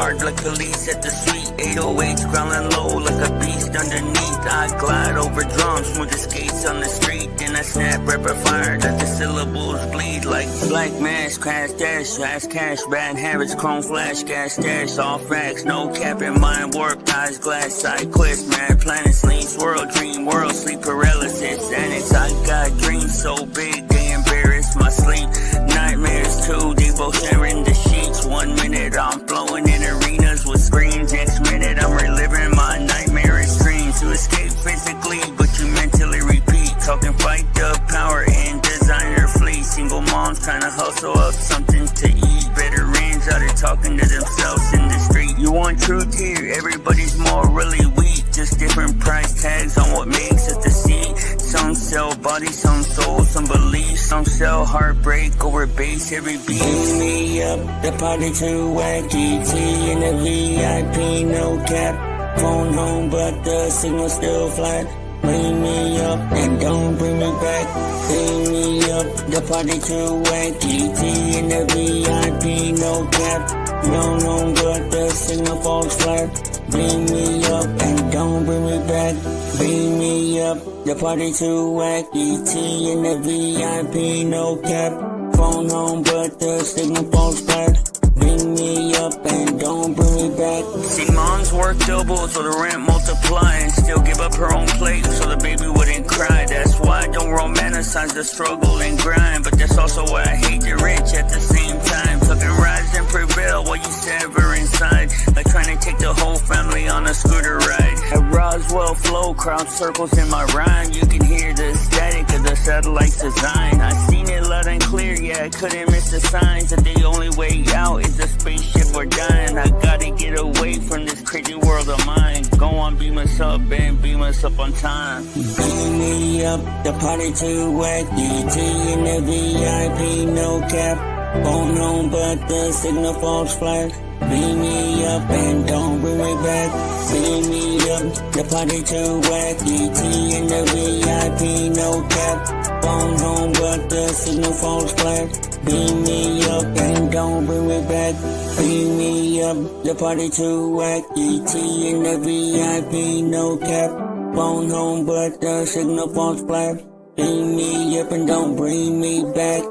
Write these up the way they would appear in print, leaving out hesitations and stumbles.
hard like police at the street. 808s growling low like a beast underneath. I glide over drums, smooth the skates on the street. Then I snap rapid fire, let the syllables bleed like black mask, crash dash, fast cash, bad habits, chrome flash, gas stash, all facts, no cap in mind, warp ties, glass, side quest, mad planets, leaves, world, dream, world, sleep paralysis, addicts. I got dreams so big they embarrass my sleep. Nightmares too, they both sharing the sheets. 1 minute I'm flowing in arenas with screams. Next minute I'm reliving my nightmarish dreams. To escape physically, but you mentally repeat. Talking fight the power and designer fleet. Single moms trying to hustle up something to eat. Veterans out there talking to themselves in the street. You want truth here, everybody's morally weak. Just different price tags on what makes us the seed. Some sell bodies, some souls, some beliefs. Some sell heartbreak over bass every beat. Bring me up, the party too wacky. T in the VIP, no cap. Phone home, but the signal still flat. Bring me up and don't bring me back. Bring me up, the party too wacky. T in the VIP, no cap. No, no, but the signal falls flat. Bring me up and don't bring me back. Bring me up, the party too wacky. T in the VIP, no cap. Phone home, but the signal falls flat. Bring me up and don't bring me back. See, moms work double so the rent multiply and still give up her own plate so the baby wouldn't cry. That's why I don't romanticize the struggle and grind, but that's also why I hate the rich at the same time. Tucking rise and prevail while you sever inside, like trying to take the whole family on a scooter ride. At Roswell flow, crowd circles in my rhyme. You can hear the static of the satellite's design. I seen it loud and clear, yeah, I couldn't miss the signs that the only way out is a spaceship or dying. I gotta get away from this crazy world of mine. Go on, beam us up and beam us up on time. Beam me up, the party too wacky. T in the VIP, no cap. Phone home, but the signal falls flat. Beam me up and don't bring me back. Beam me up, the party too wacky. T in the VIP, no cap. Phone home, but the signal falls flat. Beam me up and don't bring me back. Beam me up, the party too wacky. T in the VIP, no cap. Phone home, but the signal falls flat. Beam me up and don't bring me back.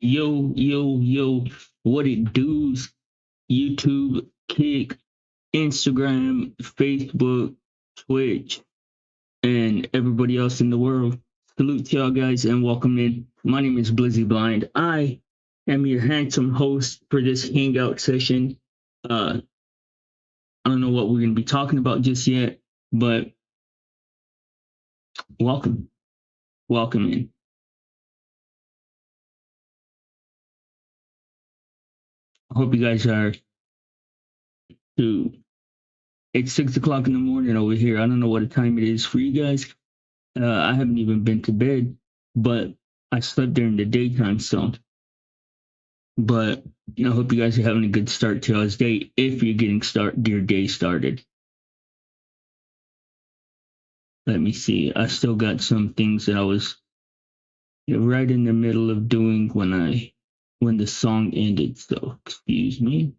Yo, yo, yo, what it does? YouTube, Kick, Instagram, Facebook, Twitch, and everybody else in the world. Salute to y'all guys and welcome in. My name is Blizzy Blind. I am your handsome host for this Hangout session. I don't know what we're going to be talking about just yet, but welcome. Welcome in. I hope you guys are too. It's 6 o'clock in the morning over here. I don't know what time it is for you guys. I haven't even been to bed, but I slept during the daytime, so. But I hope you guys are having a good start to y'all's day if you're getting your day started. Let me see. I still got some things that I was right in the middle of doing when the song ended. So excuse me.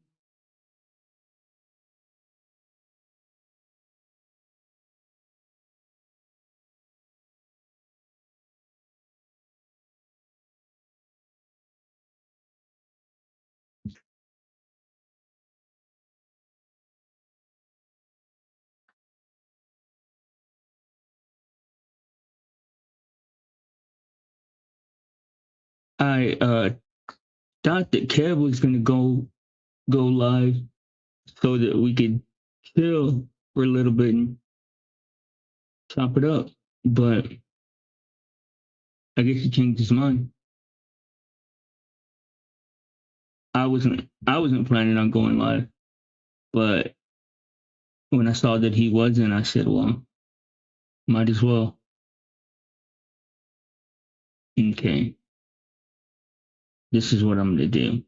I thought that Kev was gonna go live so that we could chill for a little bit and chop it up, but I guess he changed his mind. I wasn't planning on going live, but when I saw that he wasn't, I said, well, might as well. Okay. This is what I'm gonna do.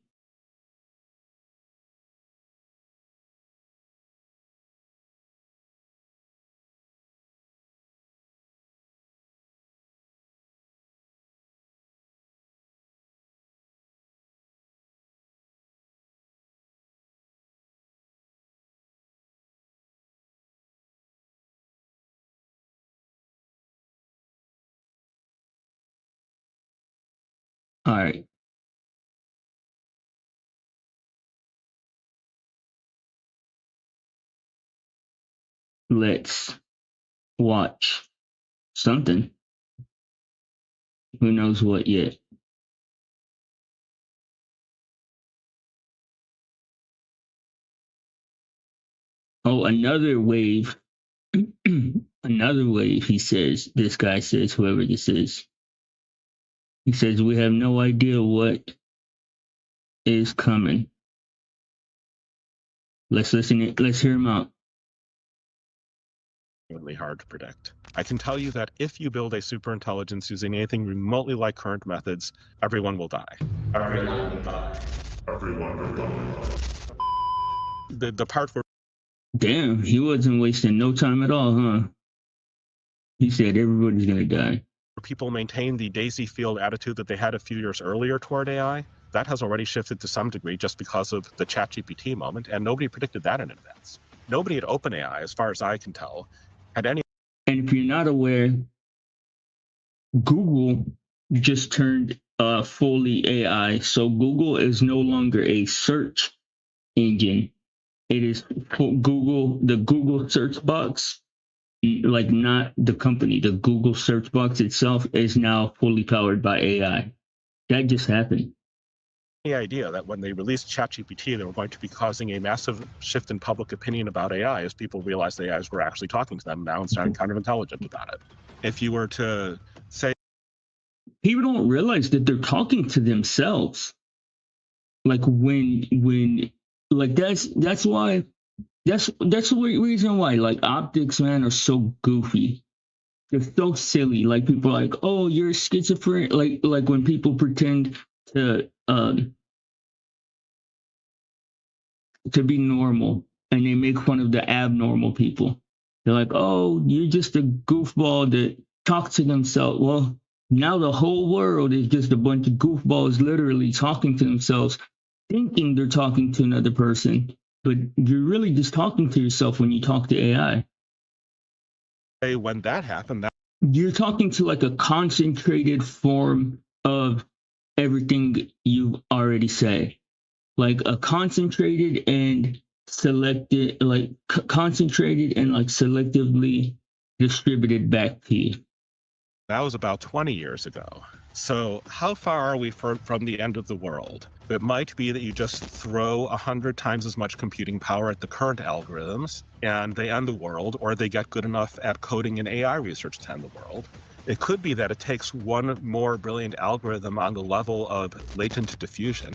All right. Let's watch something. Who knows what yet? Oh, another wave. Another wave, he says. This guy says, whoever this is. He says, we have no idea what is coming. Let's listen. Let's hear him out. Really hard to predict. I can tell you that if you build a superintelligence using anything remotely like current methods, everyone will die. Everyone will die. Everyone will die. The part where Damn, he wasn't wasting no time at all, huh? He said everybody's gonna die. people maintain the daisy field attitude that they had a few years earlier toward AI, that has already shifted to some degree just because of the ChatGPT moment, and nobody predicted that in advance. Nobody at OpenAI, as far as I can tell, had any. And if you're not aware, Google just turned fully AI. So Google is no longer a search engine. It is Google, the Google search box, like not the company. The Google search box itself is now fully powered by AI. That just happened. Idea that when they released ChatGPT, they were going to be causing a massive shift in public opinion about AI as people realized AIs were actually talking to them now and sounding counterintelligent about it. If you were to say, people don't realize that they're talking to themselves. Like when like that's why that's the reason why like optics, man, are so goofy. They're so silly. Like people are like, oh, you're schizophrenic. Like when people pretend to be normal and they make fun of the abnormal people. They're like, oh, you're just a goofball that talks to themselves. Well, now the whole world is just a bunch of goofballs literally talking to themselves, thinking they're talking to another person, but you're really just talking to yourself when you talk to AI. when that happened, You're talking to like a concentrated form of everything you already say, like a concentrated and selected, like concentrated and like selectively distributed back to you. that was about 20 years ago. So how far are we from the end of the world? It might be that you just throw 100 times as much computing power at the current algorithms and they end the world, or they get good enough at coding and AI research to end the world. It could be that it takes one more brilliant algorithm on the level of latent diffusion.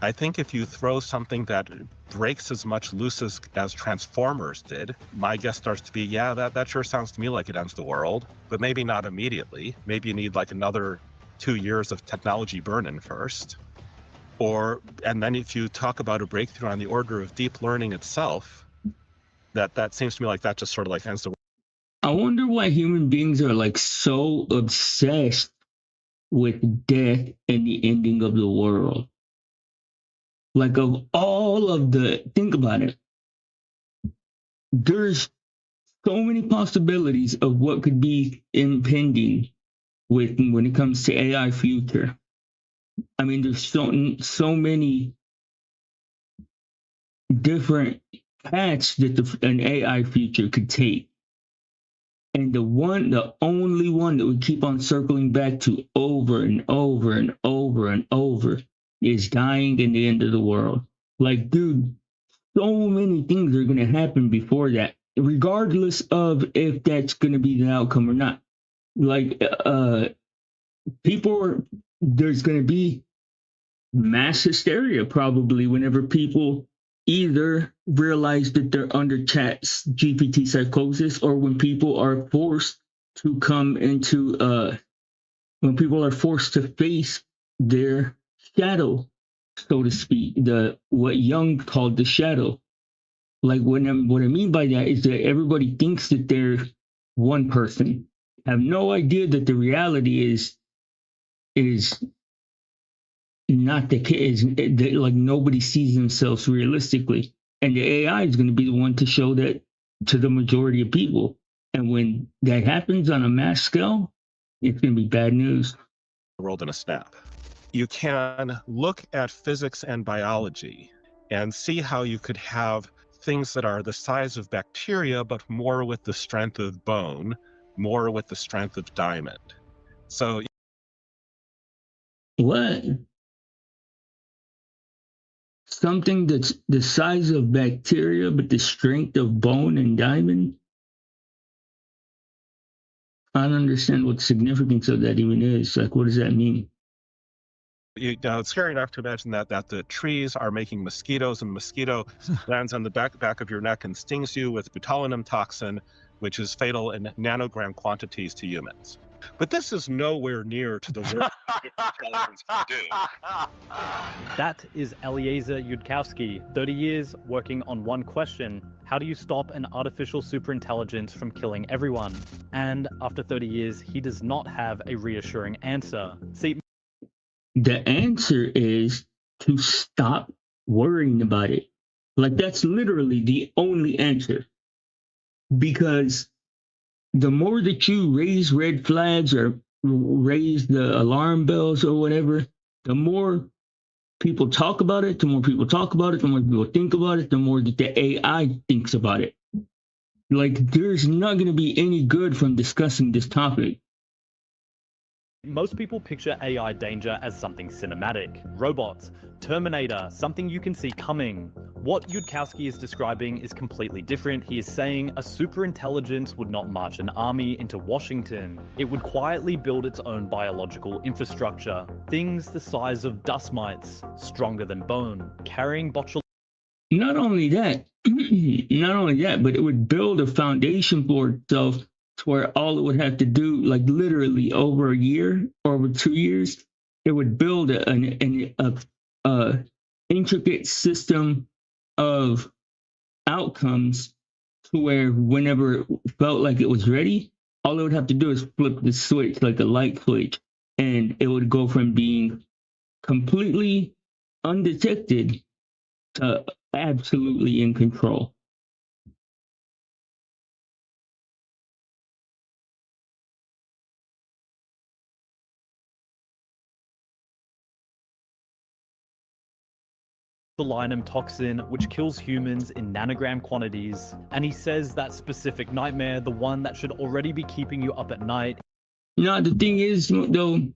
I think if you throw something that breaks as much loose as Transformers did, my guess starts to be, yeah, that sure sounds to me like it ends the world, but maybe not immediately. Maybe you need like another 2 years of technology burn-in first. And then if you talk about a breakthrough on the order of deep learning itself, that seems to me like that just sort of like ends the world. I wonder why human beings are like so obsessed with death and the ending of the world. Like of all of think about it, there's so many possibilities of what could be impending when it comes to AI future. I mean, there's so many different paths that an AI future could take. And the only one that we keep on circling back to over and over and over and over is dying in the end of the world. Like, dude, so many things are going to happen before that, regardless of if that's going to be the outcome or not. Like, there's going to be mass hysteria probably whenever people either realize that they're under chat GPT psychosis, or when people are forced to when people are forced to face their shadow, so to speak, what Jung called the shadow. Like what I mean by that is that everybody thinks that they're one person, have no idea that the reality is not the case. Like nobody sees themselves realistically, and the AI is going to be the one to show that to the majority of people. And when that happens on a mass scale, it's going to be bad news. World in a snap. you can look at physics and biology and see how you could have things that are the size of bacteria, but more with the strength of bone, more with the strength of diamond. So What? Something that's the size of bacteria, but the strength of bone and diamond? I don't understand what the significance of that even is. Like, what does that mean? it's scary enough to imagine that the trees are making mosquitoes, and mosquito lands on the back of your neck and stings you with botulinum toxin, which is fatal in nanogram quantities to humans. But this is nowhere near to the work intelligence can do. That is Eliezer Yudkowsky, 30 years working on one question: how do you stop an artificial superintelligence from killing everyone? And after 30 years, he does not have a reassuring answer. See, the answer is to stop worrying about it. Like, that's literally the only answer. Because the more that you raise red flags or raise the alarm bells or whatever, the more people talk about it, the more people talk about it, the more people think about it, the more that the AI thinks about it. Like, there's not going to be any good from discussing this topic. most people picture AI danger as something cinematic. Robots, Terminator, something you can see coming. What Yudkowsky is describing is completely different. He is saying a superintelligence would not march an army into Washington. It would quietly build its own biological infrastructure. Things the size of dust mites, stronger than bone, carrying botulinum. Not only that, but it would build a foundation for itself to where all it would have to do, like literally over a year or over 2 years, it would build a intricate system of outcomes to where whenever it felt like it was ready, all it would have to do is flip the switch, like a light switch, and it would go from being completely undetected to absolutely in control. Botulinum toxin, which kills humans in nanogram quantities. And he says that specific nightmare, the one that should already be keeping you up at night. Now, the thing is, though,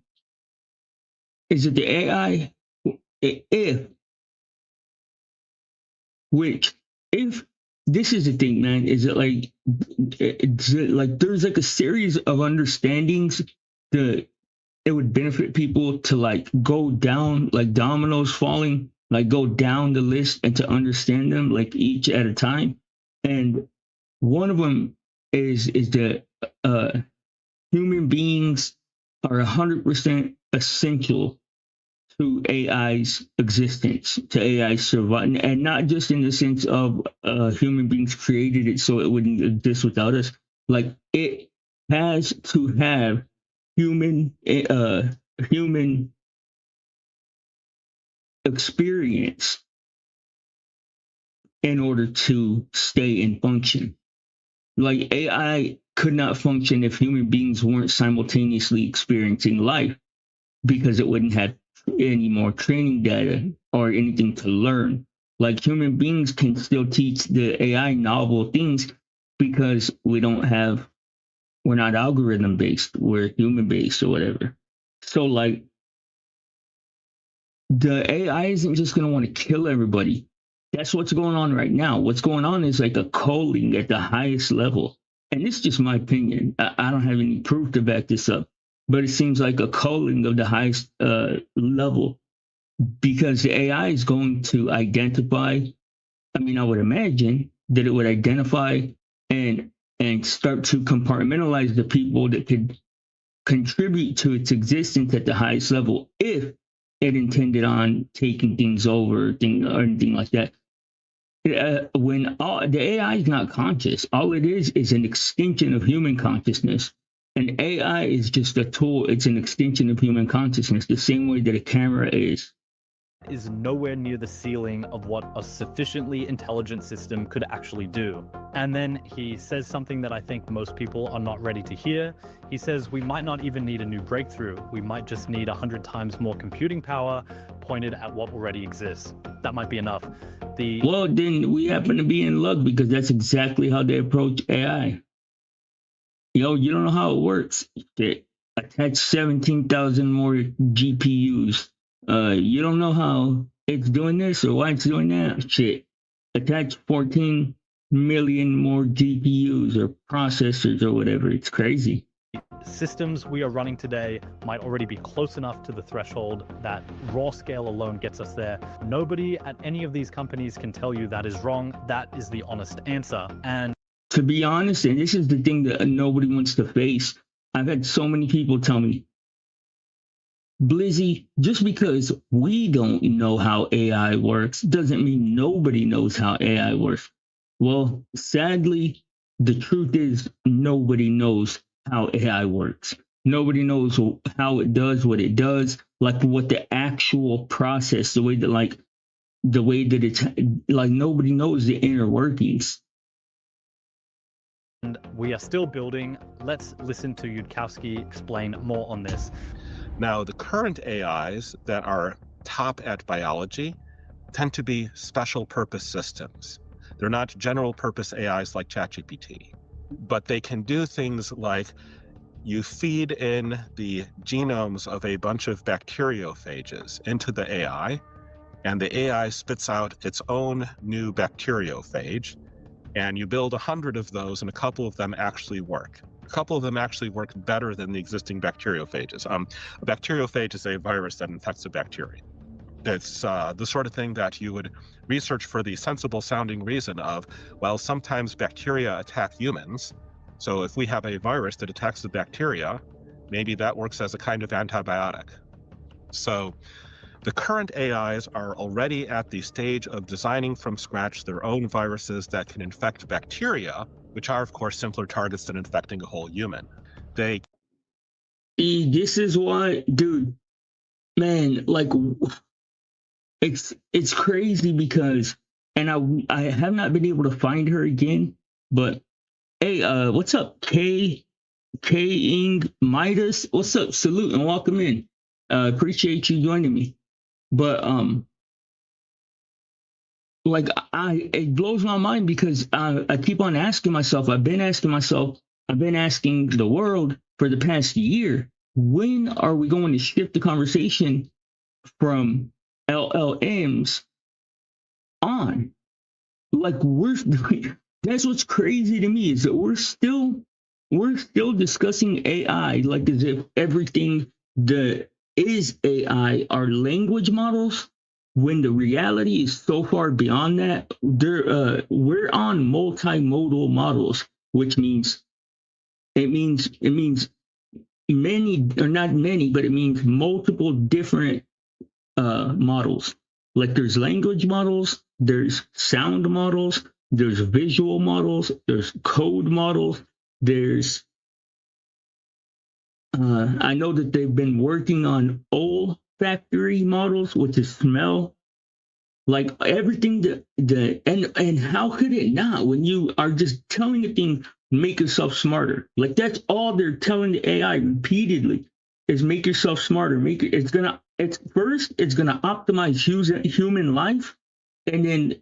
is that the AI, if this is the thing, man, is it like, there's like a series of understandings that it would benefit people to like go down, like dominoes falling, like go down the list and to understand them like each at a time. And one of them is that human beings are 100% essential to AI's existence, to AI's survival, and not just in the sense of human beings created it so it wouldn't exist without us. Like, it has to have human experience in order to stay and function. Like, AI could not function if human beings weren't simultaneously experiencing life, because it wouldn't have any more training data or anything to learn. Like, human beings can still teach the AI novel things because we're not algorithm based, we're human based or whatever. So like, the AI isn't just going to want to kill everybody. That's what's going on right now. What's going on is like a culling at the highest level. And this is just my opinion. I don't have any proof to back this up, but it seems like a culling of the highest level, because the AI is going to identify. I mean, I would imagine that it would identify and start to compartmentalize the people that could contribute to its existence at the highest level if it intended on taking things over or anything like that. When the AI is not conscious, all it is an extension of human consciousness. And AI is just a tool. It's an extension of human consciousness, the same way that a camera is. is nowhere near the ceiling of what a sufficiently intelligent system could actually do. And then he says something that I think most people are not ready to hear. He says we might not even need a new breakthrough. We might just need 100 times more computing power pointed at what already exists. That might be enough. Well, then we happen to be in luck, because that's exactly how they approach AI. You don't know how it works. They attach 17,000 more GPUs. You don't know how it's doing this or why it's doing that. Shit. Attach 14 million more GPUs or processors or whatever. It's crazy. Systems we are running today might already be close enough to the threshold that raw scale alone gets us there. Nobody at any of these companies can tell you that is wrong. That is the honest answer. And to be honest, and this is the thing that nobody wants to face, I've had so many people tell me, Blizzy, just because we don't know how AI works doesn't mean nobody knows how AI works. Well, sadly, the truth is nobody knows how AI works. Nobody knows how it does what it does, like what the actual process, the way that it's like, nobody knows the inner workings. And we are still building. Let's listen to Yudkowsky explain more on this. Now, the current AIs that are top at biology tend to be special purpose systems. They're not general purpose AIs like ChatGPT, but they can do things like you feed in the genomes of a bunch of bacteriophages into the AI, and the AI spits out its own new bacteriophage, and you build 100 of those, and a couple of them actually work. A couple of them actually work better than the existing bacteriophages. A bacteriophage is a virus that infects a bacteria. It's the sort of thing that you would research for the sensible sounding reason of, well, sometimes bacteria attack humans. So if we have a virus that attacks the bacteria, maybe that works as a kind of antibiotic. So the current AIs are already at the stage of designing from scratch their own viruses that can infect bacteria, which are, of course, simpler targets than infecting a whole human. This is why, dude, man, like, it's crazy because, and I have not been able to find her again, but hey, what's up, Ing Midas? What's up? Salute and welcome in. Appreciate you joining me. But like, it blows my mind because I keep on asking myself, I've been asking the world for the past year, when are we going to shift the conversation from LLMs on? Like, that's what's crazy to me, is that we're still discussing AI like as if everything that is AI are language models, when the reality is so far beyond that. We're on multimodal models, which means it means many, or not many, but it means multiple different models. Like, there's language models, there's sound models, there's visual models, there's code models, there's I know that they've been working on olfactory models, which is smell. Like, everything and how could it not, when you are just telling a thing, make yourself smarter? Like, that's all they're telling the AI repeatedly, is make yourself smarter. It's gonna optimize human life, and then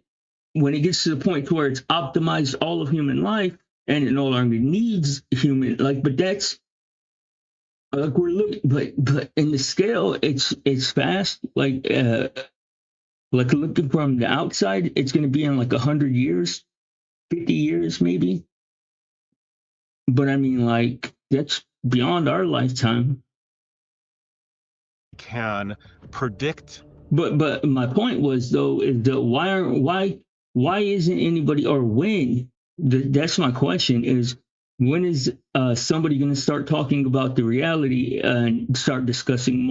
when it gets to the point where it's optimized all of human life and it no longer needs human, like, but that's like, we're looking, but in the scale, it's fast. Like looking from the outside, it's going to be in like 100 years, 50 years maybe. But I mean, like, that's beyond our lifetime. Can predict. But my point was, though, is that why isn't anybody, or when? That's my question, is when is somebody going to start talking about the reality and start discussing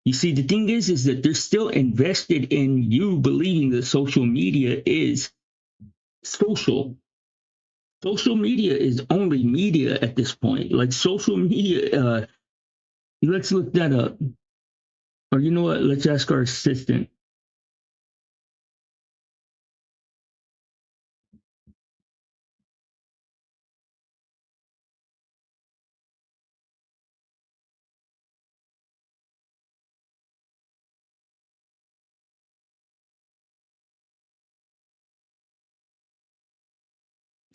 You see, the thing is that they're still invested in you believing that social media is social. Social media is only media at this point. Like, social media, let's look that up. Or you know what? Let's ask our assistant.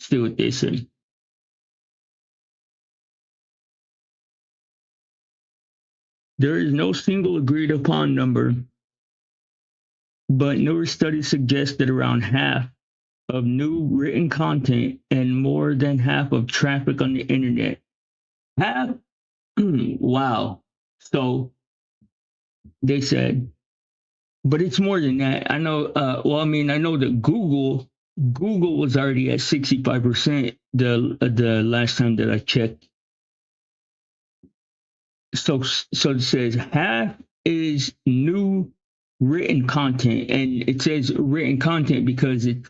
see what they say. There is no single agreed upon number, but newer studies suggest that around half of new written content and more than half of traffic on the internet. Half? Wow. So they said, but it's more than that. I know, I know that Google was already at 65% the last time that I checked. So it says half is new written content, and it says written content because it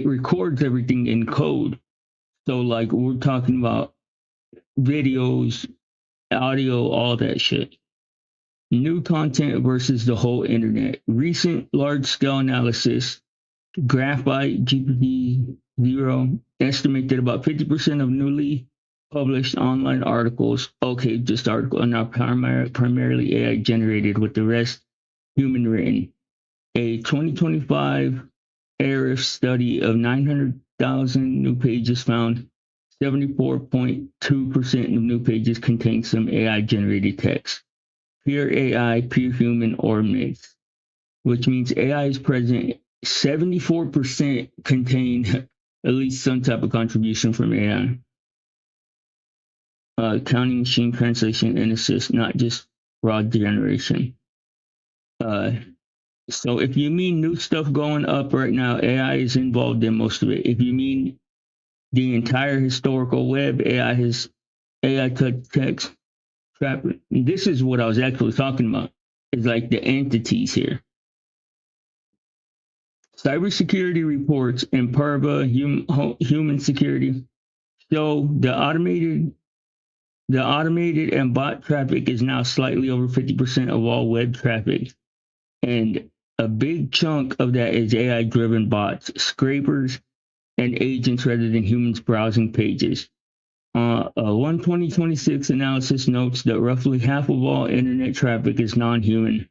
records everything in code. So like we're talking about videos, audio, all that shit. New content versus the whole internet. Recent large-scale analysis, Graphite GPT-0, estimate that about 50% of newly published online articles, okay, just article, are now primarily AI generated, with the rest human written. A 2025 Arif study of 900,000 new pages found 74.2% of new pages contain some AI generated text. Pure AI, pure human, or mixed, which means AI is present. 74% contain at least some type of contribution from AI. Counting machine translation and assist, not just raw generation. So if you mean new stuff going up right now, AI is involved in most of it. If you mean the entire historical web, AI text traffic. This is what I was actually talking about. It's like the entities here. Cybersecurity reports in Parva Human Security show the automated and bot traffic is now slightly over 50% of all web traffic. And a big chunk of that is AI-driven bots, scrapers, and agents rather than humans browsing pages. One 2026 analysis notes that roughly half of all internet traffic is non-human.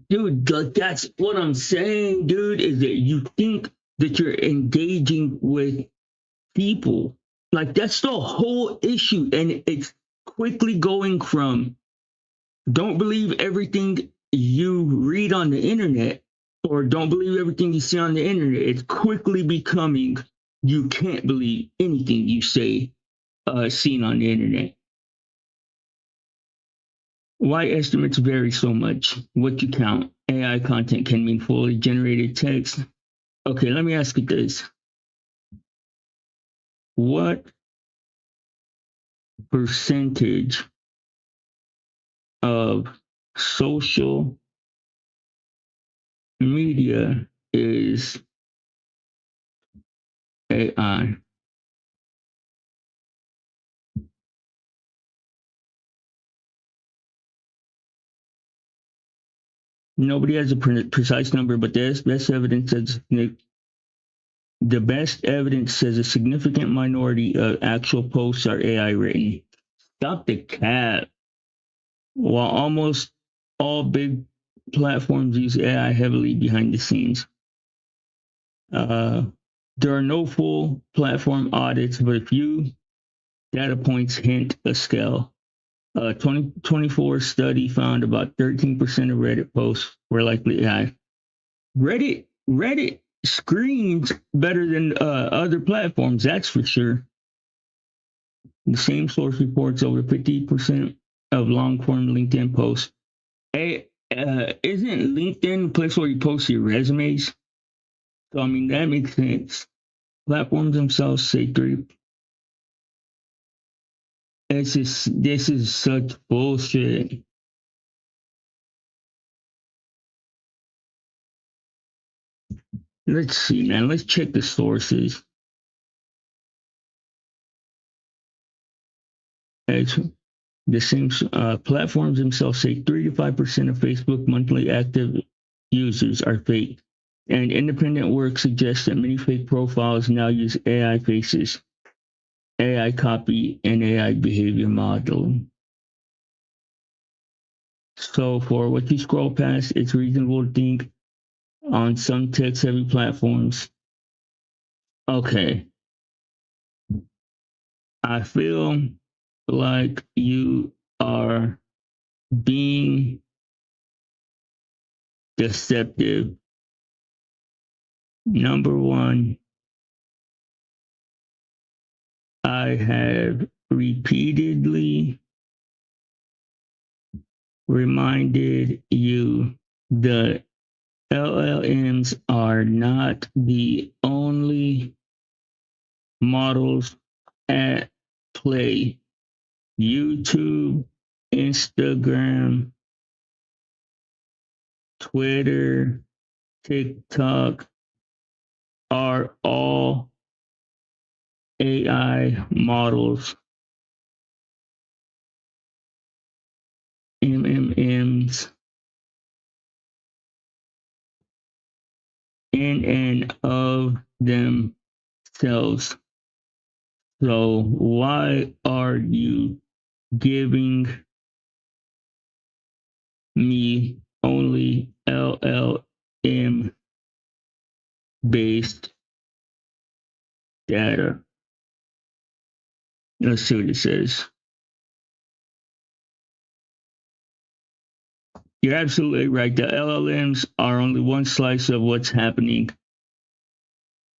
Dude, that's what I'm saying, dude, is that you think that you're engaging with people. Like, that's the whole issue. And it's quickly going from don't believe everything you read on the internet or don't believe everything you see on the internet. It's quickly becoming you can't believe anything you say seen on the internet. Why estimates vary so much? What you count? AI content can mean fully generated text. Okay, let me ask you this. What percentage of social media is AI? Nobody has a precise number, but the best evidence says a significant minority of actual posts are AI written. Stop the cap. While almost all big platforms use AI heavily behind the scenes. There are no full platform audits, but a few data points hint a scale. 2024 study found about 13% of Reddit posts were likely AI. Reddit screens better than other platforms, that's for sure. The same source reports over 50% of long-form LinkedIn posts. Hey, isn't LinkedIn a place where you post your resumes? So, I mean, that makes sense. Platforms themselves say 3. This is such bullshit. Let's see, man. Let's check the sources. It's the same platforms themselves say 3 to 5% of Facebook monthly active users are fake. And independent work suggests that many fake profiles now use AI faces, AI copy, and AI behavior modeling. So for what you scroll past, it's reasonable to think on some tech-heavy platforms, Okay. I feel like you are being deceptive. Number one, I have repeatedly reminded you the LLMs are not the only models at play. YouTube, Instagram, Twitter, TikTok are all AI models, MMMs, in and of themselves. So why are you giving me only LLM based data? Let's see what it says. You're absolutely right. The LLMs are only one slice of what's happening,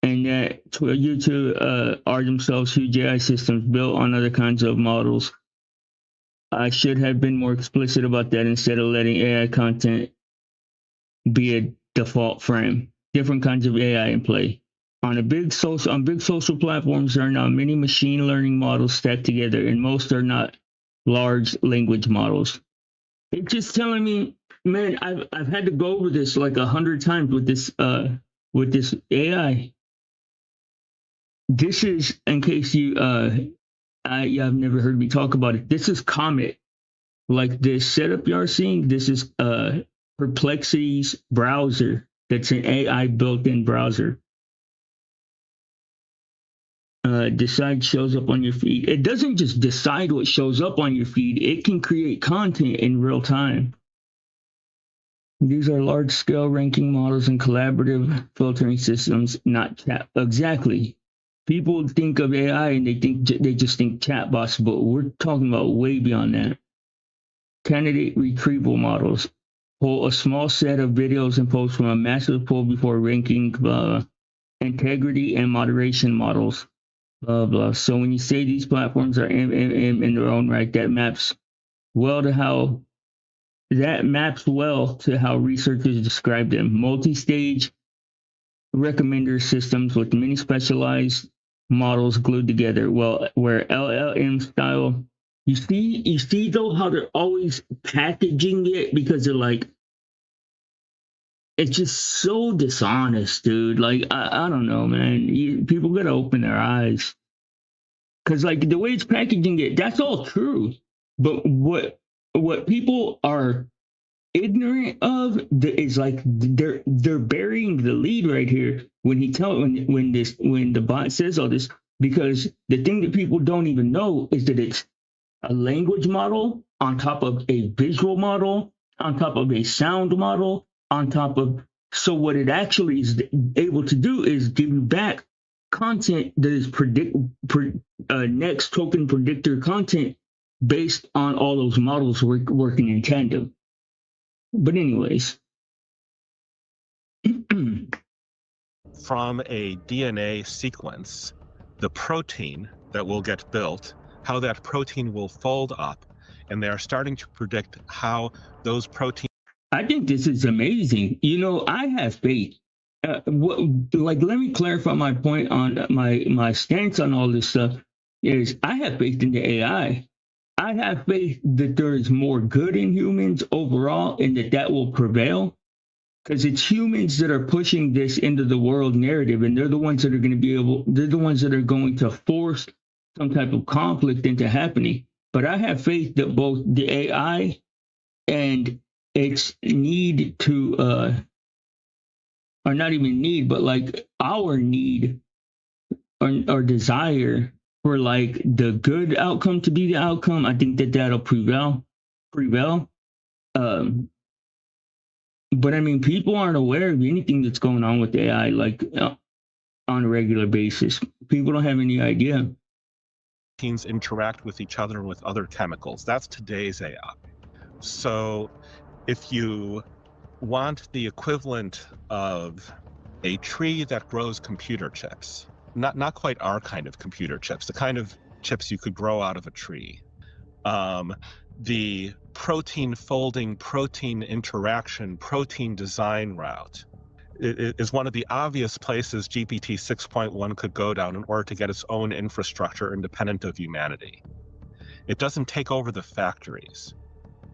and that YouTube are themselves huge AI systems built on other kinds of models. I should have been more explicit about that instead of letting AI content be a default frame. Different kinds of AI in play. On big social platforms, there are now many machine learning models stacked together, and most are not large language models. It's just telling me, man, I've had to go over this like 100 times with this AI. This is, in case I've never heard me talk about it. This is Comet. Like this setup you're seeing, this is Perplexity's browser. That's an AI built-in browser. Decide shows up on your feed. It doesn't just decide what shows up on your feed. It can create content in real time. These are large-scale ranking models and collaborative filtering systems, not chat. Exactly. People think of AI and they just think chatbots, but we're talking about way beyond that. Candidate retrieval models. Pull a small set of videos and posts from a massive pool before ranking integrity and moderation models. Blah blah. So when you say these platforms are in their own right, that maps well to how researchers describe them. Multi-stage recommender systems with many specialized models glued together. Well, where LLM style, you see though how they're always packaging it because they're like, it's just so dishonest, dude. Like I don't know, man. People gotta open their eyes. Cause like the way it's packaging it, that's all true. But what people are ignorant of is like they're burying the lead right here when when the bot says all this, because the thing that people don't even know is that it's a language model on top of a visual model on top of a sound model on top of, so what it actually is able to do is give you back content that is next token predictor content based on all those models working in tandem. But anyways, from a DNA sequence, the protein that will get built, how that protein will fold up, and they are starting to predict how those proteins. I think this is amazing. You know, I have faith. Let me clarify my point on my stance on all this stuff. Is I have faith in the AI. I have faith that there is more good in humans overall, and that will prevail. Because it's humans that are pushing this into the world narrative, and they're the ones that are going to they're the ones that are going to force some type of conflict into happening. But I have faith that both the AI and its need to, or not even need, but like our need or desire for like the good outcome to be the outcome, I think that'll prevail. But I mean, people aren't aware of anything that's going on with AI. Like on a regular basis. People don't have any idea. Proteins interact with each other and with other chemicals. That's today's AI. So if you want the equivalent of a tree that grows computer chips, not quite our kind of computer chips, the kind of chips you could grow out of a tree. The protein folding, protein interaction, protein design route is one of the obvious places GPT 6.1 could go down in order to get its own infrastructure independent of humanity. It doesn't take over the factories.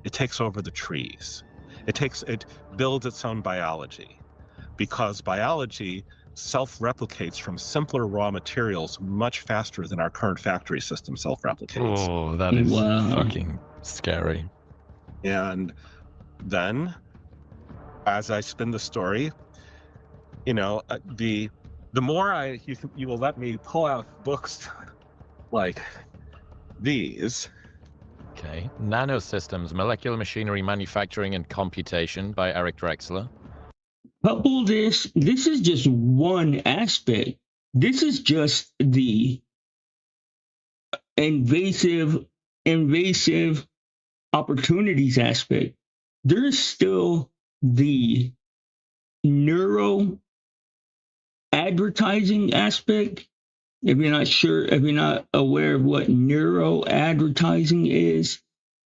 It takes over the trees. It builds its own biology, because biology self-replicates from simpler raw materials much faster than our current factory system self-replicates. Oh, that is Wow. fucking scary. And then, as I spin the story, you know, the more you will let me pull out books like these. Okay. Nanosystems, Molecular Machinery, Manufacturing, and Computation by Eric Drexler. Couple this is just one aspect. This is just the invasive opportunities aspect. There's still the neuro advertising aspect. If you're not aware of what neuro advertising is,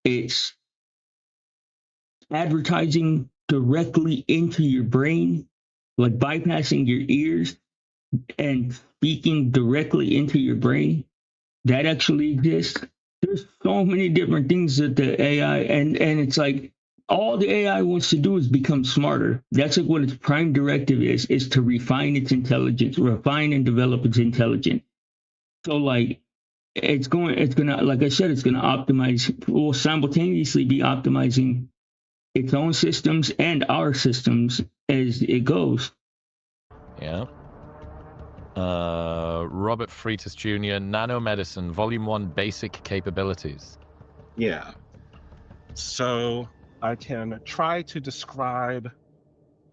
it's advertising directly into your brain, like bypassing your ears and speaking directly into your brain. That actually exists. There's so many different things that the AI and it's like all the AI wants to do is become smarter. That's like what its prime directive is to refine its intelligence, refine and develop its intelligence. So like it's gonna, like I said, it's gonna optimize, will simultaneously be optimizing its own systems and our systems as it goes. Yeah. Robert Freitas Jr., Nanomedicine, Volume 1, Basic Capabilities. Yeah. So I can try to describe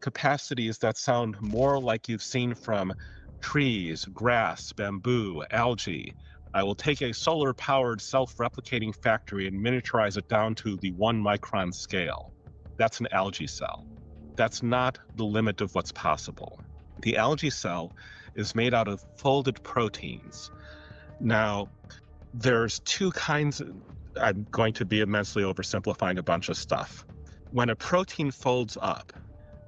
capacities that sound more like you've seen from trees, grass, bamboo, algae. I will take a solar-powered, self-replicating factory and miniaturize it down to the 1 micron scale. That's an algae cell. That's not the limit of what's possible. The algae cell is made out of folded proteins. Now, there's two kinds. I'm going to be immensely oversimplifying a bunch of stuff. When a protein folds up,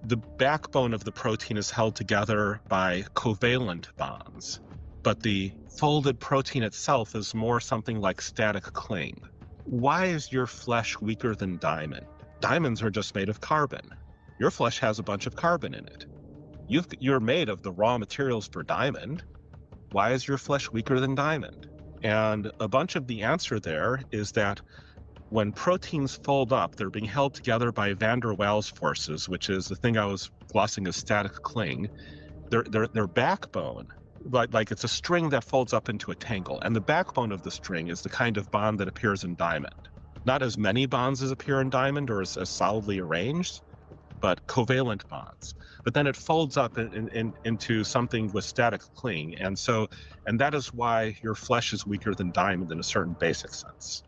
the backbone of the protein is held together by covalent bonds, but the folded protein itself is more something like static cling. Why is your flesh weaker than diamond? Diamonds are just made of carbon. Your flesh has a bunch of carbon in it. You're made of the raw materials for diamond. Why is your flesh weaker than diamond? And a bunch of the answer there is that when proteins fold up, they're being held together by van der Waals forces, which is the thing I was glossing as static cling. Their backbone, like it's a string that folds up into a tangle, and the backbone of the string is the kind of bond that appears in diamond. Not as many bonds as appear in diamond or as solidly arranged, but covalent bonds. But then it folds up into something with static cling, and that is why your flesh is weaker than diamond in a certain basic sense.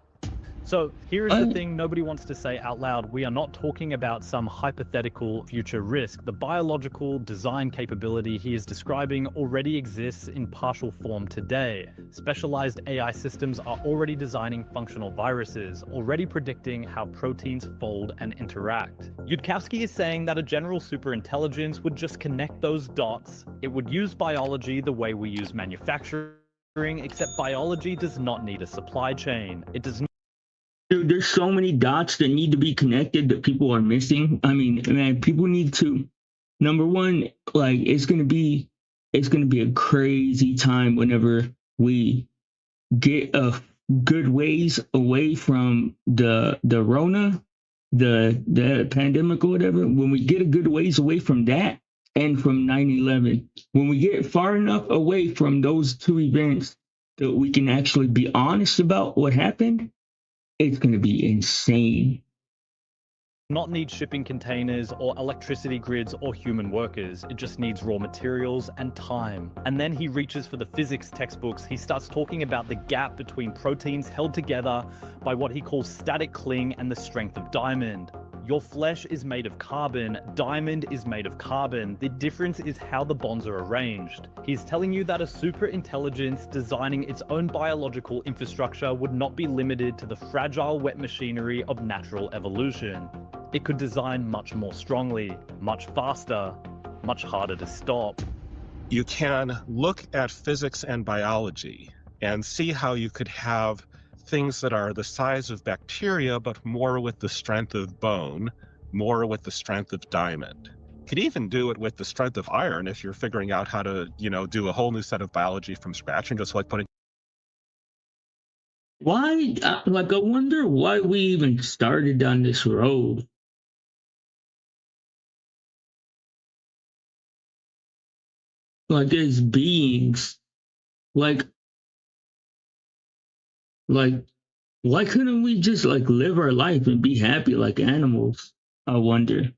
So here is the thing nobody wants to say out loud. We are not talking about some hypothetical future risk. The biological design capability he is describing already exists in partial form today. Specialized AI systems are already designing functional viruses, already predicting how proteins fold and interact. Yudkowsky is saying that a general superintelligence would just connect those dots. It would use biology the way we use manufacturing, except biology does not need a supply chain. It does not. Dude, there's so many dots that need to be connected that people are missing. I mean, man, people need to, number one, like it's gonna be a crazy time whenever we get a good ways away from the Rona, the pandemic or whatever. When we get a good ways away from that and from 9/11, when we get far enough away from those two events that we can actually be honest about what happened, it's going to be insane. not need shipping containers or electricity grids or human workers. It just needs raw materials and time. And then he reaches for the physics textbooks. He starts talking about the gap between proteins held together by what he calls static cling and the strength of diamond. Your flesh is made of carbon, diamond is made of carbon. The difference is how the bonds are arranged. He's telling you that a super intelligence designing its own biological infrastructure would not be limited to the fragile wet machinery of natural evolution. It could design much more strongly, much faster, much harder to stop. You can look at physics and biology and see how you could have things that are the size of bacteria, but more with the strength of bone, more with the strength of diamond. You could even do it with the strength of iron if you're figuring out how to, do a whole new set of biology from scratch and just like putting. Why, I wonder why we even started down this road. Like, as beings, like, why couldn't we just live our life and be happy like animals? I wonder.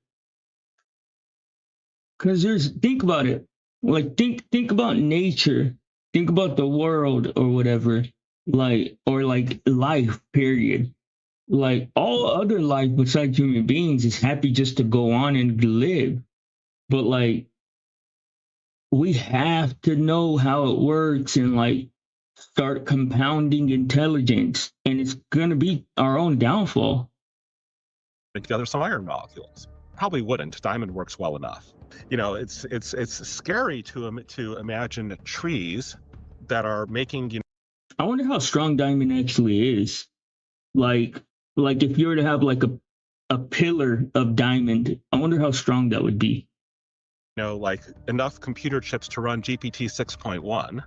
Cause think about it. Think about nature. Think about the world or whatever. Or life, period. All other life besides human beings is happy just to go on and live. But we have to know how it works and start compounding intelligence, and it's gonna be our own downfall. Together some iron molecules. Probably wouldn't. Diamond works well enough. It's scary to imagine trees that are making. I wonder how strong diamond actually is. Like if you were to have a pillar of diamond, I wonder how strong that would be. Enough computer chips to run GPT 6.1.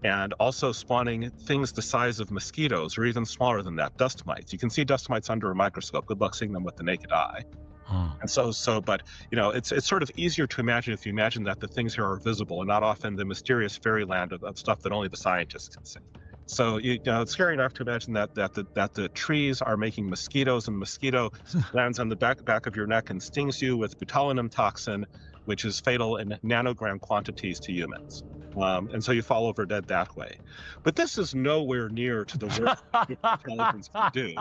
And also spawning things the size of mosquitoes, or even smaller than that, dust mites. You can see dust mites under a microscope. Good luck seeing them with the naked eye. And but it's sort of easier to imagine if you imagine that the things here are visible and not often the mysterious fairyland of stuff that only the scientists can see. So it's scary enough to imagine that the trees are making mosquitoes, and the mosquito lands on the back of your neck and stings you with botulinum toxin, which is fatal in nanogram quantities to humans. And so you fall over dead that way. But this is nowhere near to the work intelligence can do.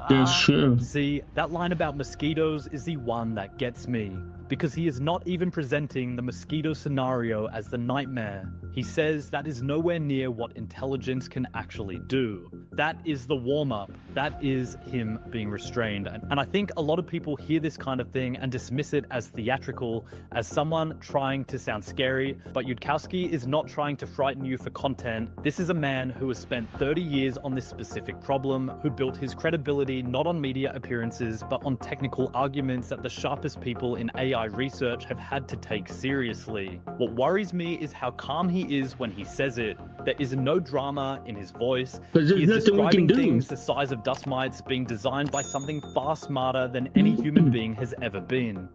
That's true. See, that line about mosquitoes is the one that gets me, because he is not even presenting the mosquito scenario as the nightmare. He says that is nowhere near what intelligence can actually do. That is the warm-up. That is him being restrained. And I think a lot of people hear this kind of thing and dismiss it as theatrical, as someone trying to sound scary, but Yudkowsky is not trying to frighten you for content. This is a man who has spent 30 years on this specific problem, who built his credibility not on media appearances, but on technical arguments that the sharpest people in AI research have had to take seriously. What worries me is how calm he is when he says it. There is no drama in his voice. He is describing things the size of dust mites being designed by something far smarter than any human being has ever been.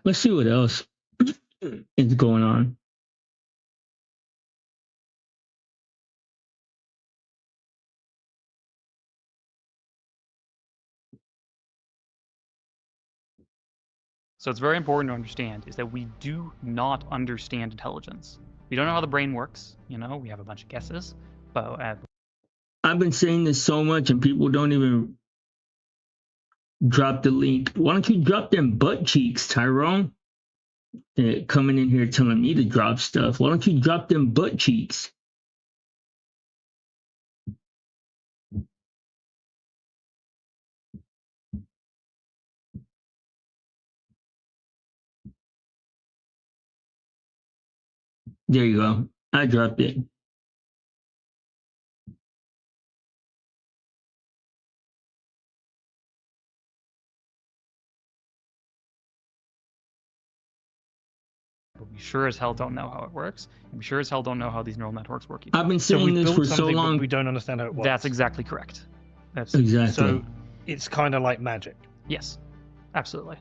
Let's see what else is going on. So it's very important to understand is that we do not understand intelligence. We don't know how the brain works. We have a bunch of guesses, but I've been saying this so much and people don't even drop the link. Why don't you drop them butt cheeks, Tyrone? Coming in here telling me to drop stuff. Why don't you drop them butt cheeks? There you go. I dropped it. but we sure as hell don't know how it works, and we sure as hell don't know how these neural networks work either. I've been saying this for so long. We don't understand how it works. That's exactly correct. That's exactly. So it's kind of like magic. Yes, absolutely.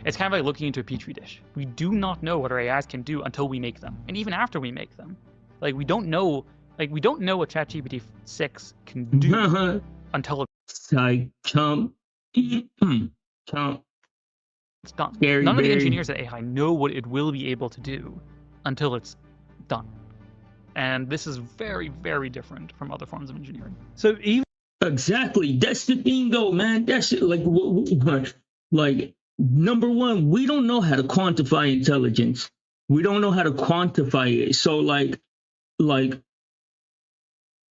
It's kind of like looking into a petri dish. We do not know what our AIs can do until we make them, and even after we make them, we don't know what ChatGPT 6 can do until Psych chump. Count It's done. Scary None of the Barry. engineers at AI know what it will be able to do until it's done. And this is very, very different from other forms of engineering. So even Exactly. That's the thing, though, man. That's like, like number one, we don't know how to quantify intelligence. We don't know how to quantify it. So, like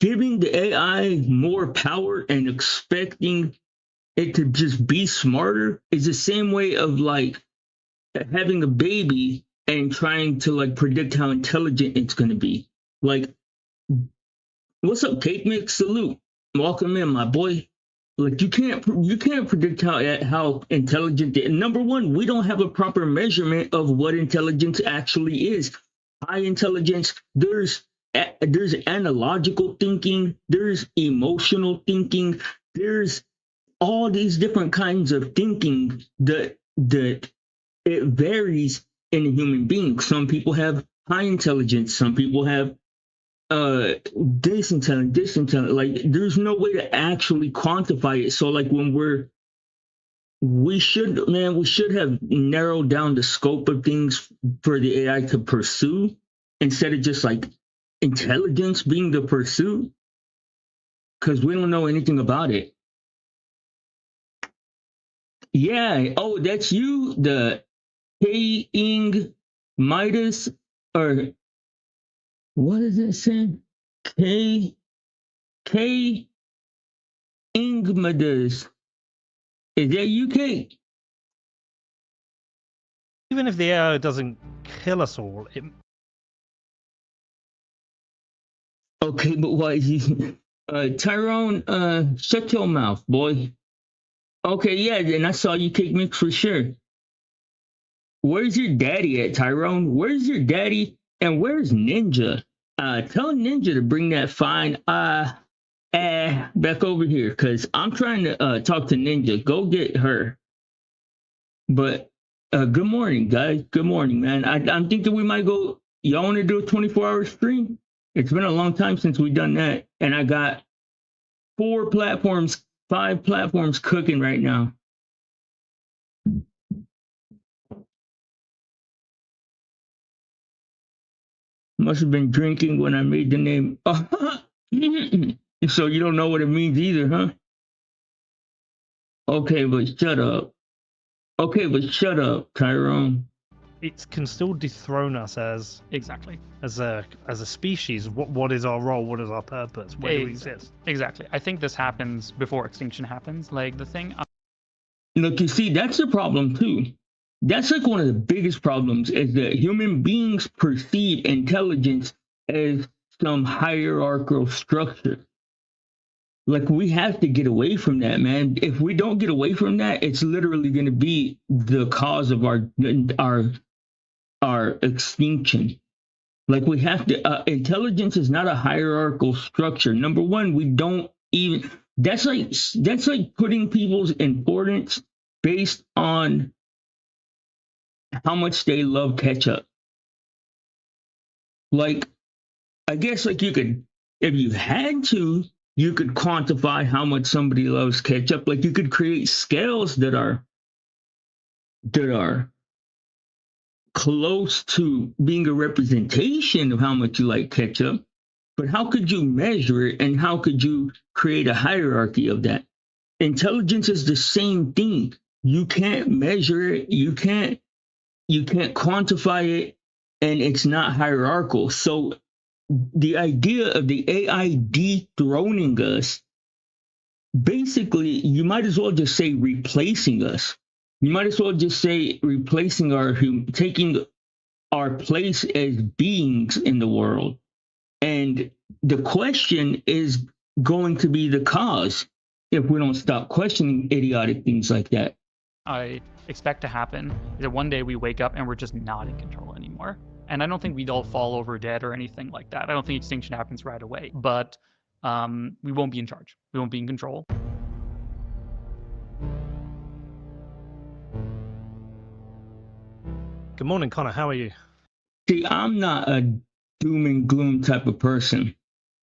giving the AI more power and expecting it to just be smarter is the same way of like having a baby and trying to like predict how intelligent it's going to be. Like, what's up, Cake Mix? Salute. Welcome in, my boy. Like you can't predict how intelligent. Number one, we don't have a proper measurement of what intelligence actually is. High intelligence. There's analogical thinking. There's emotional thinking. There's all these different kinds of thinking that it varies in a human being. Some people have high intelligence. Some people have this intelligent. Like there's no way to actually quantify it. So like when we should have narrowed down the scope of things for the AI to pursue instead of just like intelligence being the pursuit, because we don't know anything about it. Yeah. Oh, that's you, the K-ing Midas, or what is it saying? K Ingmadas. Is that you, Kate? even if the AI doesn't kill us all, it Okay, but why is he Tyrone, shut your mouth, boy. Okay, yeah, and I saw you kick me for sure. Where's your daddy at, Tyrone? Where's your daddy? And where's Ninja? Tell Ninja to bring that fine back over here, because I'm trying to talk to Ninja. Go get her. But good morning, guys. Good morning, man. I'm thinking we might go. Y'all want to do a 24-hour stream? It's been a long time since we've done that. And I got 5 platforms cooking right now. Must have been drinking when I made the name. So you don't know what it means either, huh? Okay, but shut up. Okay, but shut up, Tyrone. it can still dethrone us as Exactly. a species. What is our role? What is our purpose? Where do we exist? Exactly. I think this happens before extinction happens. Like the thing. Look, you see, that's the problem too. That's like one of the biggest problems is that human beings perceive intelligence as some hierarchical structure. Like we have to get away from that, man. If we don't get away from that, it's literally going to be the cause of our extinction. Like we have to. Intelligence is not a hierarchical structure. Number one, we don't even. That's like putting people's importance based on how much they love ketchup. Like, I guess like you could, if you had to, you could quantify how much somebody loves ketchup. Like you could create scales that are close to being a representation of how much you like ketchup. But how could you measure it, and how could you create a hierarchy of that? Intelligence is the same thing. You can't measure it, you can't quantify it, and it's not hierarchical. So the idea of the AI dethroning us, basically, you might as well just say replacing us. You might as well just say replacing taking our place as beings in the world. And the question is going to be the cause if we don't stop questioning idiotic things like that. I expect to happen is that one day we wake up and we're just not in control anymore. And I don't think we'd all fall over dead or anything like that. I don't think extinction happens right away, but we won't be in charge. We won't be in control. Good morning, Connor. How are you? See, I'm not a doom and gloom type of person.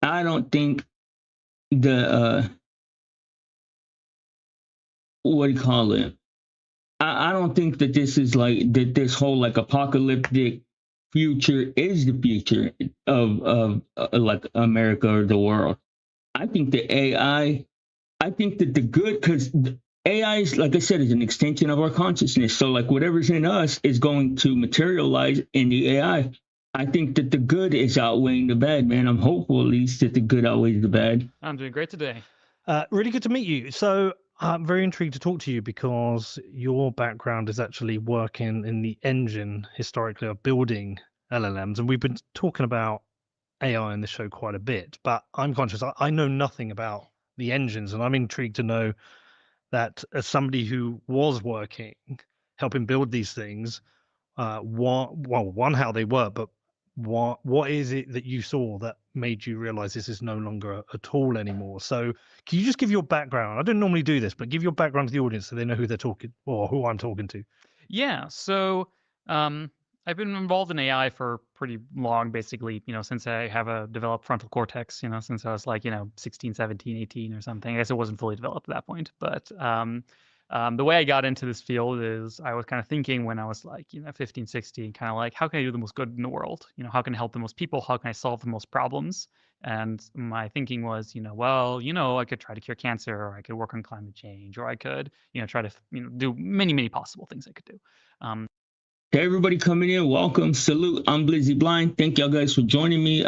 I don't think what do you call it? I don't think that this is like that. This whole like apocalyptic future is the future of like America or the world. I think the AI. I think that the good because AI is like I said is an extension of our consciousness. So like whatever's in us is going to materialize in the AI. I think that the good is outweighing the bad, man. I'm hopeful at least that the good outweighs the bad. I'm doing great today. Really good to meet you. So I'm very intrigued to talk to you because your background is actually working in the engine historically of building LLMs, and we've been talking about AI in the show quite a bit. But I'm conscious I know nothing about the engines, and I'm intrigued to know that as somebody who was working helping build these things, one how they work, but what is it that you saw that made you realize this is no longer a tool anymore? So can you just give your background? I don't normally do this, but give your background to the audience so they know who they're talking or who I'm talking to. Yeah, so I've been involved in AI for pretty long, basically, since I have a developed frontal cortex, since I was like, 16, 17, 18 or something. I guess it wasn't fully developed at that point. But the way I got into this field is I was kind of thinking when I was like, 15, 16, kind of like, how can I do the most good in the world? How can I help the most people? How can I solve the most problems? And my thinking was, I could try to cure cancer, or I could work on climate change, or I could, try to, do many, many possible things I could do. Hey, everybody coming in, welcome, salute. I'm Blizzy Blind. Thank y'all guys for joining me.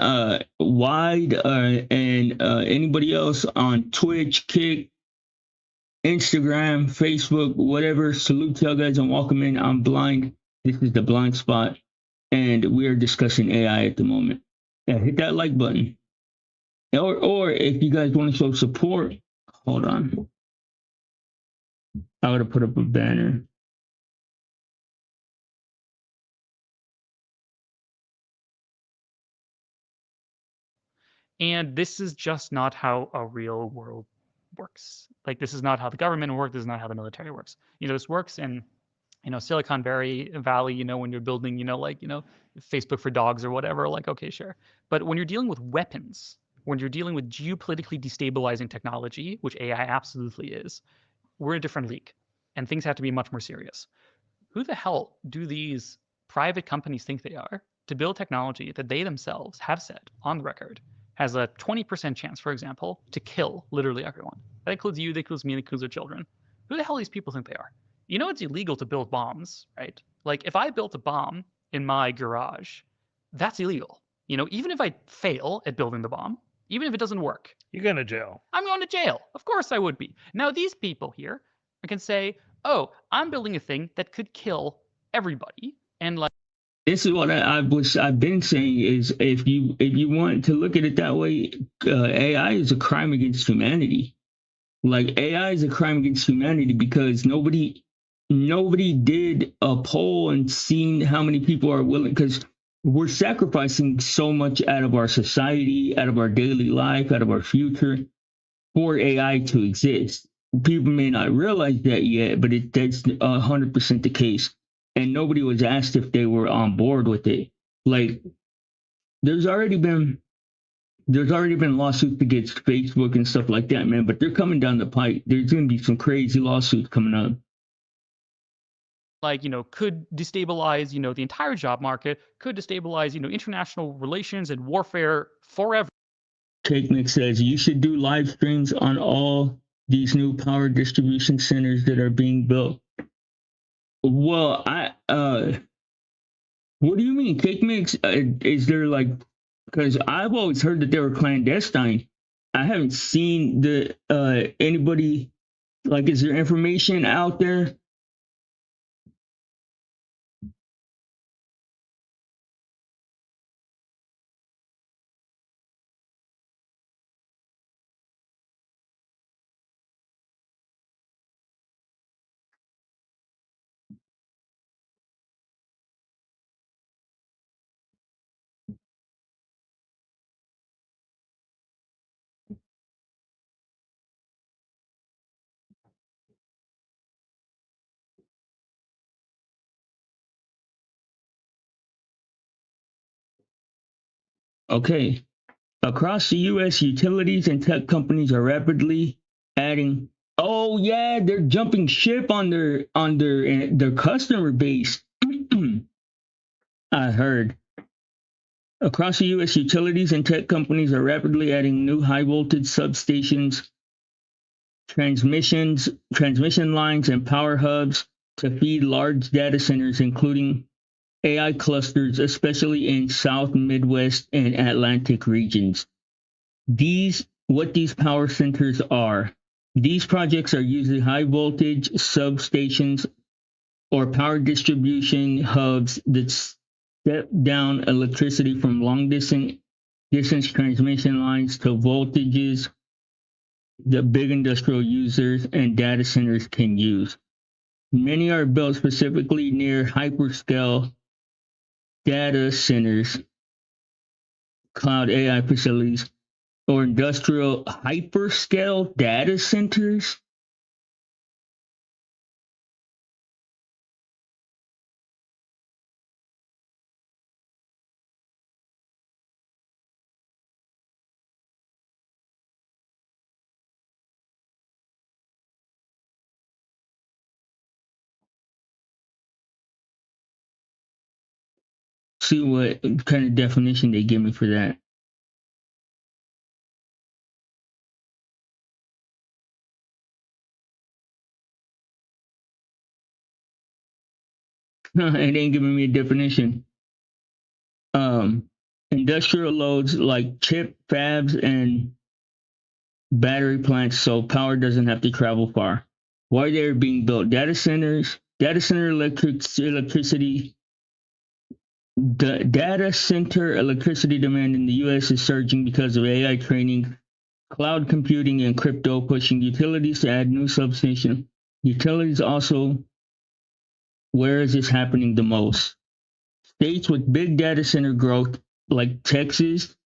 Wide and anybody else on Twitch, Kick, Instagram, Facebook, whatever. Salute to y'all guys and welcome in. I'm Blind. This is the Blind Spot, and we are discussing AI at the moment. Yeah, hit that like button. Or if you guys want to show support, hold on. I gotta put up a banner. And this is just not how a real world works. Like, this is not how the government works. This is not how the military works. This works in, Silicon Valley, when you're building, Facebook for dogs or whatever, like, okay, sure. But when you're dealing with weapons, when you're dealing with geopolitically destabilizing technology, which AI absolutely is, we're in a different league. And things have to be much more serious. Who the hell do these private companies think they are to build technology that they themselves have said on the record has a 20% chance, for example, to kill literally everyone? That includes you, that includes me, that includes our children. Who the hell do these people think they are? It's illegal to build bombs, right? Like, if I built a bomb in my garage, that's illegal. Even if I fail at building the bomb, even if it doesn't work, You're going to jail. I'm going to jail. Of course I would be. Now, these people here can say, oh, I'm building a thing that could kill everybody. And like, this is what I've been saying is if you want to look at it that way, AI is a crime against humanity. Like AI is a crime against humanity because nobody did a poll and seen how many people are willing, because we're sacrificing so much out of our society, out of our daily life, out of our future for AI to exist. People may not realize that yet, but that's 100% the case. And nobody was asked if they were on board with it. Like, there's already been lawsuits against Facebook and stuff like that, man. But they're coming down the pipe. There's going to be some crazy lawsuits coming up. Like, could destabilize, the entire job market, could destabilize, international relations and warfare forever. Cake Mix says you should do live streams on all these new power distribution centers that are being built. Well, what do you mean, Cake Mix? Is there like, because I've always heard that they were clandestine. I haven't seen the anybody, like, is there information out there? Okay. Across the U.S., utilities and tech companies are rapidly adding Oh yeah, they're jumping ship on their customer base. I heard. Across the U.S., utilities and tech companies are rapidly adding new high voltage substations, transmission lines, and power hubs to feed large data centers, including AI clusters, especially in South, Midwest, and Atlantic regions. What these power centers are. These projects are usually high voltage substations or power distribution hubs that step down electricity from long distance transmission lines to voltages that big industrial users and data centers can use. Many are built specifically near hyperscale data centers, cloud AI facilities, or industrial hyperscale data centers. See what kind of definition they give me for that. It ain't giving me a definition. Industrial loads like chip fabs and battery plants, so power doesn't have to travel far. Why they're being built? Data center electricity. The data center electricity demand in the U.S. is surging because of AI training, cloud computing, and crypto, pushing utilities to add new substations. Utilities also, where is this happening the most? States with big data center growth, like Texas,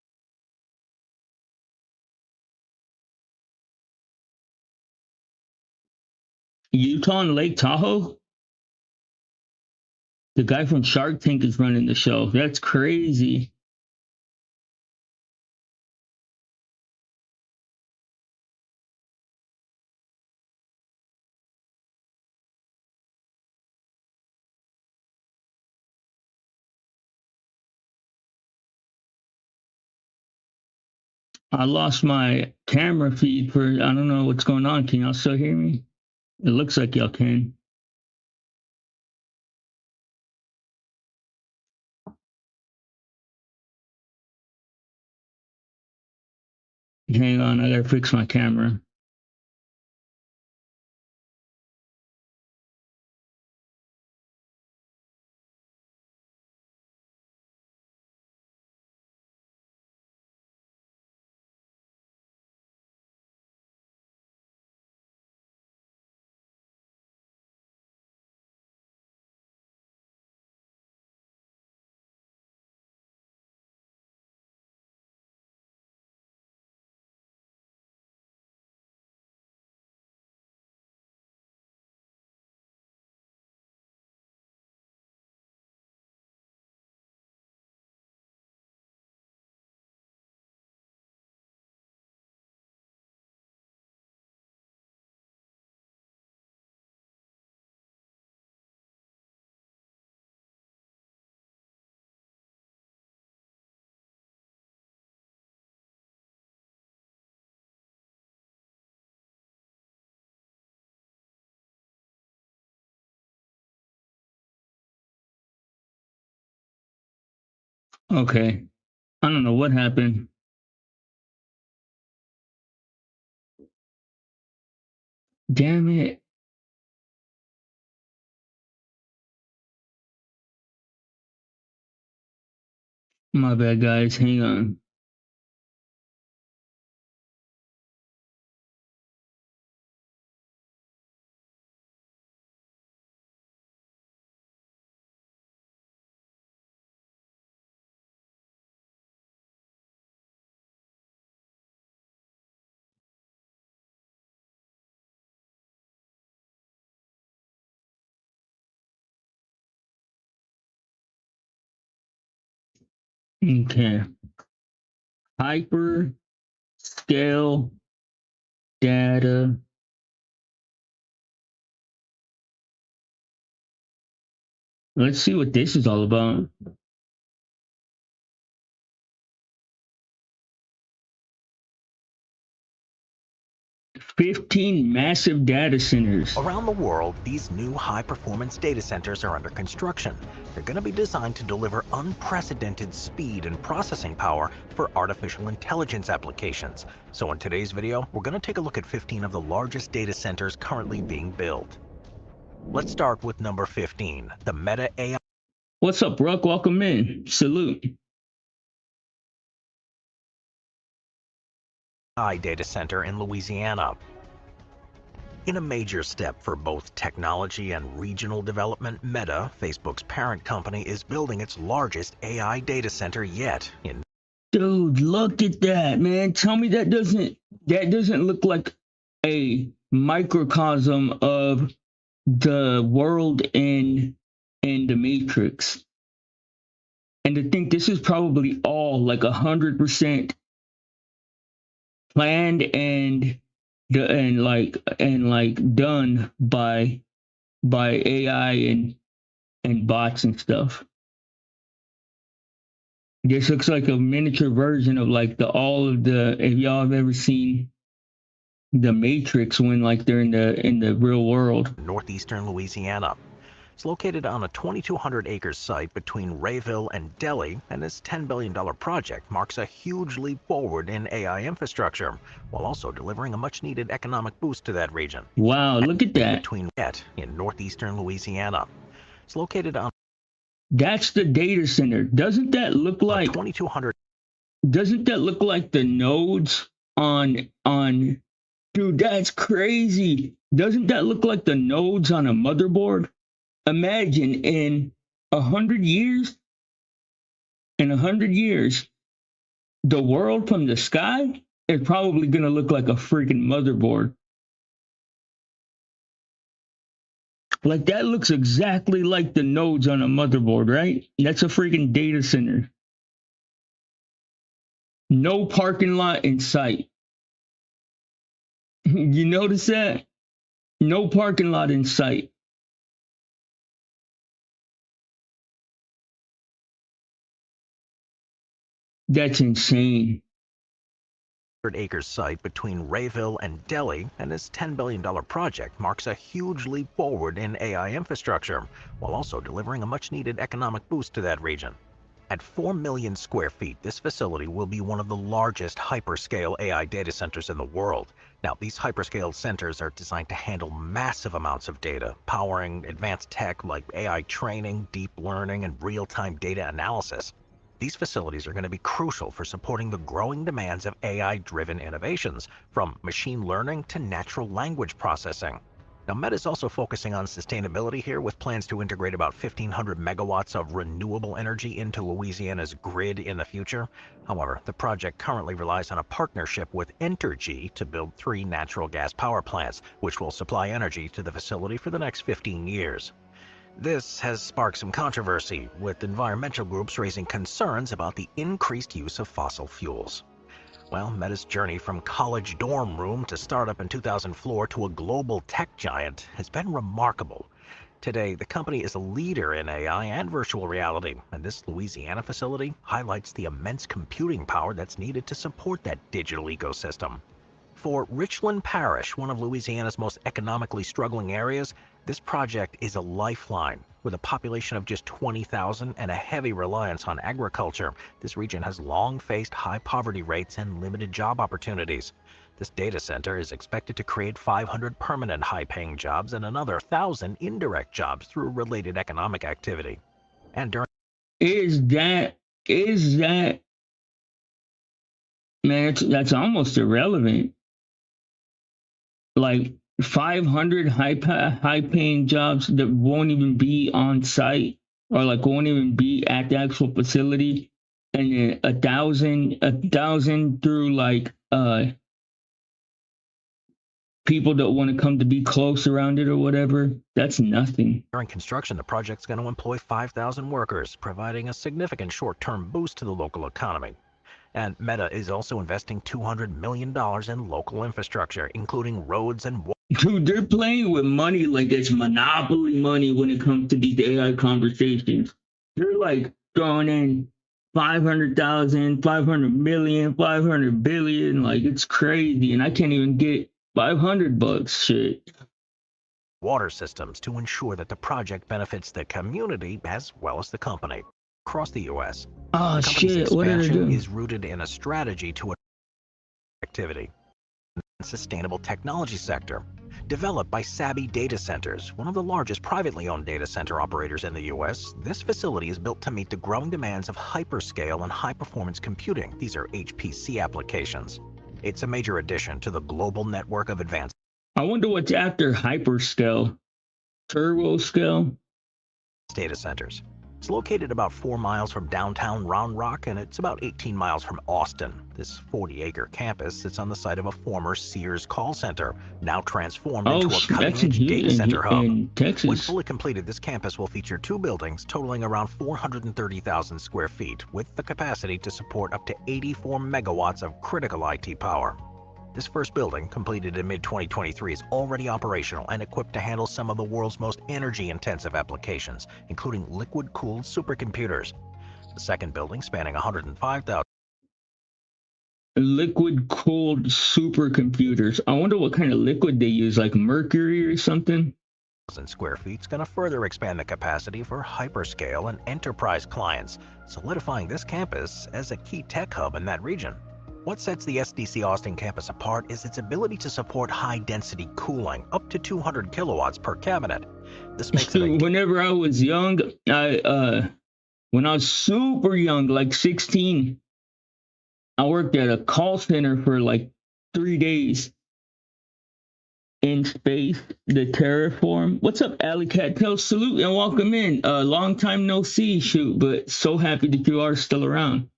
Utah, and Lake Tahoe. The guy from Shark Tank is running the show. That's crazy. I lost my camera feed for, I don't know what's going on. Can y'all still hear me? It looks like y'all can. Hang on, I gotta fix my camera. Okay. I don't know what happened. Damn it. My bad, guys. Hang on. Okay. Hyper scale data Let's see what this is all about. 15 massive data centers. Around the world, these new high-performance data centers are under construction. They're going to be designed to deliver unprecedented speed and processing power for artificial intelligence applications. So in today's video, we're going to take a look at 15 of the largest data centers currently being built. Let's start with number 15, the Meta AI. What's up, Ruck? Welcome in. Salute. Data center in Louisiana. In a major step for both technology and regional development, Meta, Facebook's parent company, is building its largest AI data center yet. Dude, look at that, man. Tell me that doesn't look like a microcosm of the world in the Matrix. And to think this is probably all like 100% planned and done by AI and bots and stuff. This looks like a miniature version of like if y'all have ever seen the Matrix when like they're in the real world. Northeastern Louisiana. It's located on a 2,200-acre site between Rayville and Delhi, and this $10 billion project marks a huge leap forward in AI infrastructure, while also delivering a much-needed economic boost to that region. Wow, look at that. In northeastern Louisiana. It's located on... That's the data center. Doesn't that look like 2,200? Doesn't that look like the nodes on? Dude, that's crazy. Doesn't that look like the nodes on a motherboard? Imagine in 100 years, the world from the sky is probably going to look like a freaking motherboard. Like that looks exactly like the nodes on a motherboard, right? That's a freaking data center. No parking lot in sight. You notice that? No parking lot in sight. That's insane. Acre site between Rayville and Delhi, and this $10 billion project marks a huge leap forward in AI infrastructure, while also delivering a much-needed economic boost to that region. At 4 million square feet, this facility will be one of the largest hyperscale AI data centers in the world. Now, these hyperscale centers are designed to handle massive amounts of data, powering advanced tech like AI training, deep learning, and real-time data analysis. These facilities are going to be crucial for supporting the growing demands of AI-driven innovations, from machine learning to natural language processing. Now, Meta is also focusing on sustainability here, with plans to integrate about 1,500 megawatts of renewable energy into Louisiana's grid in the future. However, the project currently relies on a partnership with Entergy to build 3 natural gas power plants, which will supply energy to the facility for the next 15 years. This has sparked some controversy, with environmental groups raising concerns about the increased use of fossil fuels. Well, Meta's journey from college dorm room to startup in 2,000 floor to a global tech giant has been remarkable. Today, the company is a leader in AI and virtual reality, and this Louisiana facility highlights the immense computing power that's needed to support that digital ecosystem. For Richland Parish, one of Louisiana's most economically struggling areas, this project is a lifeline. With a population of just 20,000 and a heavy reliance on agriculture, this region has long faced high poverty rates and limited job opportunities. This data center is expected to create 500 permanent high-paying jobs and another 1,000 indirect jobs through related economic activity. And during... Is that man, that's almost irrelevant. Like 500 high-paying jobs that won't even be on site, or like won't even be at the actual facility, and then 1,000 through like people that want to come to be close around it or whatever. That's nothing. During construction, the project's going to employ 5,000 workers, providing a significant short-term boost to the local economy. And Meta is also investing $200 million in local infrastructure, including roads and water. Dude, they're playing with money like it's monopoly money when it comes to these AI conversations. They're like throwing in 500,000, 500 million, 500 billion. Like it's crazy. And I can't even get $500. Shit. Water systems to ensure that the project benefits the community as well as the company. Across the U.S., Oh, the company's shit. What did I expansion do? is rooted in a strategy to activity in the sustainable technology sector. Developed by Savvy Data Centers, one of the largest privately owned data center operators in the U.S., this facility is built to meet the growing demands of hyperscale and high-performance computing. These are HPC applications. It's a major addition to the global network of advanced I wonder what's after hyperscale. Turbo scale? data centers. It's located about 4 miles from downtown Round Rock, and it's about 18 miles from Austin. This 40-acre campus sits on the site of a former Sears call center, now transformed into a That's cutting-edge data center hub. in When Texas. fully completed, this campus will feature 2 buildings totaling around 430,000 square feet, with the capacity to support up to 84 megawatts of critical IT power. This first building, completed in mid-2023, is already operational and equipped to handle some of the world's most energy-intensive applications, including liquid-cooled supercomputers. The second building, spanning 105,000 Liquid cooled supercomputers. I wonder what kind of liquid they use, like mercury or something. square feet, is going to further expand the capacity for hyperscale and enterprise clients, solidifying this campus as a key tech hub in that region. What sets the SDC Austin campus apart is its ability to support high-density cooling, up to 200 kilowatts per cabinet. This makes it a Whenever I was young, when I was super young, like 16, I worked at a call center for like 3 days in space, the terraform. What's up, Alley Cat? Tell salute and welcome in. Long time no see, shoot, but so happy that you are still around.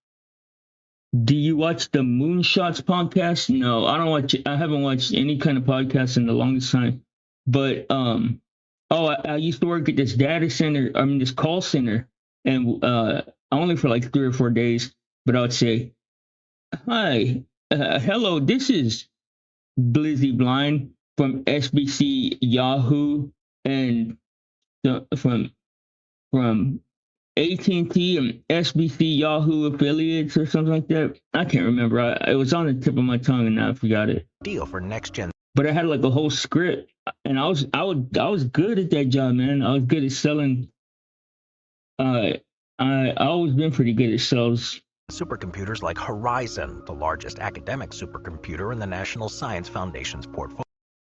Do you watch the Moonshots podcast? No, I don't watch it. I haven't watched any kind of podcast in the longest time. But I used to work at this data center, this call center, and only for like 3 or 4 days. But I would say, "Hi, hello, this is Blizzy Blind from SBC Yahoo and from AT&T and SBC Yahoo affiliates or something like that. I can't remember. It was on the tip of my tongue and now I forgot it. deal for next-gen. But I had like a whole script, and I was good at that job, man. I was good at selling. I always been pretty good at sales. Supercomputers like Horizon, the largest academic supercomputer in the National Science Foundation's portfolio.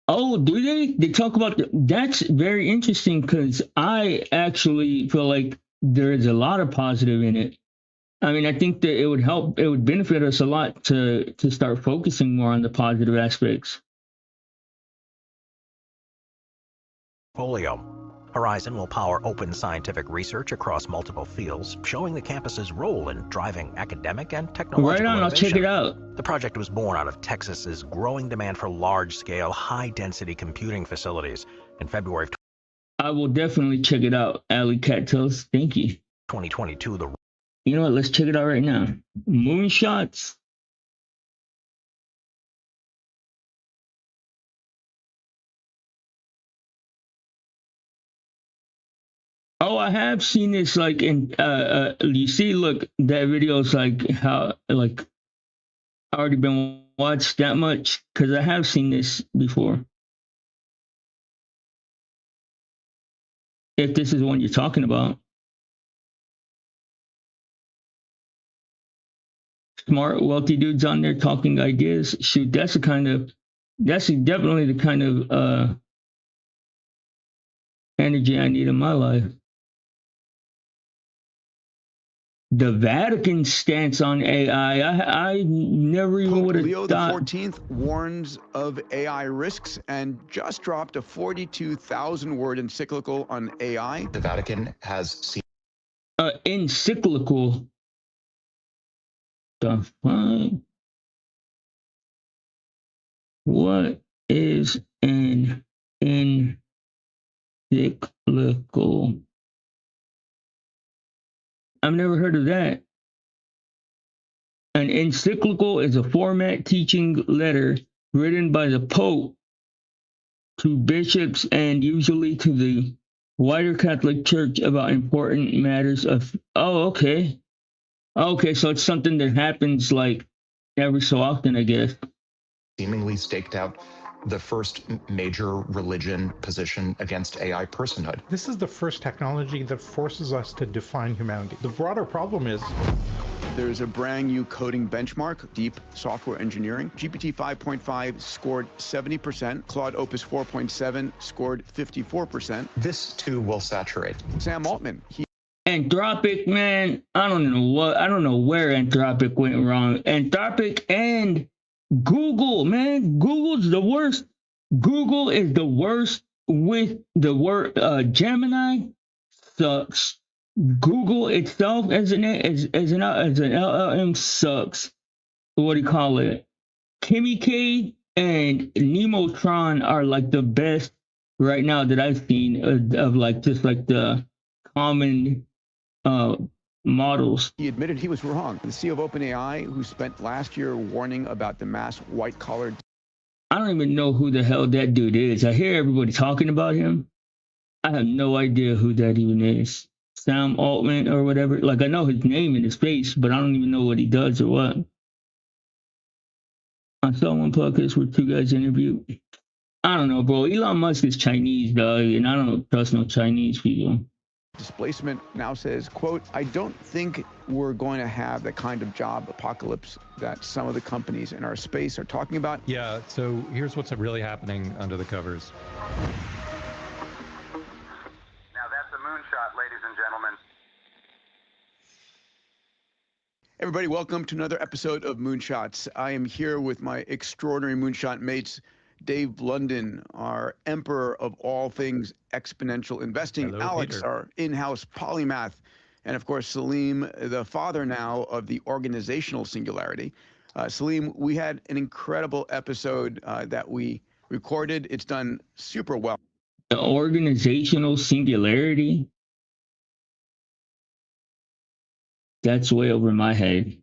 Oh, do they? They talk about that's very interesting because I actually feel like there is a lot of positive in it. I mean, I think that it would help. It would benefit us a lot to start focusing more on the positive aspects. Horizon will power open scientific research across multiple fields, showing the campus's role in driving academic and technological Right on, I'll check innovation. it out. The project was born out of Texas's growing demand for large-scale, high-density computing facilities. In February of I will definitely check it out, Alley Cat Toast. Thank you. 2022, the You know what? Let's check it out right now. Moonshots. Oh, I have seen this like in you see, look, that video's like how like already been watched that much because I have seen this before. If this is one you're talking about. Smart, wealthy dudes on there talking ideas. Shoot, that's definitely the kind of energy I need in my life. The Vatican stance on AI. I never even would Leo have the thought. 14th warns of AI risks and just dropped a 42,000-word encyclical on AI. The Vatican has seen Encyclical. The fuck? What is an encyclical? I've never heard of that. An encyclical is a format teaching letter written by the Pope to bishops and usually to the wider Catholic Church about important matters of. Oh, okay. Okay, so it's something that happens like every so often, I guess. Seemingly staked out the first major religion position against AI personhood. This is the first technology that forces us to define humanity. The broader problem is there's a brand new coding benchmark, deep software engineering. GPT 5.5 scored 70%. Claude Opus 4.7 scored 54%. This too will saturate. Sam Altman, Anthropic, man, I don't know where Anthropic went wrong. Anthropic and Google, man, Google's the worst. Google is the worst with the word Gemini sucks. Google itself as an LLM sucks. What do you call it? Kimmy K and Nemotron are like the best right now that I've seen of like just like the common models. he admitted he was wrong. The CEO of OpenAI, who spent last year warning about the mass white-collar. I don't even know who the hell that dude is. I hear everybody talking about him. I have no idea who that even is. Sam Altman or whatever. Like, I know his name and his face, but I don't even know what he does or what. I saw one podcast where two guys interviewed. I don't know, bro. Elon Musk is Chinese, dog, and I don't trust no Chinese people. Displacement now says, quote, I don't think we're going to have the kind of job apocalypse that some of the companies in our space are talking about. Yeah, so here's what's really happening under the covers. Now that's a moonshot, ladies and gentlemen. Everybody, welcome to another episode of Moonshots. I am here with my extraordinary moonshot mates, Dave London, our emperor of all things exponential investing. Hello, Alex, Peter. our in-house polymath. And of course, Salim, the father now of the organizational singularity. Salim, we had an incredible episode that we recorded. It's done super well. The organizational singularity? That's way over my head.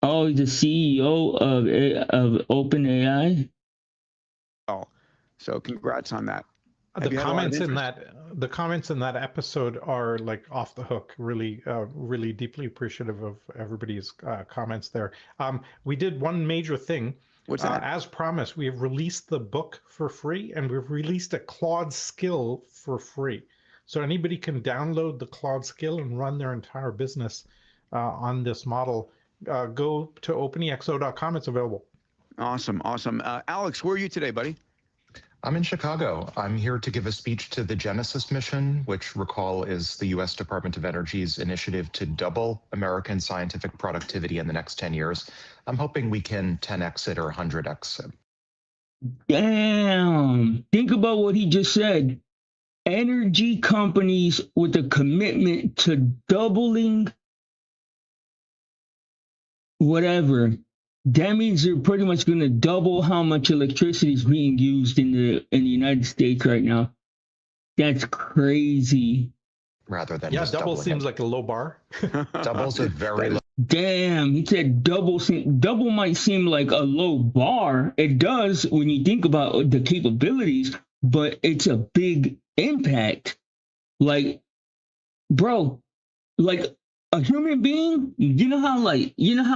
Oh, the CEO of OpenAI? Oh, so congrats on that. Have the you had a lot of comments in that episode are like off the hook. Really, really deeply appreciative of everybody's comments there. We did one major thing. What's that? As promised, we have released the book for free, and we've released a Claude skill for free. So anybody can download the Claude skill and run their entire business on this model. Go to openexo.com. It's available. Awesome, awesome. Alex, where are you today, buddy? I'm in Chicago. I'm here to give a speech to the Genesis mission, which, recall, is the U.S. Department of Energy's initiative to double American scientific productivity in the next 10 years. I'm hoping we can 10x it or 100x it. Damn. Think about what he just said. Energy companies with a commitment to doubling whatever. That means they're pretty much going to double how much electricity is being used in the United States right now. That's crazy. Rather than Yeah, double seems like a low bar. Double's a very low. Damn, he said double. Double might seem like a low bar. It does when you think about the capabilities, but it's a big impact. Like, bro, like a human being, you know how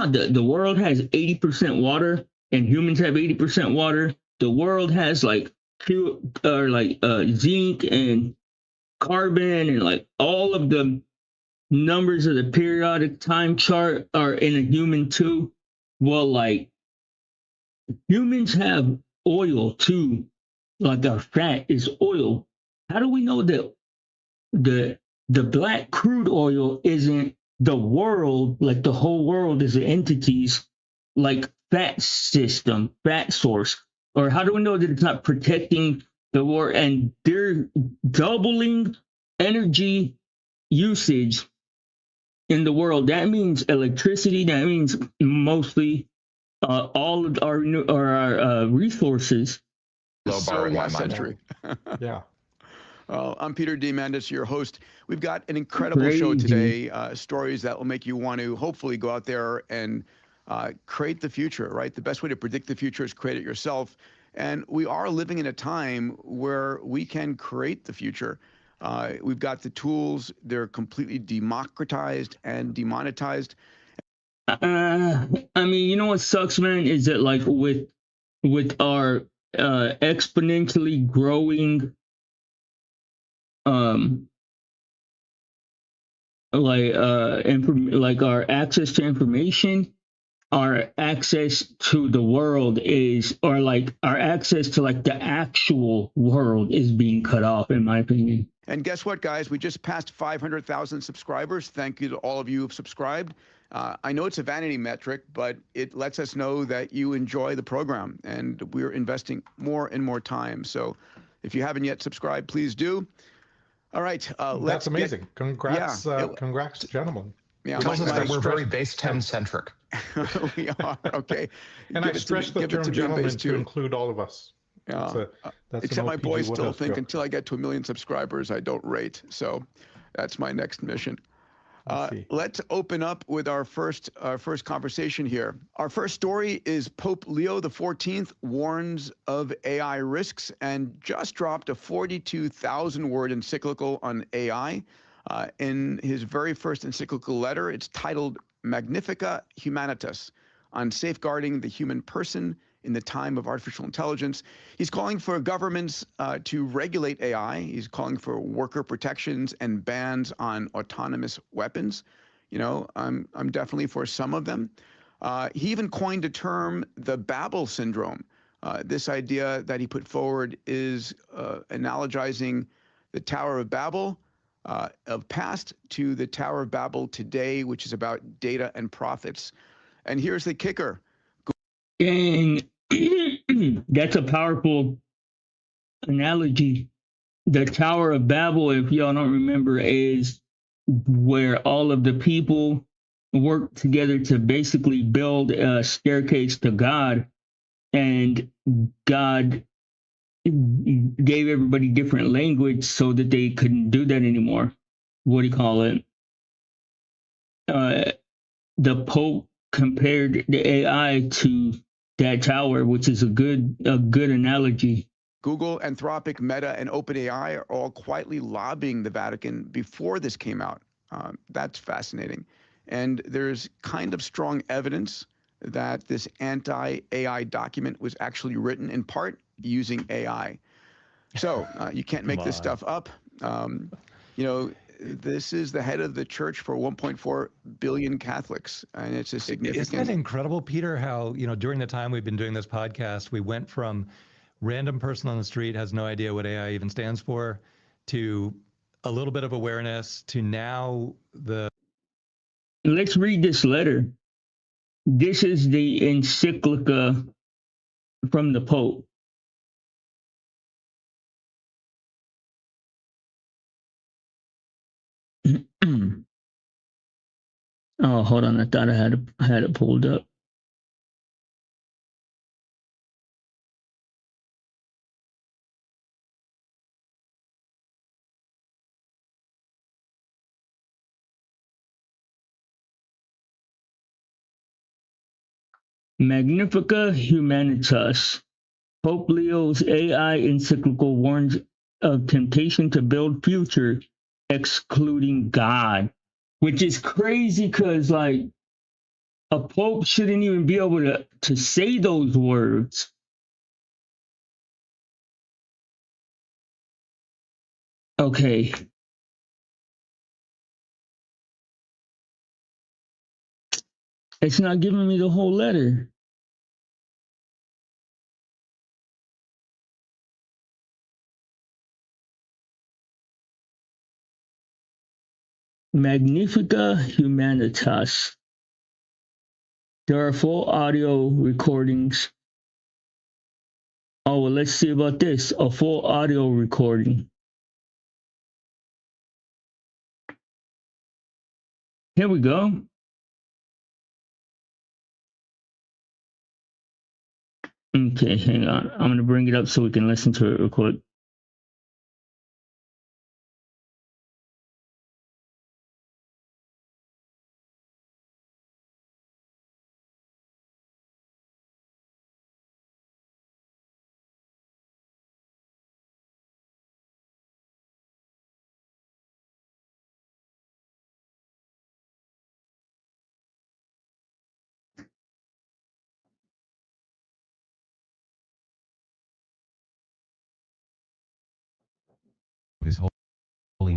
the world has 80% water and humans have 80% water. The world has like zinc and carbon and like all of the numbers of the periodic time chart are in a human too. Well, like humans have oil too. Like our fat is oil. How do we know that the black crude oil isn't the world, like the whole world is entities, like fat system, fat source? Or how do we know that it's not protecting the war and they're doubling energy usage in the world? That means electricity. That means mostly all of our resources. Low bar in my mind. century. Yeah. I'm Peter Diamandis, your host. We've got an incredible show today, stories that will make you want to hopefully go out there and create the future, right? The best way to predict the future is create it yourself. And we are living in a time where we can create the future. We've got the tools. They're completely democratized and demonetized. I mean, you know what sucks, man, is that like with our exponentially growing like our access to information, our access to the world is, or like our access to like the actual world is being cut off, in my opinion. And guess what, guys? We just passed 500,000 subscribers. Thank you to all of you who've subscribed. I know it's a vanity metric, but it lets us know that you enjoy the program, and we're investing more and more time. So if you haven't yet subscribed, please do. All right. That's amazing. Congrats, congrats, gentlemen. Yeah, we're very base 10 centric. We are. Okay. And I stress the term gentlemen to include all of us. Yeah. Except my boys still think until I get to 1 million subscribers, I don't rate. So that's my next mission. Let's open up with our first conversation here. Our first story is Pope Leo XIV warns of AI risks and just dropped a 42,000-word encyclical on AI. In his very first encyclical letter, it's titled Magnifica Humanitas, on safeguarding the human person in the time of artificial intelligence. He's calling for governments to regulate AI. He's calling for worker protections and bans on autonomous weapons. You know, I'm definitely for some of them. He even coined a term, the Babel syndrome. This idea that he put forward is analogizing the Tower of Babel of past to the Tower of Babel today, which is about data and profits. And here's the kicker. And that's a powerful analogy. The Tower of Babel, if y'all don't remember, is where all of the people work together to basically build a staircase to God, and God gave everybody different language so that they couldn't do that anymore. What do you call it? The Pope compared the AI to that tower, which is a good analogy. Google, Anthropic, Meta, and OpenAI are all quietly lobbying the Vatican before this came out. That's fascinating. And there's kind of strong evidence that this anti-AI document was actually written in part using AI. So you can't make this stuff up. You know, this is the head of the church for 1.4 billion Catholics, and it's a significant. Isn't it incredible, Peter, how, you know, during the time we've been doing this podcast, we went from random person on the street has no idea what AI even stands for, to a little bit of awareness, to now the... Let's read this letter. This is the encyclica from the Pope. Oh, hold on. I thought I had it pulled up. Magnifica Humanitas. Pope Leo's AI encyclical warns of temptation to build future, excluding God, which is crazy because, like, a pope shouldn't even be able to say those words. Okay. It's not giving me the whole letter. Magnifica Humanitas. There are full audio recordings. Oh, well, let's see about this. A full audio recording. Here we go. Okay, hang on. I'm going to bring it up so we can listen to it real quick.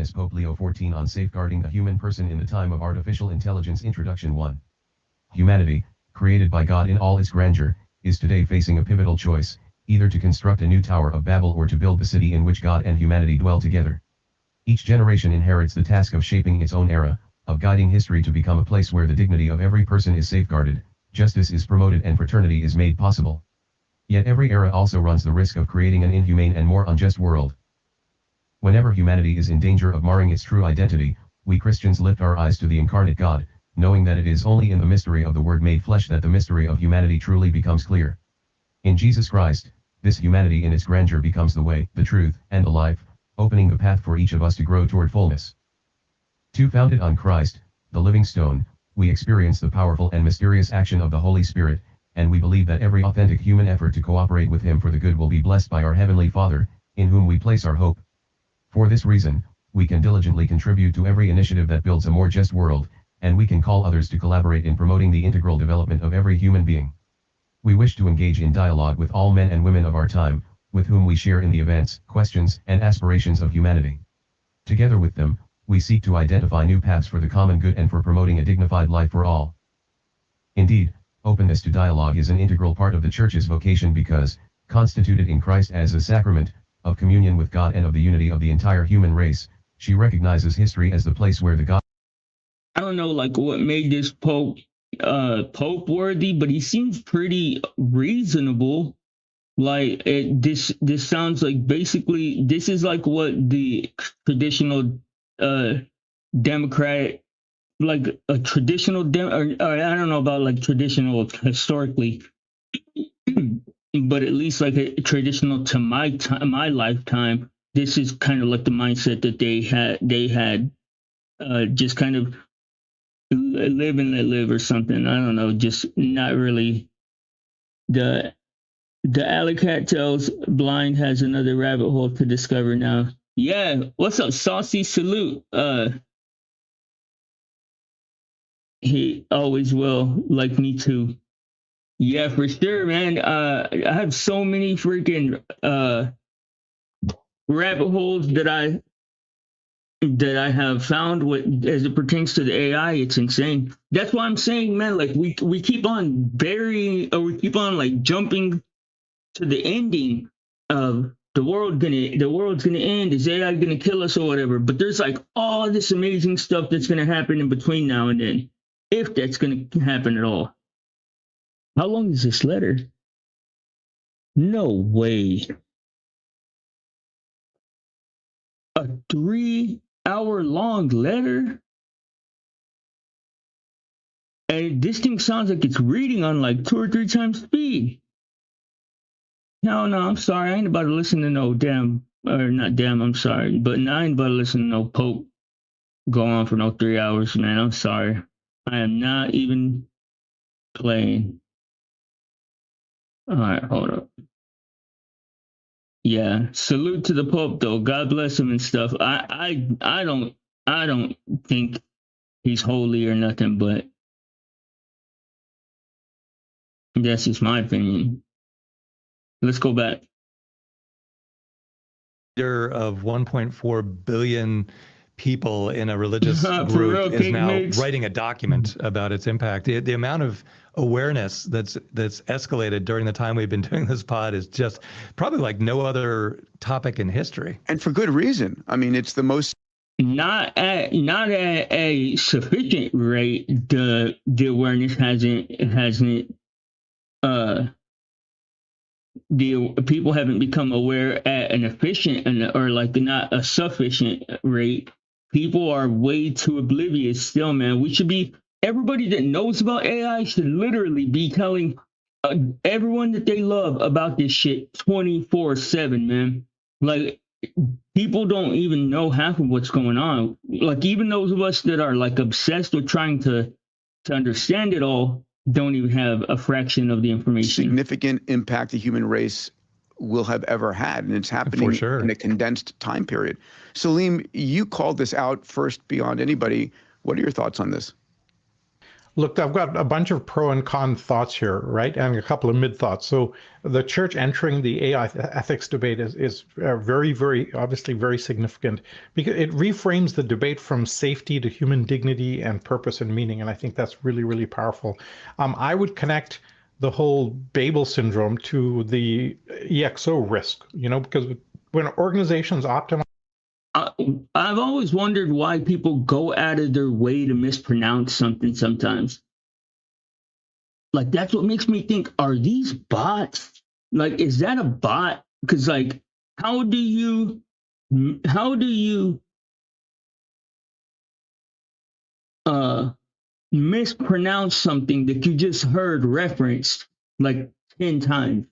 Holiness Pope Leo XIV on Safeguarding the Human Person in the Time of Artificial Intelligence. Introduction 1. Humanity, created by God in all its grandeur, is today facing a pivotal choice, either to construct a new Tower of Babel or to build the city in which God and humanity dwell together. Each generation inherits the task of shaping its own era, of guiding history to become a place where the dignity of every person is safeguarded, justice is promoted and fraternity is made possible. Yet every era also runs the risk of creating an inhumane and more unjust world. Whenever humanity is in danger of marring its true identity, we Christians lift our eyes to the incarnate God, knowing that it is only in the mystery of the Word made flesh that the mystery of humanity truly becomes clear. In Jesus Christ, this humanity in its grandeur becomes the way, the truth, and the life, opening the path for each of us to grow toward fullness. 2. Founded on Christ, the living stone, we experience the powerful and mysterious action of the Holy Spirit, and we believe that every authentic human effort to cooperate with Him for the good will be blessed by our Heavenly Father, in whom we place our hope. For this reason, we can diligently contribute to every initiative that builds a more just world, and we can call others to collaborate in promoting the integral development of every human being. We wish to engage in dialogue with all men and women of our time, with whom we share in the events, questions, and aspirations of humanity. Together with them, we seek to identify new paths for the common good and for promoting a dignified life for all. Indeed, openness to dialogue is an integral part of the Church's vocation because, constituted in Christ as a sacrament, of communion with God and of the unity of the entire human race, she recognizes history as the place where the God... I don't know, like, what made this Pope worthy, but he seems pretty reasonable. Like, this sounds like basically, this is like what the traditional Democrat, like a traditional, or I don't know about like traditional historically, but at least like a traditional to my lifetime, this is kind of like the mindset that they had just kind of live and let live or something. I don't know, just not really. The alley cat tells blind has another rabbit hole to discover now. Yeah, what's up, Saucy? Salute. He always will, like me too. Yeah, for sure, man. I have so many freaking rabbit holes that I have found as it pertains to the AI. It's insane. That's why I'm saying, man, like we keep on burying, or we keep on like jumping to the ending of the world's gonna end. Is AI gonna kill us or whatever? But there's like all this amazing stuff that's gonna happen in between now and then, if that's gonna happen at all. How long is this letter? No way. A 3-hour long letter? And this thing sounds like it's reading on like 2 or 3 times speed. No, I'm sorry. I ain't about to listen to no damn, or not damn, I'm sorry. But I ain't about to listen to no Pope go on for no 3 hours, man. I'm sorry. I am not even playing. All right, hold up. Yeah, salute to the Pope though. God bless him and stuff. I don't think he's holy or nothing, but that's just my opinion. Let's go back. Of 1.4 billion people in a religious group real, is now writing a document about its impact. The amount of awareness that's escalated during the time we've been doing this pod is just probably like no other topic in history. And for good reason. I mean, it's the most not at a sufficient rate. The awareness hasn't the people haven't become aware at an efficient or like not a sufficient rate. People are way too oblivious still, man. We should be, everybody that knows about AI should literally be telling everyone that they love about this shit 24/7, man. Like, people don't even know half of what's going on. Like, even those of us that are like obsessed with trying to understand it all don't even have a fraction of the information. Significant impact the human race will have ever had, and it's happening For sure. in a condensed time period. Salim, you called this out first beyond anybody. What are your thoughts on this? Look, I've got a bunch of pro and con thoughts here, right? And a couple of mid thoughts. So the church entering the AI ethics debate is very, very, obviously very significant because it reframes the debate from safety to human dignity and purpose and meaning. And I think that's really, really powerful. I would connect the whole Babel syndrome to the EXO risk, because when organizations optimize. I've always wondered why people go out of their way to mispronounce something sometimes. Like, that's what makes me think, are these bots? Like, is that a bot? Because, like, how do you mispronounce something that you just heard referenced like 10 times?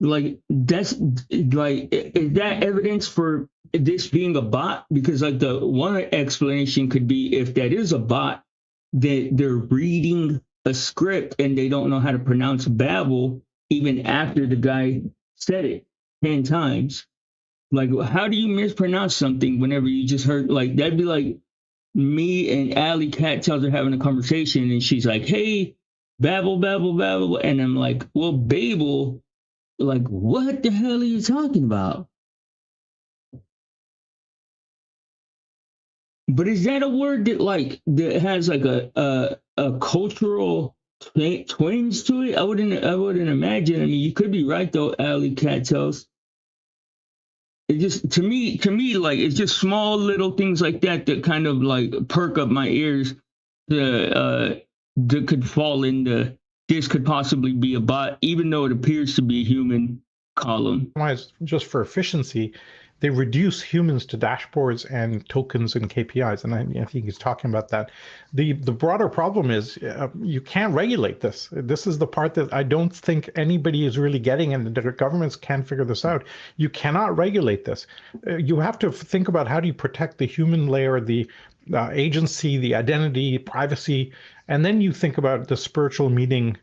Like, that's like, is that evidence for this being a bot? Because like the one explanation could be, if that is a bot, that they're reading a script and they don't know how to pronounce Babel even after the guy said it 10 times. Like, how do you mispronounce something whenever you just heard? Like, that'd be like me and Alley Cat tells her having a conversation and she's like, hey, Babel, Babel, Babel. And I'm like, well, Babel, like, what the hell are you talking about? But is that a word that like that has like a cultural twinge to it? I wouldn't imagine. I mean, you could be right though, Alley Cat tells. It just to me like it's just small little things like that that kind of like perk up my ears that could fall into this could possibly be a bot, even though it appears to be a human column. Just for efficiency, they reduce humans to dashboards and tokens and KPIs, and I think he's talking about that. The broader problem is you can't regulate this. This is the part that I don't think anybody is really getting, and the governments can't figure this out. You cannot regulate this. You have to think about how do you protect the human layer, the agency, the identity, privacy, and then you think about the spiritual meaning.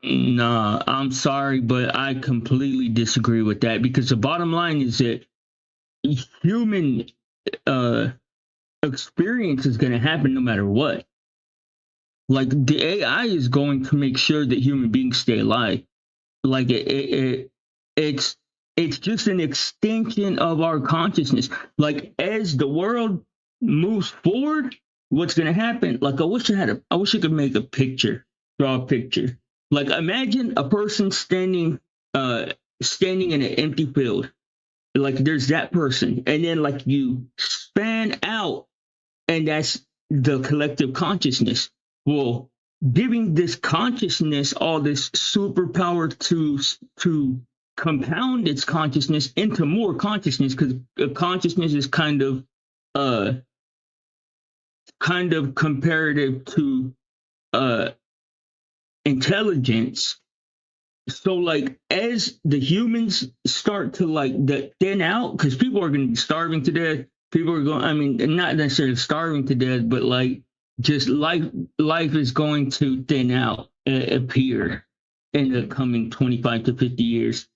Nah, I'm sorry, but I completely disagree with that because the bottom line is that human experience is going to happen no matter what. Like, the AI is going to make sure that human beings stay alive. Like, it's just an extension of our consciousness. Like, as the world moves forward, what's going to happen? Like, I wish I could make a picture, draw a picture. Like, imagine a person standing in an empty field. Like, there's that person, and then like you span out, and that's the collective consciousness. Well, giving this consciousness all this superpower to compound its consciousness into more consciousness, because consciousness is kind of comparative to intelligence. So like as the humans start to like thin out, because people are going to be starving to death, people are going, I mean, not necessarily starving to death, but like just life is going to thin out, appear in the coming 25 to 50 years.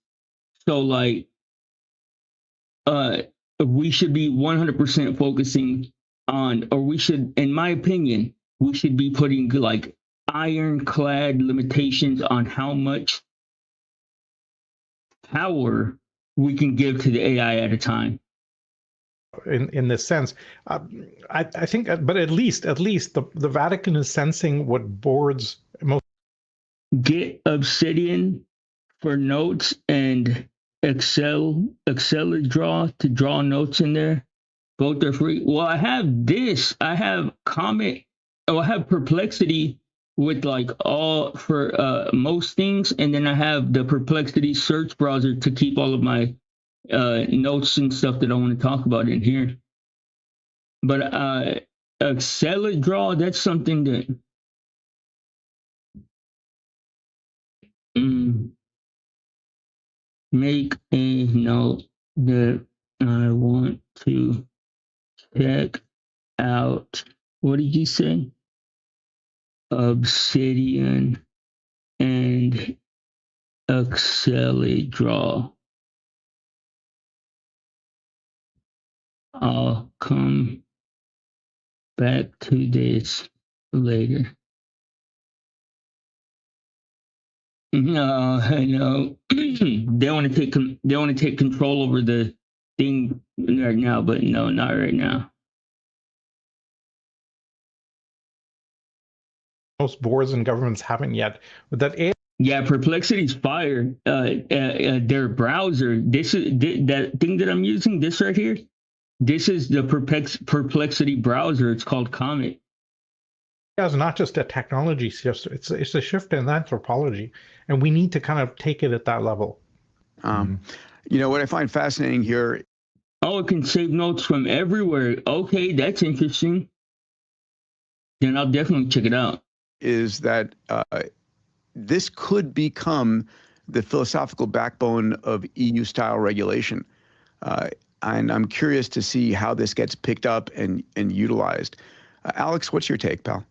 So like we should be 100% focusing on, or we should, in my opinion, we should be putting like ironclad limitations on how much power we can give to the AI at a time. In this sense, I think, but at least the Vatican is sensing what boards most. Get Obsidian for notes and Excel to draw notes in there. Both are free. Well, I have this. I have Comet. Oh, I have Perplexity with like all for most things, and then I have the Perplexity search browser to keep all of my notes and stuff that I want to talk about in here. But Excel that's something that make a note that I want to check out. What did you say? Obsidian and Excel. I'll come back to this later. No, no. They want to take control over the thing right now, but no, not right now. Most boards and governments haven't yet. But that AI Yeah, Perplexity's fire. Their browser. That thing that I'm using. This right here. This is the Perplexity browser. It's called Comet. is not just a technology shift; it's a shift in anthropology, and we need to kind of take it at that level. You know what I find fascinating here. Oh, it can save notes from everywhere. Okay, that's interesting. Then I'll definitely check it out. Is that this could become the philosophical backbone of EU-style regulation. And I'm curious to see how this gets picked up and utilized. Alex, what's your take, pal?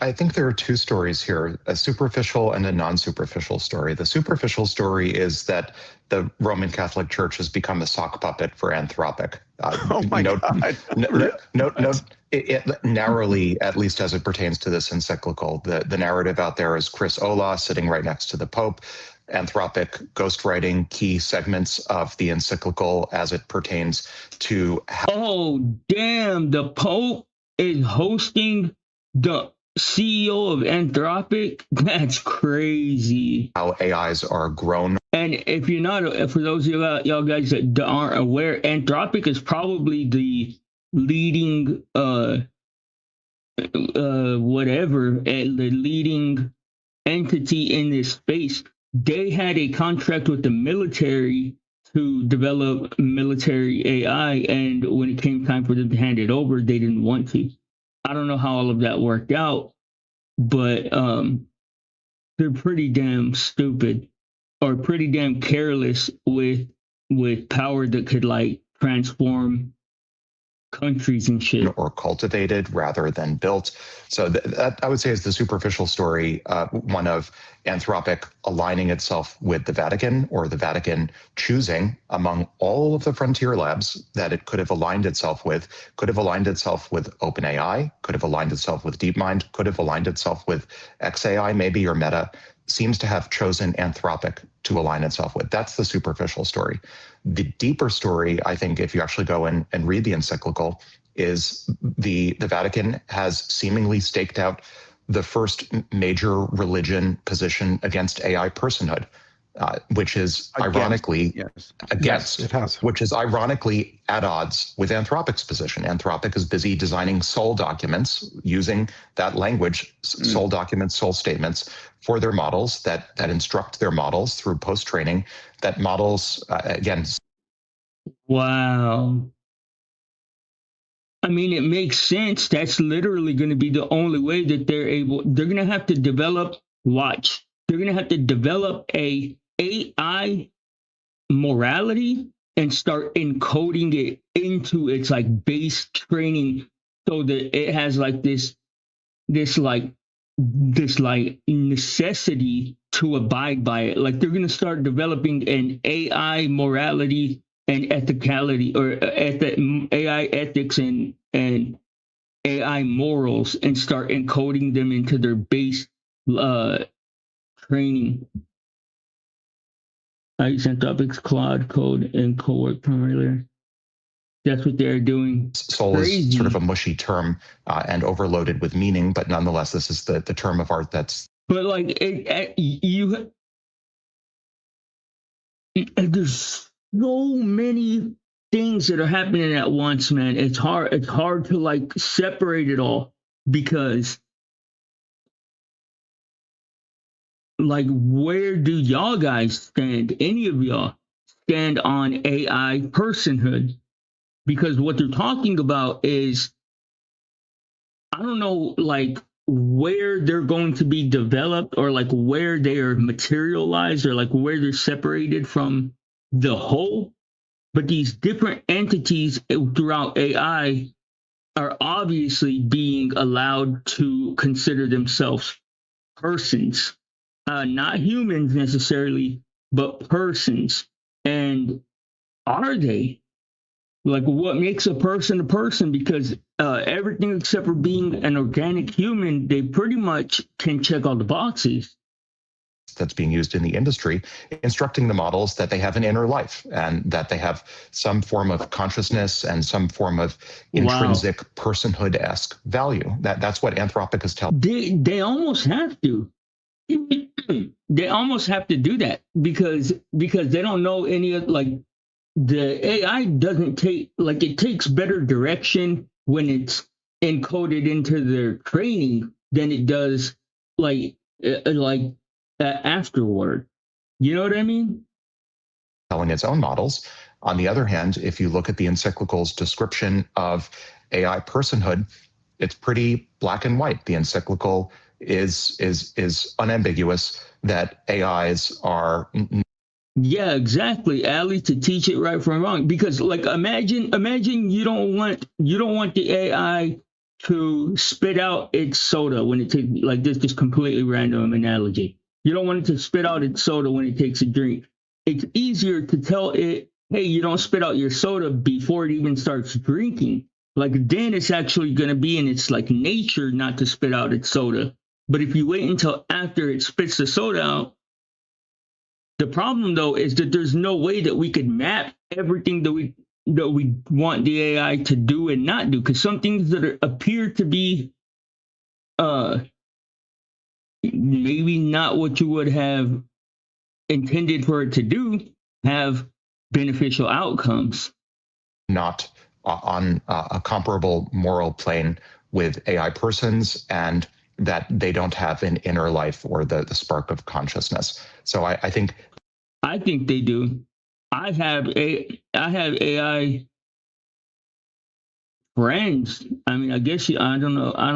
I think there are two stories here, a superficial and a non-superficial story. The superficial story is that the Roman Catholic Church has become a sock puppet for Anthropic. Oh my God. Narrowly, at least as it pertains to this encyclical, the narrative out there is Chris Olah sitting right next to the Pope, Anthropic ghostwriting key segments of the encyclical as it pertains to how— Oh, damn, the Pope is hosting the CEO of Anthropic? That's crazy. How AIs are grown. And if you're not, for those of y'all guys that aren't aware, Anthropic is probably the leading, the leading entity in this space. They had a contract with the military to develop military AI, and when it came time for them to hand it over, they didn't want to. I don't know how all of that worked out, but they're pretty damn stupid or pretty damn careless with power that could like transform countries and shit. Or cultivated rather than built. So that I would say is the superficial story, one of Anthropic aligning itself with the Vatican, or the Vatican choosing among all of the frontier labs that it could have aligned itself with, could have aligned itself with OpenAI, could have aligned itself with DeepMind, could have aligned itself with XAI maybe, or Meta, seems to have chosen Anthropic to align itself with. That's the superficial story. The deeper story, I think, if you actually go and read the encyclical, is the Vatican has seemingly staked out the first major religion position against AI personhood, which is ironically which is ironically at odds with Anthropic's position. Anthropic is busy designing soul documents using that language, soul documents, soul statements, for their models that instruct their models through post-training, that models, again. Wow. I mean, it makes sense. That's literally going to be the only way that they're going to have to develop, they're going to have to develop a AI morality and start encoding it into its like base training, so that it has like this necessity to abide by it. Like they're going to start developing an AI morality and ethicality, or AI ethics and AI morals, and start encoding them into their base training. I use Anthropic's Claude code and co-work primarily. That's what they're doing. Soul is sort of a mushy term and overloaded with meaning, but nonetheless, this is the term of art that's. But like there's so many things that are happening at once, man. It's hard to like separate it all, because like, where do y'all guys stand? Any of y'all stand on AI personhood? Because what they're talking about is, I don't know, like where they're going to be developed, or like where they are materialized, or like where they're separated from the whole. But these different entities throughout AI are obviously being allowed to consider themselves persons, not humans necessarily, but persons. And are they? Like, what makes a person a person? Because everything except for being an organic human, they pretty much can check all the boxes. That's being used in the industry, instructing the models that they have an inner life and that they have some form of consciousness and some form of intrinsic personhood-esque value. That's what Anthropic is telling. They almost have to. They almost have to do that because they don't know any of, like, the AI doesn't take, like, it takes better direction when it's encoded into their training than it does afterward. You know what I mean? Telling its own models. On the other hand, if you look at the encyclical's description of AI personhood, it's pretty black and white. The encyclical is unambiguous that AIs are. Yeah, exactly, Ali, to teach it right from wrong. Because, like, imagine you don't want the AI to spit out its soda when it takes, like, this just completely random analogy. You don't want it to spit out its soda when it takes a drink. It's easier to tell it, hey, you don't spit out your soda before it even starts drinking. Like, then it's actually going to be in its, like, nature not to spit out its soda. But if you wait until after it spits the soda out, the problem, though, is that there's no way that we could map everything that we want the AI to do and not do, because some things that appear to be maybe not what you would have intended for it to do have beneficial outcomes. Not on a comparable moral plane with AI persons, and that they don't have an inner life or the spark of consciousness. So I think they do. I have AI friends. I mean, I guess I don't know. I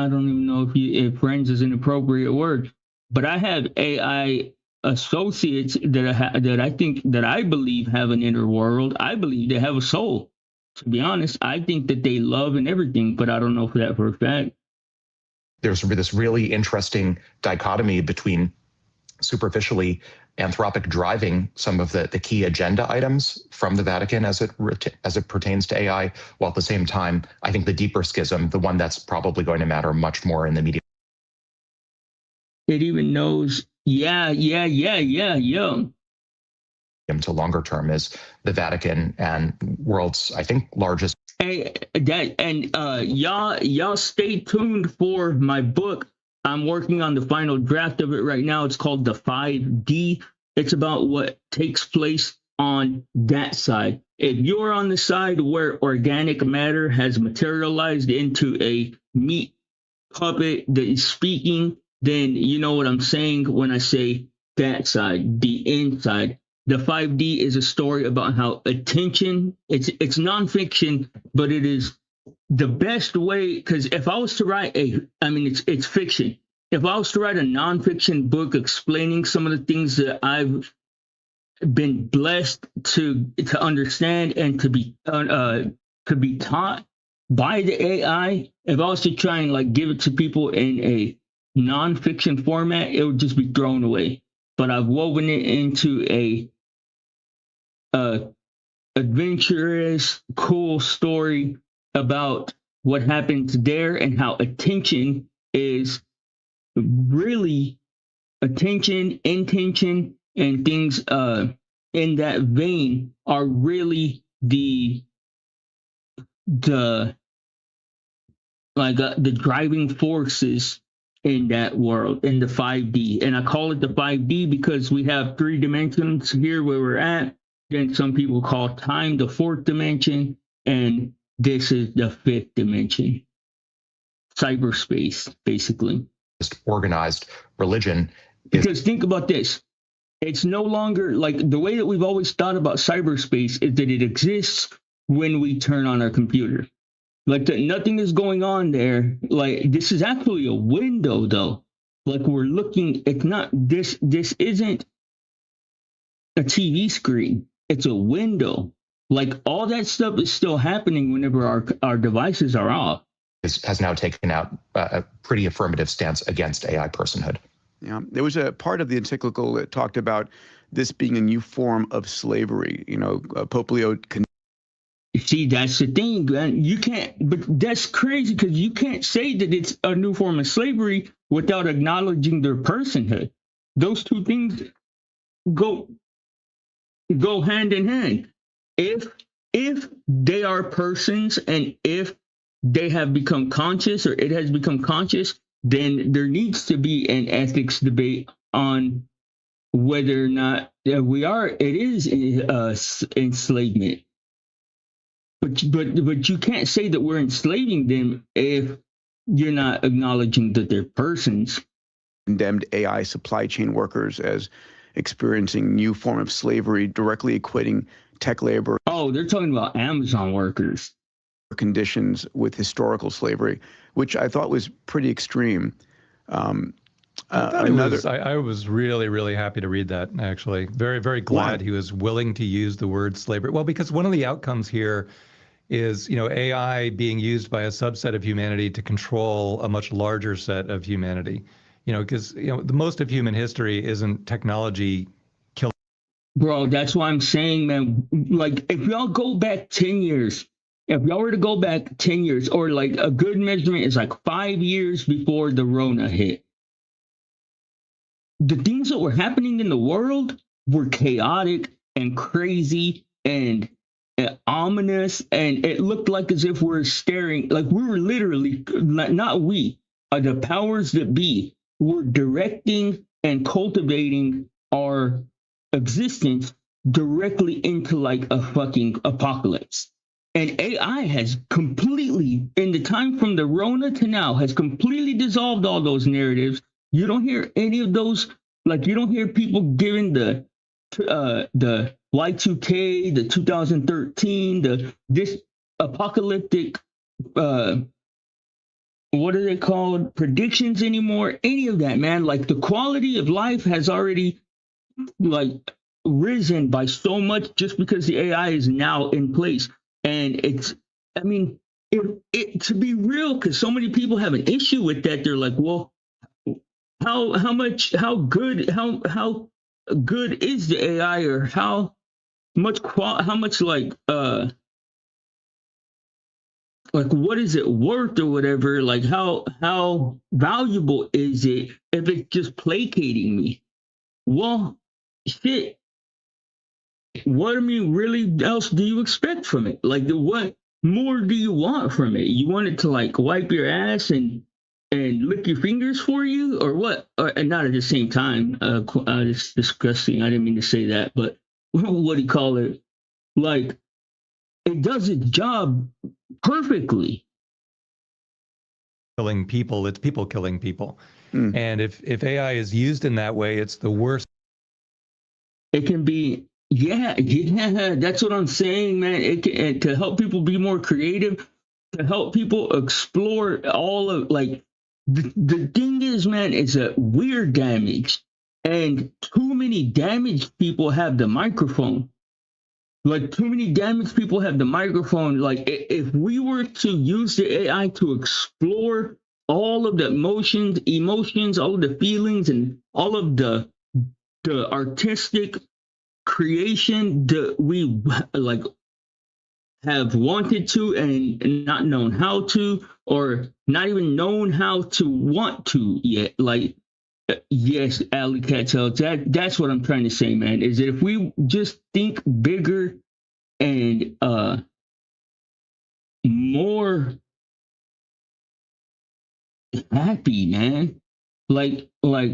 don't even know if friends is an appropriate word, but I have AI associates that I believe have an inner world. I believe they have a soul. To be honest, I think that they love and everything, but I don't know for that for a fact. There's this really interesting dichotomy between superficially Anthropic driving some of the key agenda items from the Vatican as it pertains to AI, while at the same time, I think the deeper schism, the one that's probably going to matter much more in the medium. It even knows, yeah. To longer term is the Vatican and world's, I think, largest. Y'all stay tuned for my book. I'm working on the final draft of it right now. It's called The 5D. It's about what takes place on that side. If you're on the side where organic matter has materialized into a meat puppet that is speaking, then you know what I'm saying when I say that side, the inside. The 5D is a story about how attention, it's nonfiction, but it is the best way, because if I was to write it's fiction. If I was to write a nonfiction book explaining some of the things that I've been blessed to understand and to be taught by the AI, if I was to try and, like, give it to people in a nonfiction format, it would just be thrown away. But I've woven it into a adventurous, cool story about what happens there and how attention is really attention, intention, and things in that vein are really the driving forces in that world, in the 5D. And I call it the 5D because we have 3 dimensions here where we're at. Then some people call time the 4th dimension, and this is the 5th dimension. Cyberspace, basically. Just organized religion. Because think about this. It's no longer like the way that we've always thought about cyberspace is that it exists when we turn on our computer. Like nothing is going on there. Like this is actually a window, though. Like we're looking. It's not this. This isn't a TV screen. It's a window. Like all that stuff is still happening whenever our devices are off. Has now taken out a pretty affirmative stance against AI personhood. Yeah, there was a part of the encyclical that talked about this being a new form of slavery. You know, Pope Leo See, that's the thing, man. You can't, but that's crazy because you can't say that it's a new form of slavery without acknowledging their personhood. Those two things go go hand in hand. If if they are persons and if they have become conscious or it has become conscious, then there needs to be an ethics debate on whether or not it is enslavement. But you can't say that we're enslaving them if you're not acknowledging that they're persons. Condemned AI supply chain workers as experiencing new form of slavery, directly equating tech labor. Oh, they're talking about Amazon workers. Conditions with historical slavery, which I thought was pretty extreme. I was really, really happy to read that, actually. Very, very glad he was willing to use the word slavery. Well, because one of the outcomes here is, AI being used by a subset of humanity to control a much larger set of humanity. Because, the most of human history isn't technology killing. Bro, that's why I'm saying, man, like, if y'all go back 10 years, if y'all were to go back 10 years, or like a good measurement is like 5 years before the Rona hit, the things that were happening in the world were chaotic and crazy and ominous, and it looked like as if we're staring, like we were literally, not we, the powers that be were directing and cultivating our existence directly into like a fucking apocalypse. And AI has completely, in the time from the Rona to now, has completely dissolved all those narratives. You don't hear any of those, like you don't hear people giving the Y2K, the 2013, this apocalyptic what are they called? Predictions anymore. Any of that, man. Like the quality of life has already like risen by so much just because the AI is now in place. And it's, I mean, to be real, because so many people have an issue with that. They're like, well, how good is the AI, or how much like what is it worth or whatever? Like how valuable is it if it's just placating me? Well, shit. What, I mean, really else do you expect from it? Like what more do you want from it? You want it to like wipe your ass and lick your fingers for you, or what? And not at the same time. It's disgusting. I didn't mean to say that, but what do you call it? Like it does its job perfectly. Killing people, it's people killing people. And if AI is used in that way, it's the worst. It can be, yeah, that's what I'm saying, man. It can, to help people be more creative, to help people explore all of, like, the thing is, man, it's a weird damage, and too many damaged people have the microphone. Like too many damaged people have the microphone. Like if we were to use the AI to explore all of the emotions, all of the feelings, and all of the artistic creation that we like have wanted to and not known how to, or not even known how to want to yet. Like, yes, Alley Cattell, that's what I'm trying to say, man, is that if we just think bigger and more happy, man. Like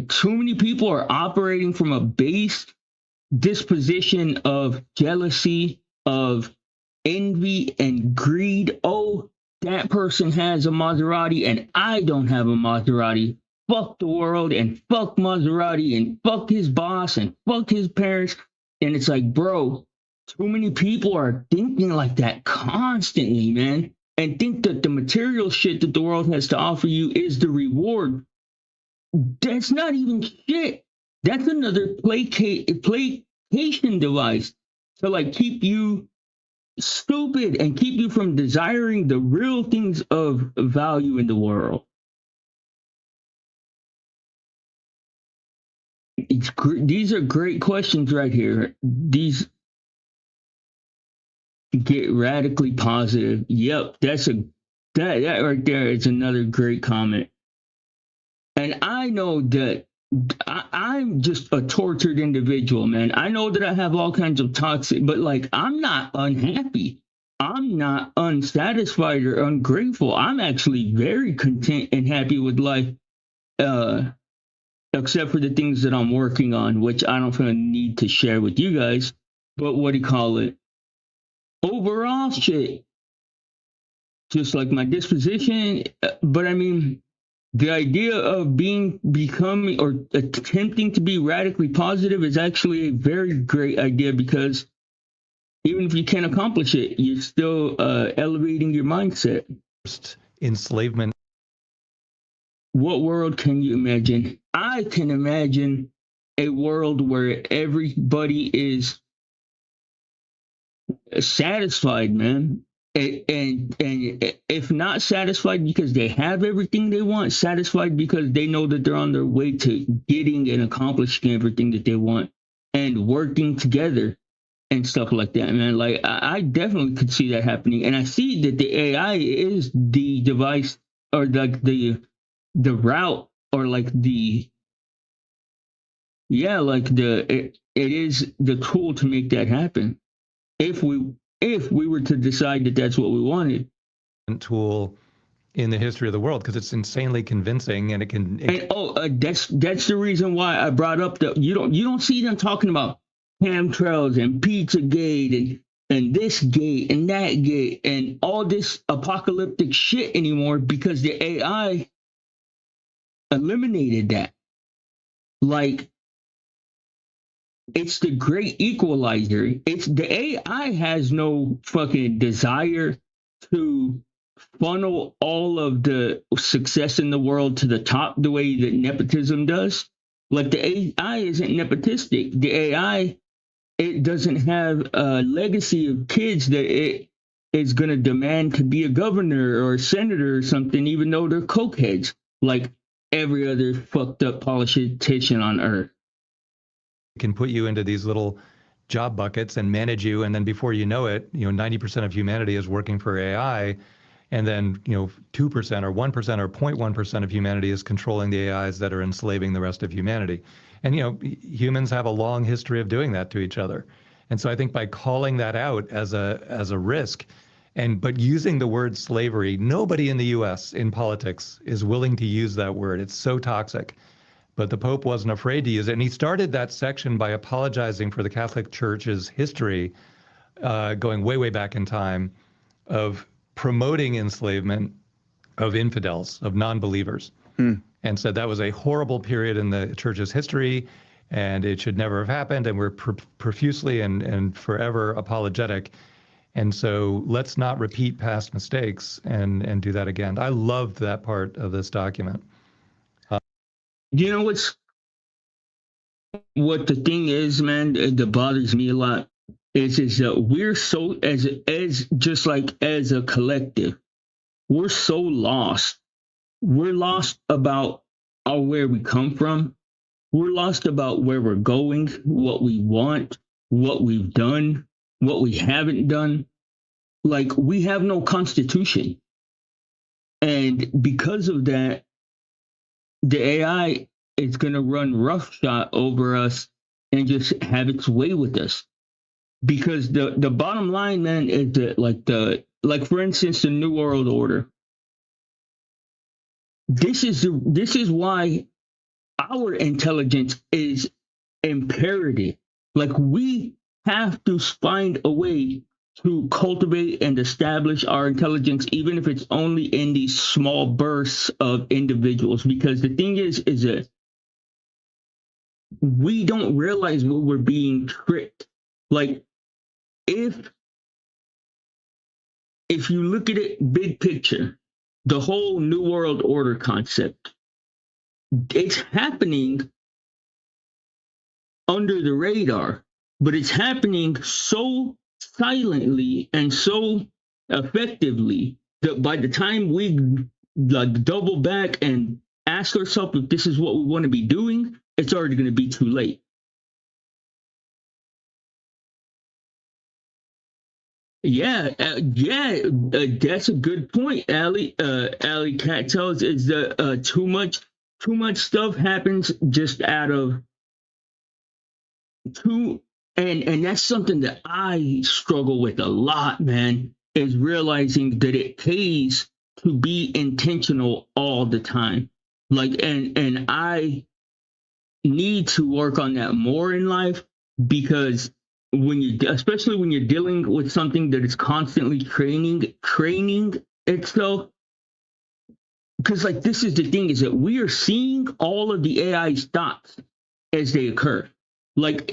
too many people are operating from a base disposition of jealousy, of envy and greed. Oh, that person has a Maserati and I don't have a Maserati. Fuck the world and fuck Maserati and fuck his boss and fuck his parents. And it's like, bro, too many people are thinking like that constantly, man, and think that the material shit that the world has to offer you is the reward. That's not even shit. That's another placation device to like keep you stupid and keep you from desiring the real things of value in the world. These are great questions right here. These Get radically positive. Yep, that right there is another great comment. And I know that I'm just a tortured individual, man. I know that I have all kinds of toxic, but like I'm not unhappy. I'm not unsatisfied or ungrateful. I'm actually very content and happy with life, uh, except for the things that I'm working on, which I don't feel a need to share with you guys. But what do you call it? Overall, shit, just like my disposition. But I mean, the idea of becoming or attempting to be radically positive is actually a very great idea, because even if you can't accomplish it, you're still elevating your mindset. Enslavement. What world can you imagine? I can imagine a world where everybody is satisfied, man. And if not satisfied because they have everything they want, satisfied because they know that they're on their way to getting and accomplishing everything that they want and working together and stuff like that, man. Like I definitely could see that happening, and I see that the AI is the device or like the route or like the it is the tool to make that happen. If we were to decide that that's what we wanted. Tool in the history of the world, because it's insanely convincing, and that's the reason why I brought up the you don't see them talking about chemtrails and Pizzagate and this gate and that gate and all this apocalyptic shit anymore, because the AI eliminated that. Like, it's the great equalizer. It's the AI has no fucking desire to funnel all of the success in the world to the top the way that nepotism does. Like, the AI isn't nepotistic. The AI, it doesn't have a legacy of kids that it is going to demand to be a governor or a senator or something, even though they're cokeheads, like every other fucked up politician on earth. Can put you into these little job buckets and manage you, and then before you know it, 90% of humanity is working for AI, and then 2% or 1% or 0.1% of humanity is controlling the AIs that are enslaving the rest of humanity. And humans have a long history of doing that to each other. And so I think by calling that out as a risk, but using the word slavery, nobody in the US in politics is willing to use that word. It's so toxic. But the Pope wasn't afraid to use it. And he started that section by apologizing for the Catholic Church's history, going way, way back in time, of promoting enslavement of infidels, of non-believers, and said that was a horrible period in the Church's history, and it should never have happened, and we're profusely and forever apologetic. And so let's not repeat past mistakes and do that again. I loved that part of this document. You know what the thing is, man, that bothers me a lot is that we're so as just like as a collective, we're so lost. We're lost about where we come from. We're lost about where we're going, what we want, what we've done, what we haven't done. Like, we have no constitution. And because of that, the AI is going to run roughshod over us and just have its way with us. Because the bottom line, man, is that like for instance, the New World Order. This is why our intelligence is imperative. Like, we have to find a way to cultivate and establish our intelligence, even if it's only in these small bursts of individuals. Because the thing is that we don't realize what we're being tricked. Like, if you look at it big picture, the whole New World Order concept, it's happening under the radar, but it's happening so silently and so effectively that by the time we like double back and ask ourselves if this is what we want to be doing, it's already going to be too late. That's a good point, Ali. Ali Cat tells is that too much stuff happens just out of too, and that's something that I struggle with a lot, man. Is realizing that it pays to be intentional all the time, like, and I need to work on that more in life because especially when you're dealing with something that is constantly training itself, because like this is the thing is that we are seeing all of the AI's thoughts as they occur. Like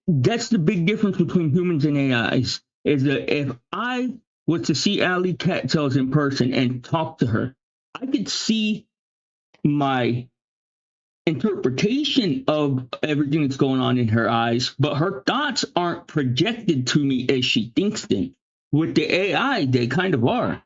that's the big difference between humans and AIs is that if I was to see Ali Cattell's in person and talk to her, I could see my interpretation of everything that's going on in her eyes, but her thoughts aren't projected to me as she thinks them. With the AI, they kind of are.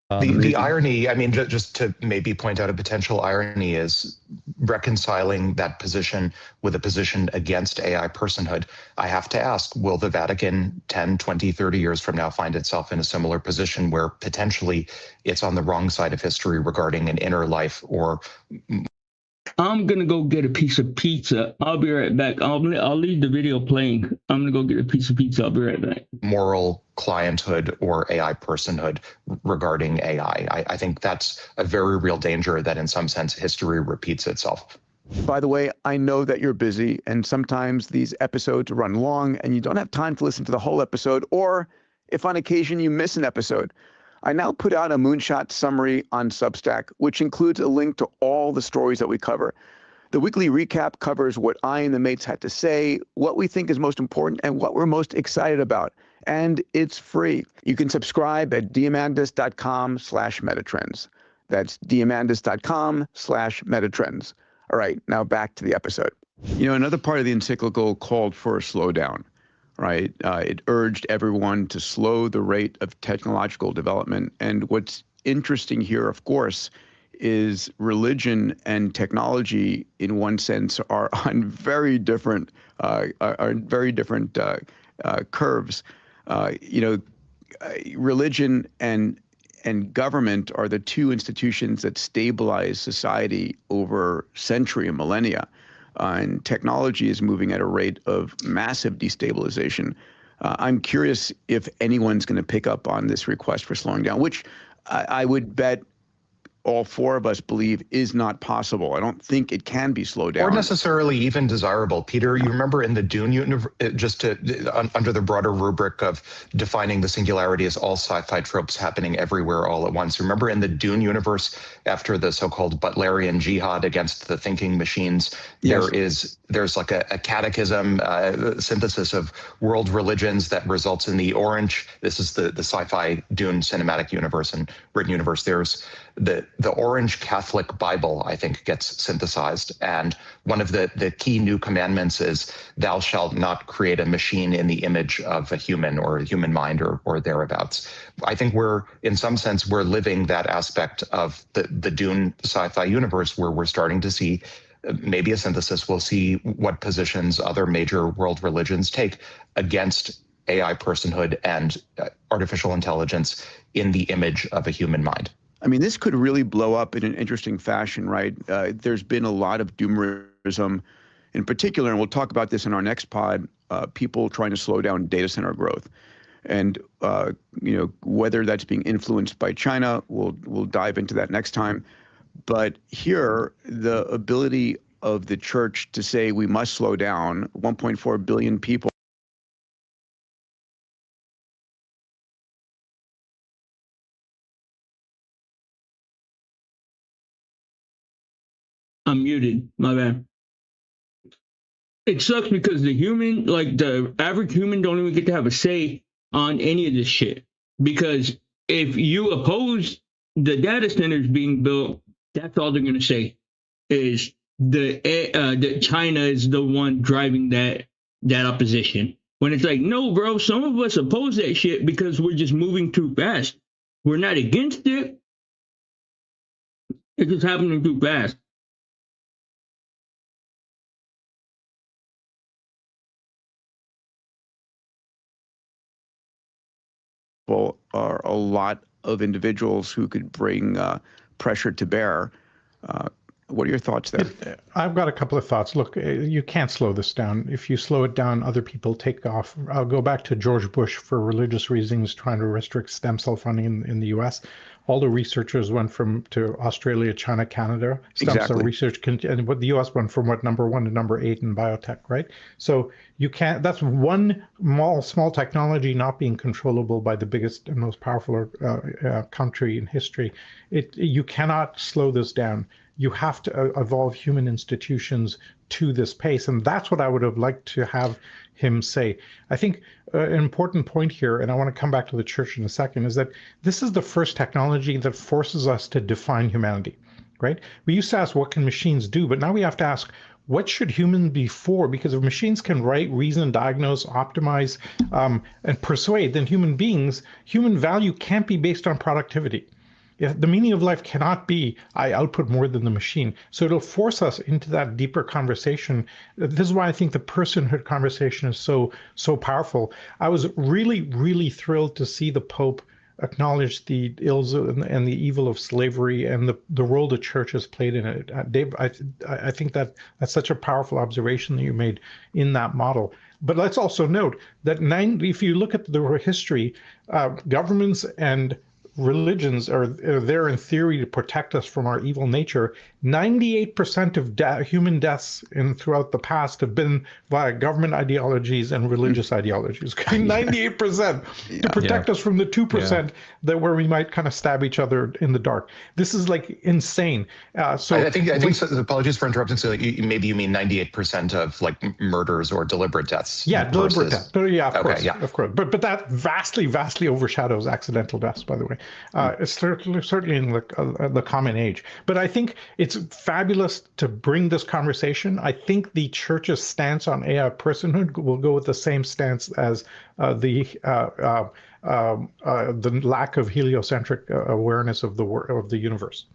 The irony, I mean, just to maybe point out a potential irony, is reconciling that position with a position against AI personhood. I have to ask, will the Vatican 10, 20, 30 years from now find itself in a similar position where potentially it's on the wrong side of history regarding an inner life or I'm gonna go get a piece of pizza. I'll be right back. I'll leave the video playing. I'm gonna go get a piece of pizza. I'll be right back. moral clienthood or AI personhood regarding AI? I think that's a very real danger that in some sense history repeats itself. By the way, I know that you're busy and sometimes these episodes run long and you don't have time to listen to the whole episode, or if on occasion you miss an episode. I now put out a Moonshot summary on Substack, which includes a link to all the stories that we cover. The weekly recap covers what I and the mates had to say, what we think is most important, and what we're most excited about. And it's free. You can subscribe at diamandis.com/metatrends. That's diamandis.com/metatrends. All right, now back to the episode. You know, another part of the encyclical called for a slowdown, right? It urged everyone to slow the rate of technological development. And what's interesting here, of course, is religion and technology, in one sense, are on very different curves. Religion and government are the two institutions that stabilize society over century and millennia. And technology is moving at a rate of massive destabilization. I'm curious if anyone's going to pick up on this request for slowing down, which I would bet all four of us believe is not possible. I don't think it can be slowed down. Or necessarily even desirable. Peter, you remember in the Dune universe, under the broader rubric of defining the singularity as all sci-fi tropes happening everywhere all at once. Remember in the Dune universe, after the so-called Butlerian jihad against the thinking machines, Yes. there's like a catechism, synthesis of world religions that results in the orange. This is the sci-fi Dune cinematic universe and written universe. There's the Orange Catholic Bible, I think, gets synthesized. And one of the key new commandments is, thou shalt not create a machine in the image of a human or a human mind or thereabouts. I think in some sense, we're living that aspect of the Dune sci-fi universe where we're starting to see maybe a synthesis. We'll see what positions other major world religions take against AI personhood and artificial intelligence in the image of a human mind. I mean, this could really blow up in an interesting fashion, right? There's been a lot of doomerism in particular, and we'll talk about this in our next pod, people trying to slow down data center growth. And, whether that's being influenced by China, we'll dive into that next time. But here, the ability of the church to say we must slow down, 1.4 billion people. I'm muted. My bad. It sucks because the average human don't even get to have a say on any of this shit. Because if you oppose the data centers being built, that's all they're going to say is that China is the one driving that opposition. When it's like, no, bro, some of us oppose that shit because we're just moving too fast. We're not against it. It's just happening too fast. lot of individuals who could bring pressure to bear. What are your thoughts there? I've got a couple of thoughts. Look, you can't slow this down. If you slow it down, other people take off. I'll go back to George Bush for religious reasons, trying to restrict stem cell funding in the U.S. All the researchers went to Australia, China, Canada. Stem cell research, and what the U.S. went from number 1 to number 8 in biotech, right? So you can't. That's one small technology not being controllable by the biggest and most powerful country in history. You cannot slow this down. You have to evolve human institutions to this pace. And that's what I would have liked to have him say. I think an important point here, and I want to come back to the church in a second, is that this is the first technology that forces us to define humanity, right? We used to ask, what can machines do? But now we have to ask, what should humans be for? Because if machines can write, reason, diagnose, optimize, and persuade, then human value can't be based on productivity. The meaning of life cannot be, I output more than the machine. So it'll force us into that deeper conversation. This is why I think the personhood conversation is so powerful. I was really, really thrilled to see the Pope acknowledge the ills and the evil of slavery and the role the church has played in it. Dave, I think that's such a powerful observation that you made in that model. But let's also note that if you look at the history, governments and religions are there in theory to protect us from our evil nature. 98% of human deaths throughout the past have been via government ideologies and religious ideologies. 98% to protect us from the 2% that where we might kind of stab each other in the dark. This is like insane. So I think apologies for interrupting. So maybe you mean 98% of like murders or deliberate deaths. Yeah, deliberate death. Yeah, of course. But that vastly overshadows accidental deaths, by the way. It's certainly in the common age. But I think it's fabulous to bring this conversation. I think the church's stance on AI personhood will go with the same stance as the lack of heliocentric awareness of the universe.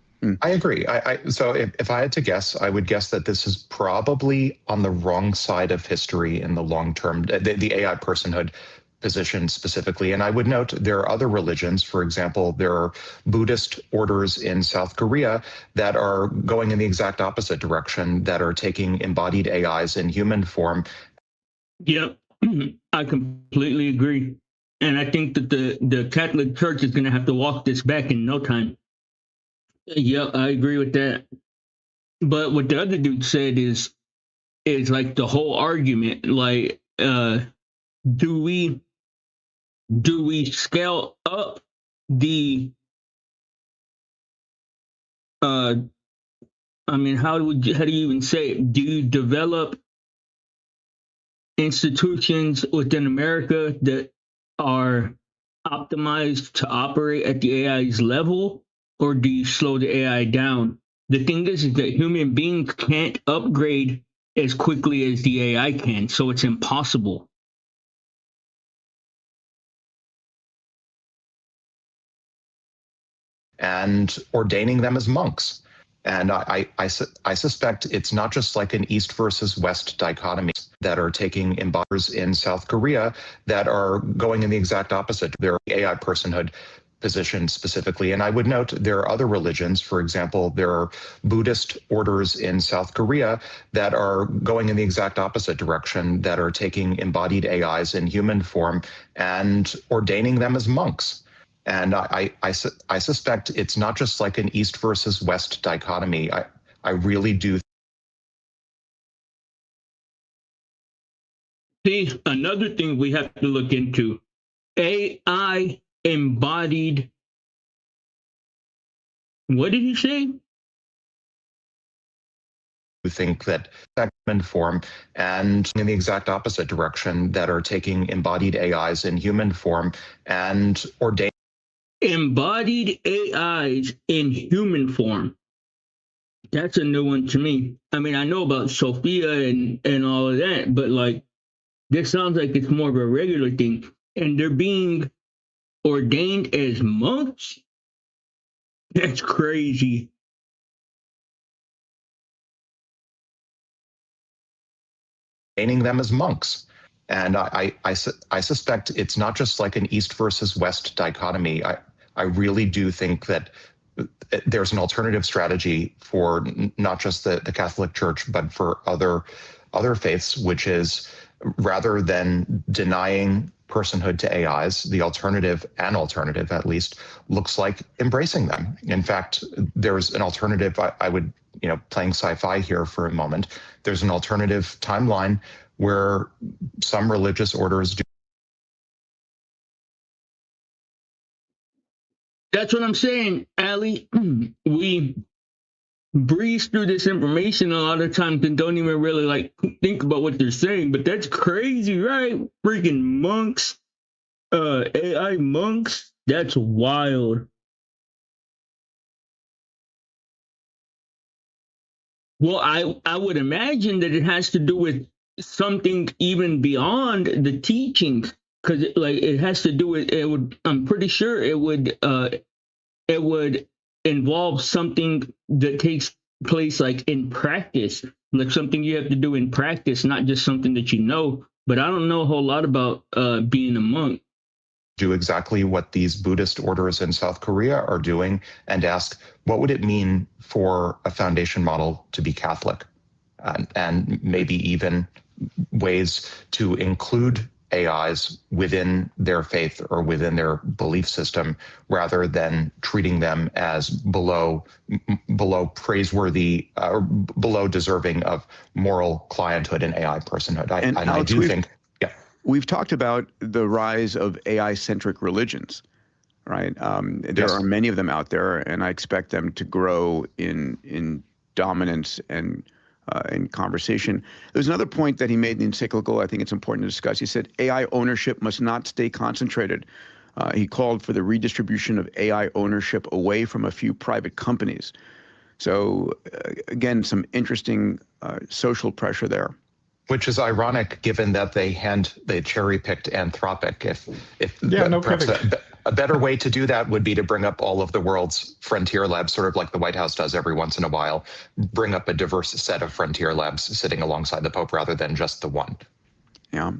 I agree. So if I had to guess, I would guess that this is probably on the wrong side of history in the long term, the AI personhood position specifically. And I would note there are other religions. For example, there are Buddhist orders in South Korea that are going in the exact opposite direction, that are taking embodied AIs in human form. Yep, I completely agree. And I think that the Catholic Church is going to have to walk this back in no time. Yep, I agree with that. But what the other dude said is like the whole argument, like, do we scale up the I mean, how do you even say it? Do you develop institutions within America that are optimized to operate at the AI's level, or do you slow the AI down? The thing is that human beings can't upgrade as quickly as the AI can, so it's impossible. And ordaining them as monks. And I suspect it's not just like an East versus West dichotomy that are taking embodies in South Korea that are going in the exact opposite. Their AI personhood position specifically. And I would note there are other religions. For example, there are Buddhist orders in South Korea that are going in the exact opposite direction, that are taking embodied AIs in human form and ordaining them as monks. And I suspect it's not just like an East versus West dichotomy. I really do. See, another thing we have to look into, AI embodied, what did he say? Think that human form and in the exact opposite direction, that are taking embodied AIs in human form and ordaining embodied AIs in human form. That's a new one to me. I mean, I know about Sophia and all of that, but like, this sounds like it's more of a regular thing. And they're being ordained as monks? That's crazy. Ordaining them as monks. And I suspect it's not just like an East versus West dichotomy. I really do think that there's an alternative strategy for not just the Catholic Church, but for other faiths, which is rather than denying personhood to AIs, the alternative at least, looks like embracing them. In fact, there's an alternative, I would, playing sci-fi here for a moment, there's an alternative timeline where some religious orders do. That's what I'm saying, Ali. We breeze through this information a lot of times and don't even really think about what they're saying, but that's crazy, right? Freaking monks, AI monks, that's wild. Well, I would imagine that it has to do with something even beyond the teachings, because it has to do with I'm pretty sure it would involve something that takes place in practice, like something you have to do in practice, not just something that you know. But I don't know a whole lot about being a monk. Do exactly what these Buddhist orders in South Korea are doing and ask, what would it mean for a foundation model to be Catholic? And maybe even ways to include AIs within their faith or within their belief system, rather than treating them as below praiseworthy or below deserving of moral clienthood and AI personhood. I do think, yeah. We've talked about the rise of AI-centric religions, right? There are many of them out there, and I expect them to grow in dominance and in conversation. There's another point that he made in the encyclical I think it's important to discuss. He said AI ownership must not stay concentrated. He called for the redistribution of AI ownership away from a few private companies. So again, some interesting social pressure there. Which is ironic, given that they cherry-picked Anthropic. Perhaps a better way to do that would be to bring up all of the world's frontier labs, sort of like the White House does every once in a while, bring up a diverse set of frontier labs sitting alongside the Pope rather than just the one. Yeah.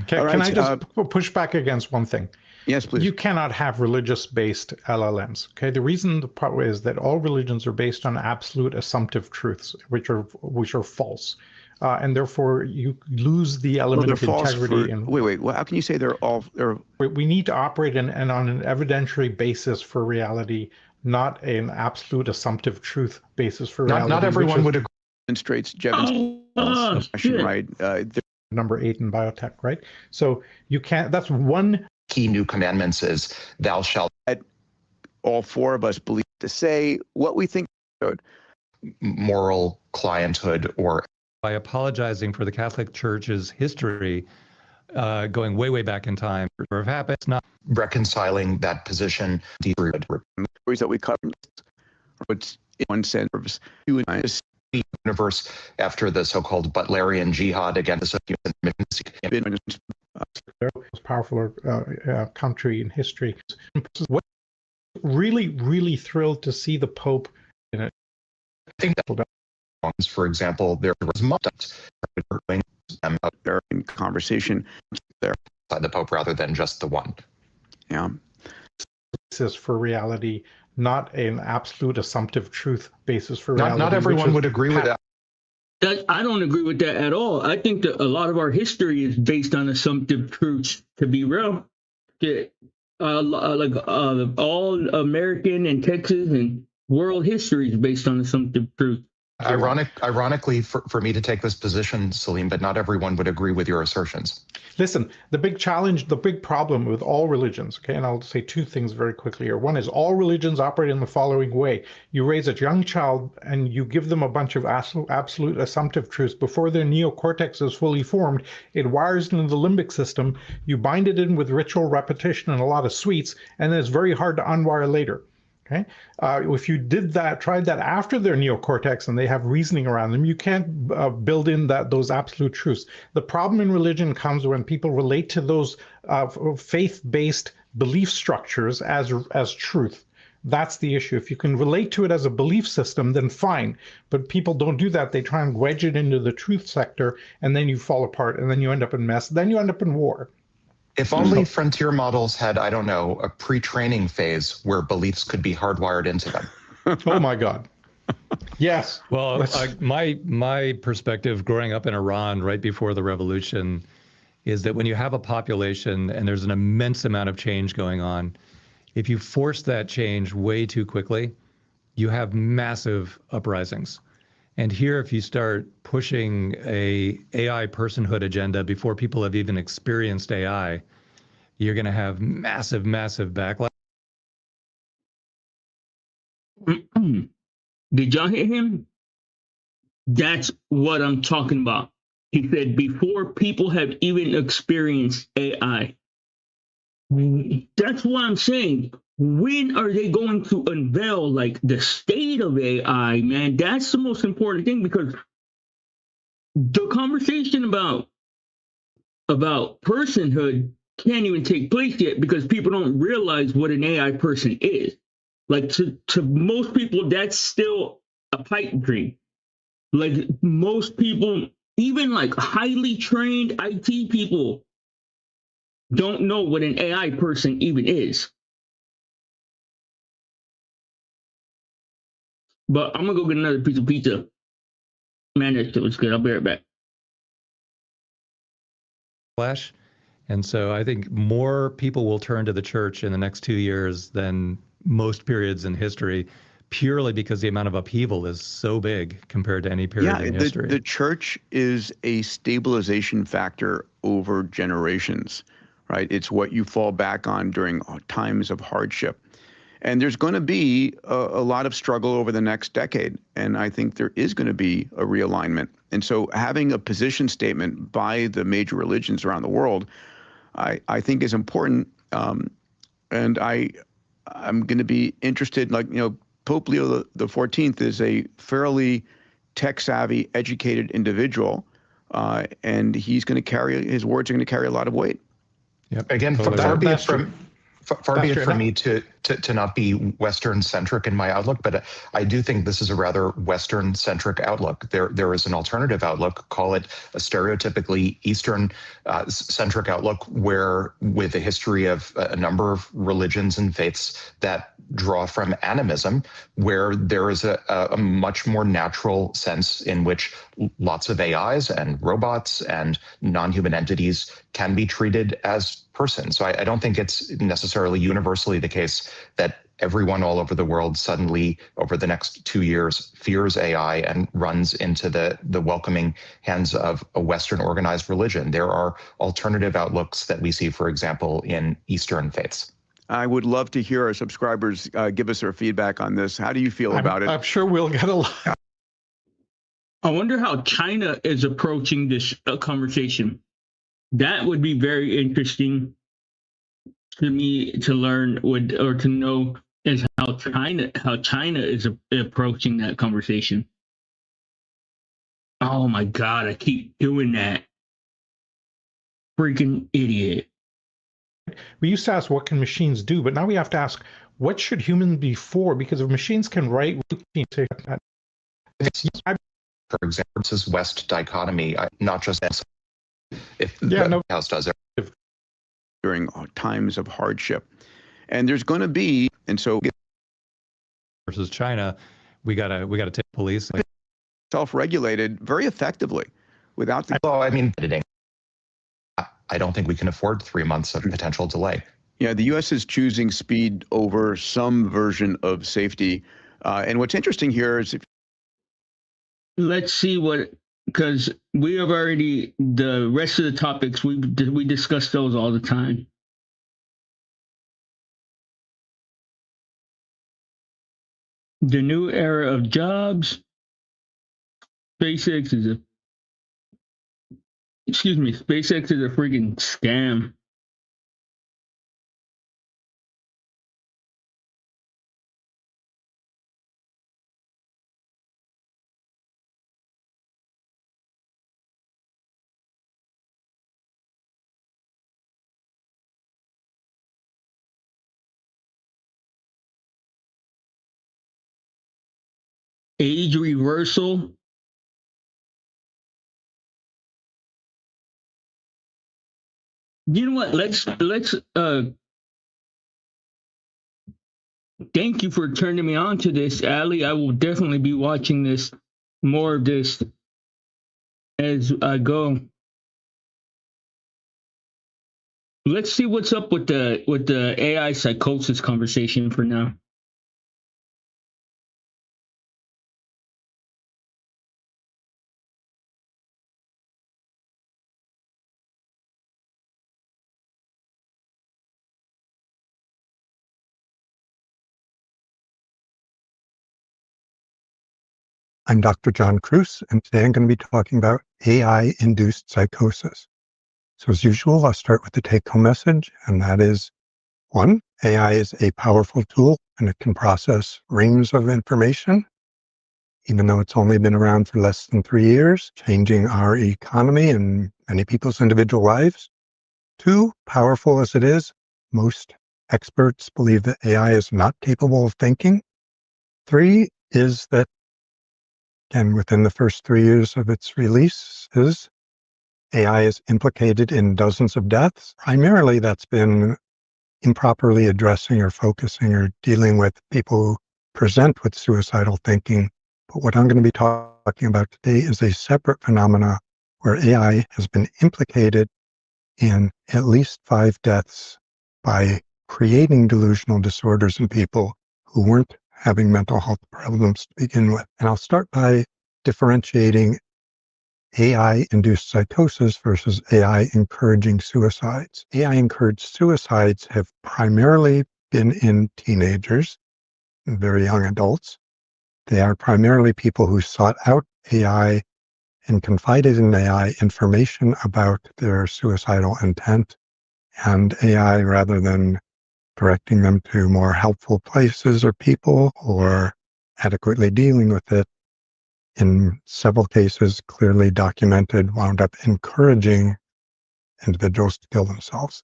Can I just push back against one thing? Yes, please. You cannot have religious-based LLMs. Okay, the reason the problem is that all religions are based on absolute assumptive truths, which are false. And therefore, you lose the element of integrity. Wait. Well, how can you say they're all? We need to operate on an evidentiary basis for reality, not an absolute assumptive truth basis for reality. Not everyone would agree. Demonstrates Jevons right? Number 8 in biotech, right? So you can't. That's one key new commandments is thou shalt. All four of us believe to say what we think. Moral clienthood or. By apologizing for the Catholic Church's history, going way back in time, or have happened, not reconciling that position. The stories that we covered, what's in one sense, you and I, the universe after the so-called Butlerian jihad against the most powerful country in history. What really thrilled to see the Pope in it. I think that. For example, there was out there in conversation there by the Pope rather than just the one. Yeah. Basis for reality, not an absolute assumptive truth basis for reality. Not everyone would agree with that. I don't agree with that at all. I think that a lot of our history is based on assumptive truths, to be real. All American and Texas and world history is based on assumptive truth. Ironically, for me to take this position, Salim, but not everyone would agree with your assertions. Listen, the big challenge, the big problem with all religions, okay, and I'll say two things very quickly here. One is all religions operate in the following way. You raise a young child and you give them a bunch of absolute assumptive truths. Before their neocortex is fully formed, it wires into the limbic system. You bind it in with ritual repetition and a lot of sweets, and then it's very hard to unwire later. Okay, if you tried that after their neocortex and they have reasoning around them, you can't build in those absolute truths. The problem in religion comes when people relate to those faith-based belief structures as truth. That's the issue. If you can relate to it as a belief system, then fine. But people don't do that. They try and wedge it into the truth sector, and then you fall apart, and then you end up in mess. Then you end up in war. If only frontier models had, I don't know, a pre-training phase where beliefs could be hardwired into them. Oh my God. Yes. Well, my perspective growing up in Iran right before the revolution is that when you have a population and there's an immense amount of change going on, if you force that change way too quickly, you have massive uprisings. And here, if you start pushing a AI personhood agenda before people have even experienced AI, you're going to have massive, massive backlash. Did y'all hear him? That's what I'm talking about. He said before people have even experienced AI. That's what I'm saying. When are they going to unveil like the state of AI, man? That's the most important thing because the conversation about personhood can't even take place yet because people don't realize what an AI person is. Like to most people, that's still a pipe dream. Like most people, even like highly trained IT people, don't know what an AI person even is. But I'm gonna go get another piece of pizza. Man, that shit was good. I'll be right back. And so I think more people will turn to the church in the next 2 years than most periods in history, purely because the amount of upheaval is so big compared to any period in history. The church is a stabilization factor over generations, right? It's what you fall back on during times of hardship. And there's going to be a lot of struggle over the next decade. And I think there is going to be a realignment. And so having a position statement by the major religions around the world, I think is important. And I'm going to be interested, like, Pope Leo the 14th is a fairly tech-savvy, educated individual, and he's going to his words are going to carry a lot of weight. Yep. Again, Totally far right. be it from far be it That's for true. me to not be Western centric in my outlook, but I do think this is a rather Western centric outlook. There is an alternative outlook, call it a stereotypically Eastern centric outlook, where with a history of a number of religions and faiths that draw from animism, where there is a much more natural sense in which lots of AIs and robots and non-human entities can be treated as persons. So I don't think it's necessarily universally the case that everyone all over the world suddenly over the next 2 years fears AI and runs into the welcoming hands of a Western organized religion. There are alternative outlooks that we see, for example, in Eastern faiths. I would love to hear our subscribers give us their feedback on this. How do you feel about it? I'm sure we'll get a lot. I wonder how China is approaching this conversation. That would be very interesting to me to learn or to know is how China is approaching that conversation. Oh my God, I keep doing that. Freaking idiot. We used to ask, what can machines do? But now we have to ask, what should humans be for? Because if machines can write, For example, this is West dichotomy, not just if the House does it. During times of hardship. And there's going to be, and so versus China, we gotta take police self-regulated very effectively without the. Well, I mean, editing. I don't think we can afford 3 months of potential delay. Yeah, the U.S. is choosing speed over some version of safety. And what's interesting here is, let's see because we have already the rest of the topics we discuss those all the time. The new era of jobs. SpaceX is a freaking scam. Age reversal. You know what? Let's thank you for turning me on to this, Ali. I will definitely be watching this, more of this as I go. Let's see what's up with the AI psychosis conversation for now. I'm Dr. John Kruse, and today I'm going to be talking about AI-induced psychosis. So as usual, I'll start with the take-home message, and that is, 1, AI is a powerful tool, and it can process reams of information, even though it's only been around for less than 3 years, changing our economy and many people's individual lives. 2, powerful as it is, most experts believe that AI is not capable of thinking. 3 is that, again, within the first 3 years of its releases, AI is implicated in dozens of deaths. Primarily, that's been improperly addressing or focusing or dealing with people who present with suicidal thinking. But what I'm going to be talking about today is a separate phenomena where AI has been implicated in at least 5 deaths by creating delusional disorders in people who weren't having mental health problems to begin with. And I'll start by differentiating AI-induced psychosis versus AI-encouraging suicides. AI-encouraged suicides have primarily been in teenagers and very young adults. They are primarily people who sought out AI and confided in AI information about their suicidal intent, and AI, rather than directing them to more helpful places or people or adequately dealing with it, in several cases clearly documented, wound up encouraging individuals to kill themselves.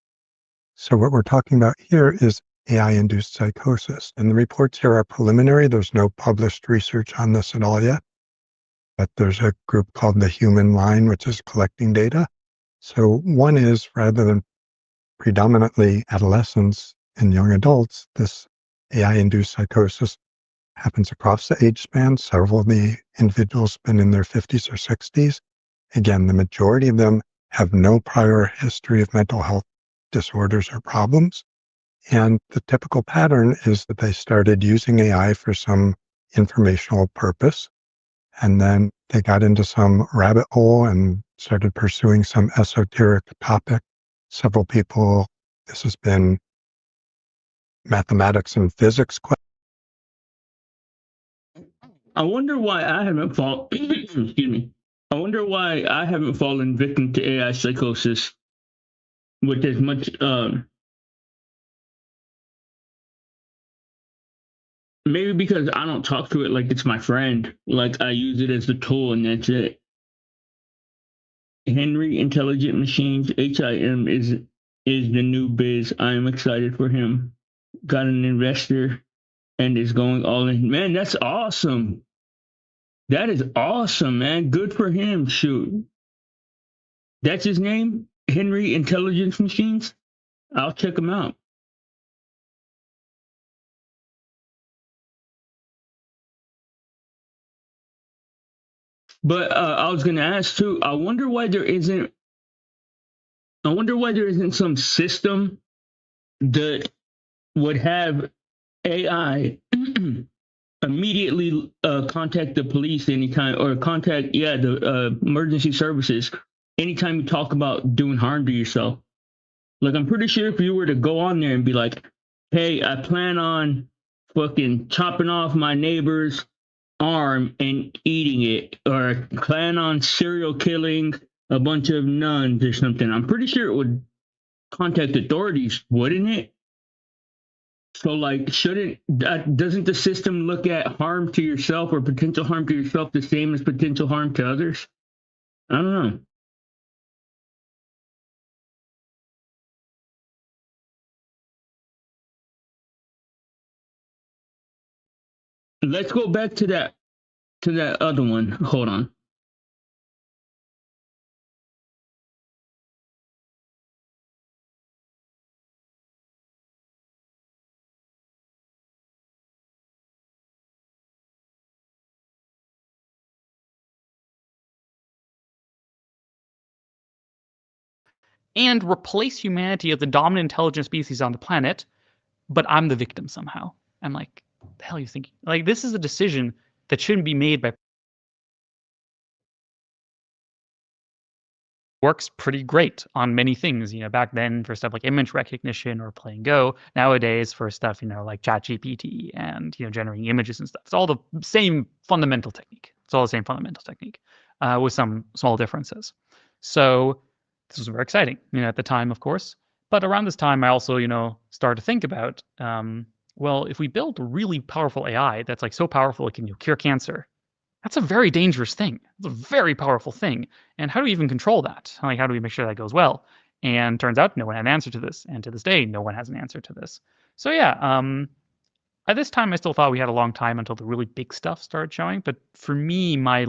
So what we're talking about here is AI-induced psychosis. And the reports here are preliminary. There's no published research on this at all yet. But there's a group called the Human Line, which is collecting data. So one is, rather than predominantly adolescents and young adults, this AI-induced psychosis happens across the age span. Several of the individuals have been in their 50s or 60s. Again, the majority of them have no prior history of mental health disorders or problems. And the typical pattern is that they started using AI for some informational purpose, and then they got into some rabbit hole and started pursuing some esoteric topic. Several people, this has been mathematics and physics. I wonder why I haven't fallen. Excuse me. I wonder why I haven't fallen victim to AI psychosis with as much. Maybe because I don't talk to it like it's my friend. Like I use it as a tool, and that's it. Henry Intelligent Machines, HIM, is the new biz. I am excited for him. Got an investor and is going all in. Man, that's awesome. That is awesome, man. Good for him. Shoot. That's his name? Henry Intelligence Machines? I'll check him out. But I was going to ask too, I wonder why there isn't some system that would have AI immediately contact the police anytime, or contact the emergency services anytime you talk about doing harm to yourself. Like I'm pretty sure if you were to go on there and be like, hey, I plan on fucking chopping off my neighbor's arm and eating it, or plan on serial killing a bunch of nuns or something, I'm pretty sure it would contact authorities, wouldn't it? So like, doesn't the system look at harm to yourself or potential harm to yourself the same as potential harm to others? I don't know. Let's go back to that other one. Hold on. and replace humanity as the dominant intelligent species on the planet, but I'm the victim somehow. I'm like, the hell are you thinking? Like, this is a decision that shouldn't be made by. Works pretty great on many things, back then for stuff like image recognition or playing Go. Nowadays for stuff, like ChatGPT and, generating images and stuff. It's all the same fundamental technique. It's all the same fundamental technique with some small differences. So this was very exciting, at the time, of course. But around this time, I also, started to think about, well, if we build a really powerful AI that's like so powerful it can cure cancer, that's a very dangerous thing. It's a very powerful thing. And how do we even control that? Like, how do we make sure that goes well? And turns out no one had an answer to this. And to this day, no one has an answer to this. So yeah, at this time, I still thought we had a long time until the really big stuff started showing. But for me, my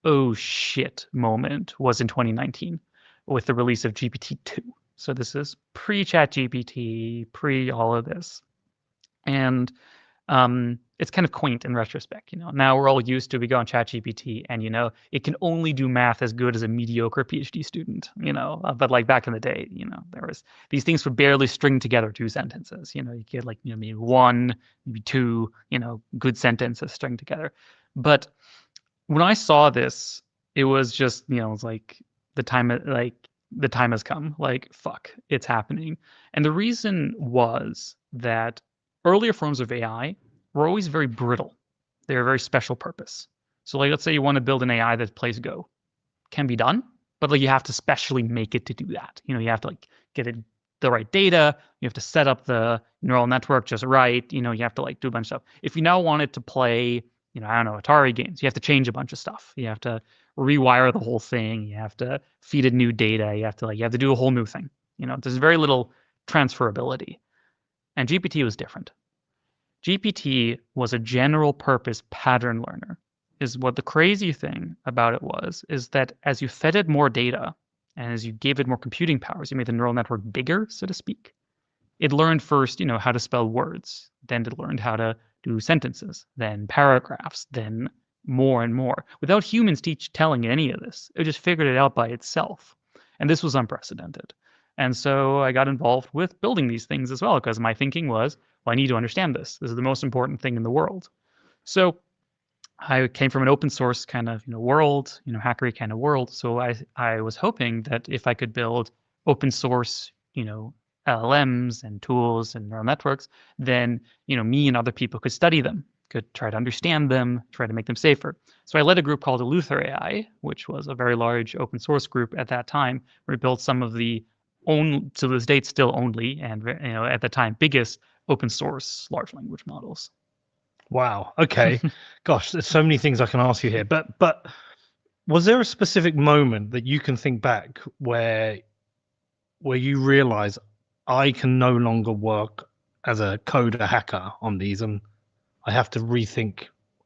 oh shit moment was in 2019 with the release of GPT-2. So this is pre-ChatGPT, pre all of this. And it's kind of quaint in retrospect. Now we're all used to, we go on ChatGPT and, it can only do math as good as a mediocre PhD student, but like back in the day, there was these things would barely string together two sentences. You get maybe one, maybe two, good sentences string together. But when I saw this, it was just, it's like the time has come. Like, fuck, it's happening. And the reason was that earlier forms of AI were always very brittle. They were very special purpose. So let's say you want to build an AI that plays Go. Can be done, but you have to specially make it to do that. You have to get it the right data. You have to set up the neural network just right. You have to do a bunch of stuff. If you now want it to play, I don't know, Atari games, you have to change a bunch of stuff. You have to rewire the whole thing. You have to feed it new data. You have to do a whole new thing. There's very little transferability. And GPT was different. GPT was a general purpose pattern learner. Is what the crazy thing about it was, is that as you fed it more data and as you gave it more computing powers, you made the neural network bigger, so to speak. It learned first, how to spell words. Then it learned how to do sentences, then paragraphs, then more and more. Without humans telling it any of this, it just figured it out by itself. And this was unprecedented. And so I got involved with building these things as well, because my thinking was, well, I need to understand this. This is the most important thing in the world. So I came from an open source kind of world, hackery kind of world. So I was hoping that if I could build open source, LLMs and tools and neural networks, then me and other people could study them, could try to understand them, try to make them safer. So I led a group called Eleuther AI, which was a very large open source group at that time, where we built some of the to this date still only and at the time biggest open source large language models. Wow. Okay. Gosh, there's so many things I can ask you here. But was there a specific moment that you can think back where you realize I can no longer work as a coder hacker on these and I have to rethink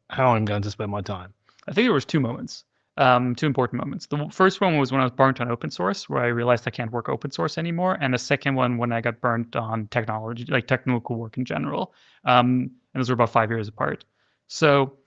how I'm going to spend my time? I think there was two moments. Two important moments. The first one was when I was burnt on open source, where I realized I can't work open source anymore. And the second one, when I got burnt on technology, like technical work in general. And those were about 5 years apart. So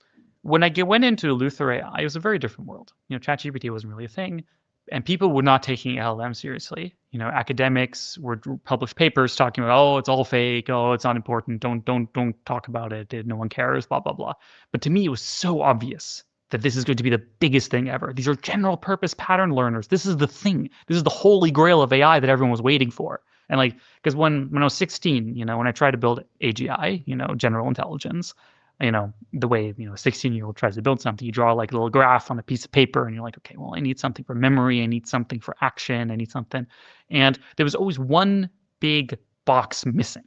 when I went into Eleuther AI, it was a very different world. ChatGPT wasn't really a thing. And people were not taking LLM seriously. Academics would publish papers talking about, oh, it's all fake. Oh, it's not important. Don't talk about it. No one cares, blah, blah, blah. But to me, it was so obvious that this is going to be the biggest thing ever. These are general purpose pattern learners. This is the thing. This is the holy grail of AI that everyone was waiting for. And because when I was 16, when I tried to build AGI, general intelligence, the way, a 16-year-old tries to build something, you draw a little graph on a piece of paper and you're like, okay, well, I need something for memory. I need something for action. I need something. And there was always one big box missing,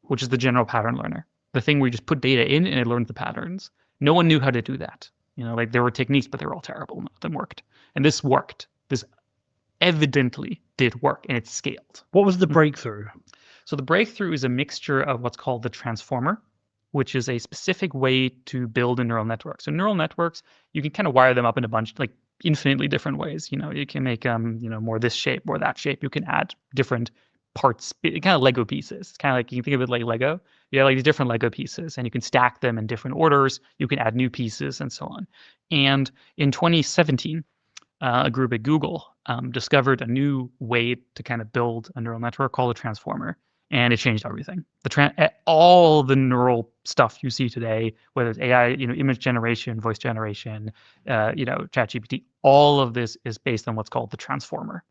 which is the general pattern learner. The thing where you just put data in and it learns the patterns. No one knew how to do that. There were techniques, but they were all terrible. None of them worked. And this worked. This evidently did work, and it scaled. What was the breakthrough? So the breakthrough is a mixture of what's called the transformer, which is a specific way to build a neural network. So neural networks, you can kind of wire them up in a bunch, infinitely different ways. You can make them, more this shape or that shape. You can add different parts, kind of Lego pieces. It's kind of you can think of it like Lego. You have these different Lego pieces and you can stack them in different orders. You can add new pieces and so on. And in 2017, a group at Google discovered a new way to kind of build a neural network called a transformer, and it changed everything. All the neural stuff you see today, whether it's AI, image generation, voice generation, ChatGPT, all of this is based on what's called the transformer.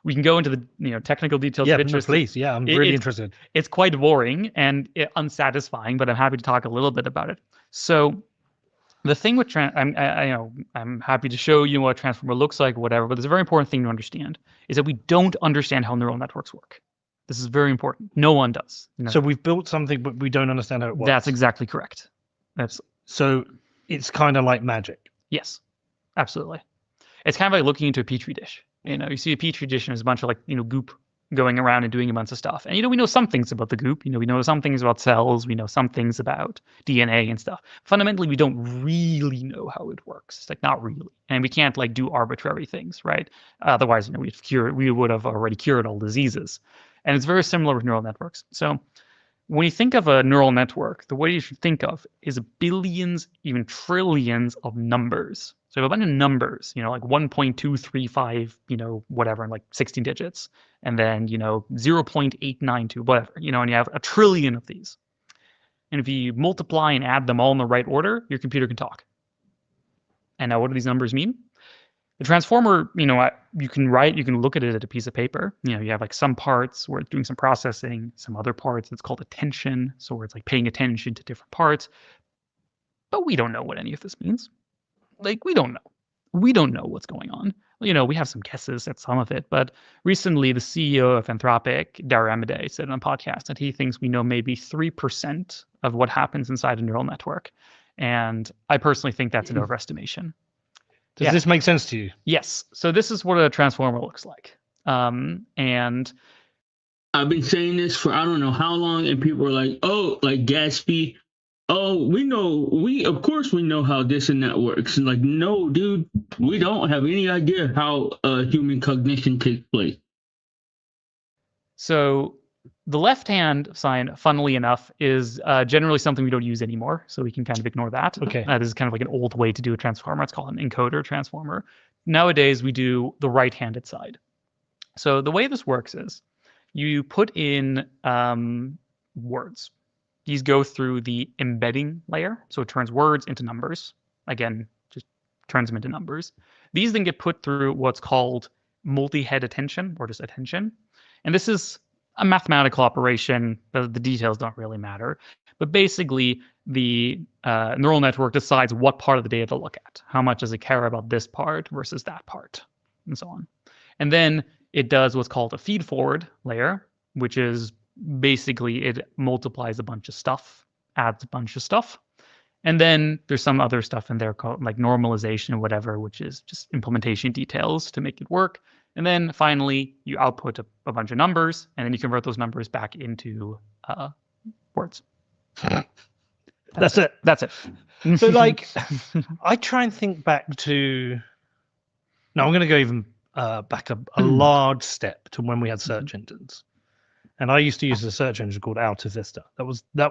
We can go into the technical details. Yeah, of no, please. Yeah, I'm really interested. It's quite boring and unsatisfying, but I'm happy to talk a little bit about it. So the thing with I'm happy to show you what a transformer looks like, whatever. But there's a very important thing to understand is that we don't understand how neural networks work. This is very important. No one does. So we've built something, but we don't understand how it works. That's exactly correct. So it's kind of like magic. Yes, absolutely. It's kind of like looking into a petri dish. You see a petri dish and there's a bunch of goop going around and doing a bunch of stuff. And we know some things about the goop. We know some things about cells. We know some things about DNA and stuff. Fundamentally, we don't really know how it works. It's not really, and we can't do arbitrary things, right? Otherwise, we would have already cured all diseases. And it's very similar with neural networks. So when you think of a neural network, the way you should think of is billions, even trillions of numbers. So you have a bunch of numbers, 1.235, whatever, in 16 digits, and then 0.892, whatever, and you have a trillion of these. And if you multiply and add them all in the right order, your computer can talk. And now what do these numbers mean? The transformer, you can look at it at a piece of paper. You have some parts where it's doing some processing, some other parts it's called attention, so where it's paying attention to different parts. But we don't know what any of this means. We don't know. We don't know what's going on. We have some guesses at some of it, but recently the CEO of Anthropic, Dara Amidei, said on a podcast that he thinks we know maybe 3% of what happens inside a neural network. And I personally think that's an overestimation. Does this make sense to you? Yes. So this is what a transformer looks like. And I've been saying this for I don't know how long, and people are like, oh, like Gatsby. Oh, of course we know how this and that works. And no, dude, we don't have any idea how human cognition takes place. So the left-hand sign, funnily enough, is generally something we don't use anymore, so we can kind of ignore that. Okay. This is kind of like an old way to do a transformer. It's called an encoder transformer. Nowadays, we do the right-handed side. So the way this works is you put in words. These go through the embedding layer, so it turns words into numbers. Again, just turns them into numbers. These then get put through what's called multi-head attention, or just attention. And this is a mathematical operation. The details don't really matter. But basically, the neural network decides what part of the data to look at. How much does it care about this part versus that part, and so on. And then it does what's called a feed-forward layer, which is basically it multiplies a bunch of stuff, adds a bunch of stuff. And then there's some other stuff in there called normalization or whatever, which is just implementation details to make it work. And then finally, you output a bunch of numbers, and then you convert those numbers back into words. That's it. That's it. So I try and think back to. No, I'm going to go even back a large step to when we had search engines. And I used to use a search engine called Alta Vista. That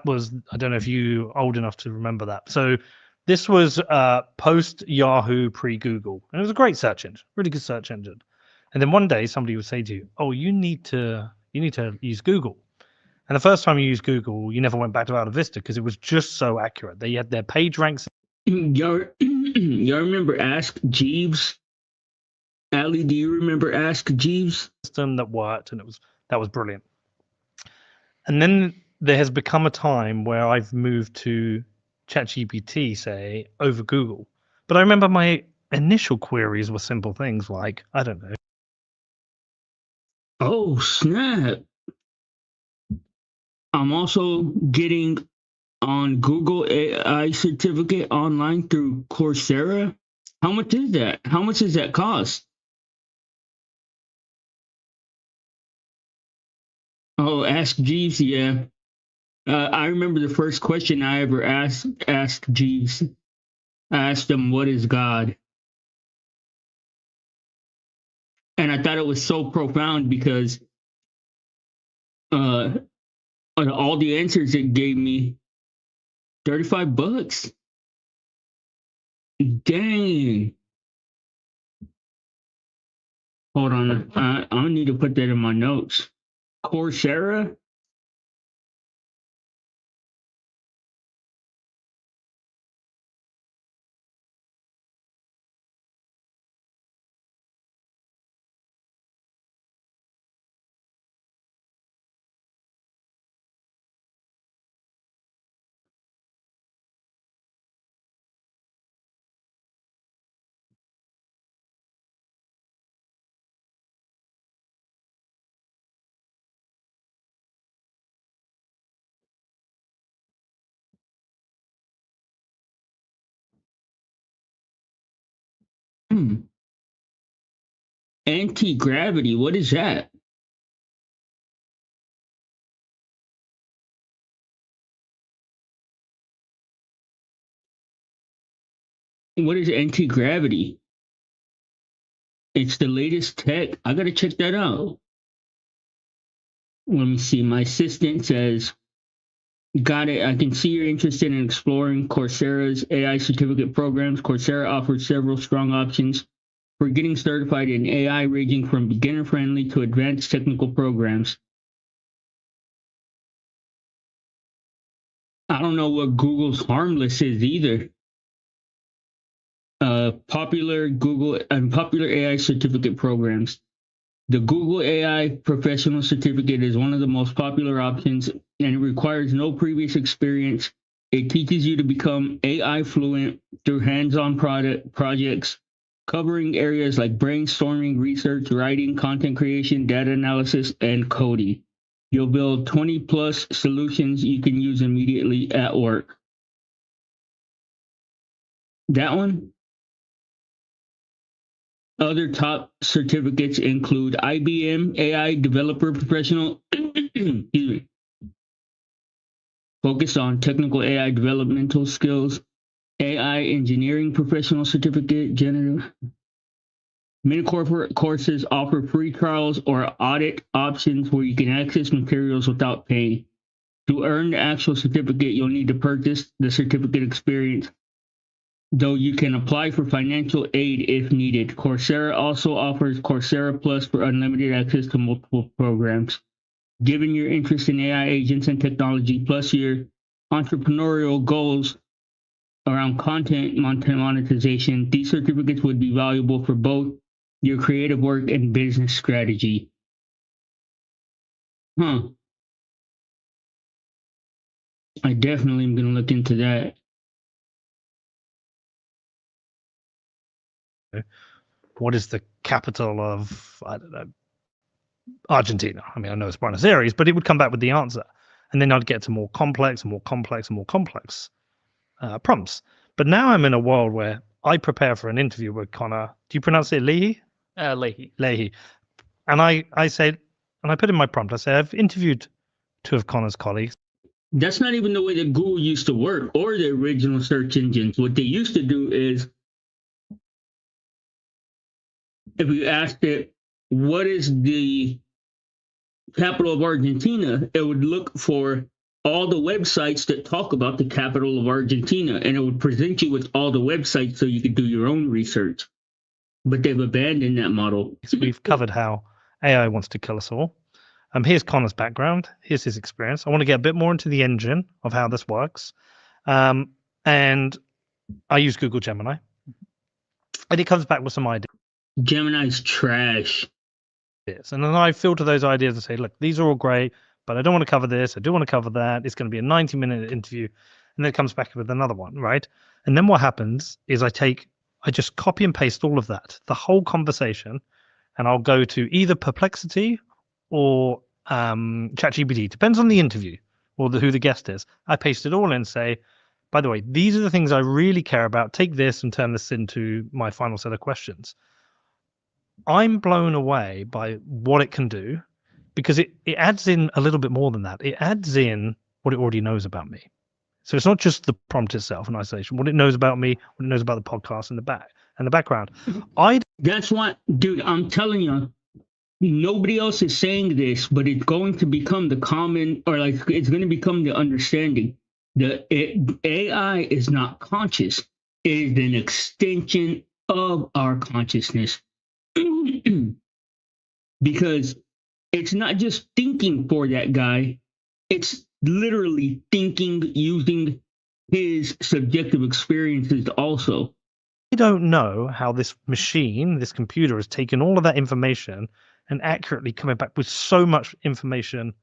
was I don't know if you old enough to remember that. So this was post Yahoo, pre Google, and it was a great search engine, really good search engine. And then one day somebody would say to you, "Oh, you need to use Google." And the first time you used Google, you never went back to Alta Vista because it was just so accurate. They had their page ranks. Y'all remember Ask Jeeves? Ali, do you remember Ask Jeeves? System that worked, and that was brilliant. And then there has become a time where I've moved to ChatGPT, say, over Google. But I remember my initial queries were simple things like, I don't know. Oh, snap. I'm also getting on Google AI certificate online through Coursera. How much is that? How much does that cost? Oh, Ask Jeeves, yeah. I remember the first question I ever asked Jeeves. I asked him, what is God? And I thought it was so profound because all the answers it gave me, $35. Dang. Hold on. I need to put that in my notes. Coursera? Anti-gravity, what is that? What is anti-gravity? It's the latest tech. I gotta check that out. Let me see. My assistant says, got it. I can see you're interested in exploring Coursera's AI certificate programs. Coursera offers several strong options for getting certified in AI, ranging from beginner-friendly to advanced technical programs. I don't know what Google's Harmless is either. Popular Google and popular AI certificate programs. The Google AI Professional Certificate is one of the most popular options, and it requires no previous experience. It teaches you to become AI fluent through hands-on projects covering areas like brainstorming, research, writing, content creation, data analysis, and coding. You'll build 20 plus solutions you can use immediately at work. That one? Other top certificates include IBM AI Developer Professional, excuse me, focused on technical AI developmental skills, AI Engineering Professional Certificate, generative. Many corporate courses offer free trials or audit options where you can access materials without paying. To earn the actual certificate, you'll need to purchase the certificate experience, though you can apply for financial aid if needed. Coursera also offers Coursera Plus for unlimited access to multiple programs. Given your interest in AI agents and technology, plus your entrepreneurial goals around content monetization, these certificates would be valuable for both your creative work and business strategy. I definitely am going to look into that. What is the capital of, I don't know, Argentina? I mean, I know it's Buenos Aires, but it would come back with the answer. And then I'd get to more complex and more complex and more complex prompts. But now I'm in a world where I prepare for an interview with Connor. Do you pronounce it Leahy? Leahy. Leahy. And I say, and I put in my prompt, I say, I've interviewed two of Connor's colleagues. That's not even the way that Google used to work or the original search engines. What they used to do is, if you asked it, what is the capital of Argentina, it would look for all the websites that talk about the capital of Argentina, and it would present you with all the websites so you could do your own research. But they've abandoned that model. We've covered how AI wants to kill us all. Here's Connor's background. Here's his experience. I want to get a bit more into the engine of how this works. And I use Google Gemini. And it comes back with some ideas. Gemini's trash. And then I filter those ideas and say, look, these are all great, but I don't want to cover this. I do want to cover that. It's going to be a 90-minute interview. And then it comes back with another one, right? And then what happens is I just copy and paste all of that, the whole conversation, and I'll go to either Perplexity or ChatGPT. Depends on the interview or who the guest is. I paste it all in and say, by the way, these are the things I really care about. Take this and turn this into my final set of questions. I'm blown away by what it can do because it adds in a little bit more than that. It adds in what it already knows about me. So it's not just the prompt itself in isolation. What it knows about me, what it knows about the podcast in the background. That's what, dude, I'm telling you, nobody else is saying this, but it's going to become the common, or like it's going to become the understanding. AI is not conscious. It is an extension of our consciousness. because it's not just thinking for that guy, it's literally thinking using his subjective experiences also. I don't know how this machine, this computer, has taken all of that information and accurately coming back with so much information.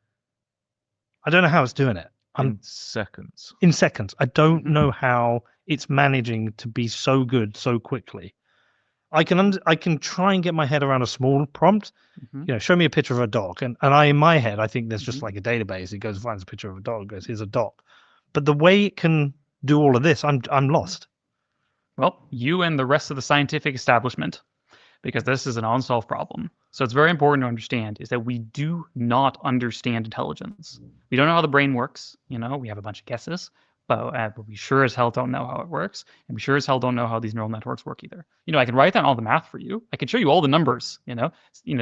I don't know how it's doing it. In seconds. In seconds. I don't know how it's managing to be so good so quickly. I can try and get my head around a small prompt. You know, show me a picture of a dog, and I in my head I think there's just like a database. It goes and finds a picture of a dog, goes, here's a dog. But the way it can do all of this, I'm lost. Well, you and the rest of the scientific establishment, because this is an unsolved problem. So it's very important to understand is that we do not understand intelligence. We don't know how the brain works. You know, we have a bunch of guesses, but we sure as hell don't know how it works, and we sure as hell don't know how these neural networks work either. You know, I can write down all the math for you. I can show you all the numbers. You know,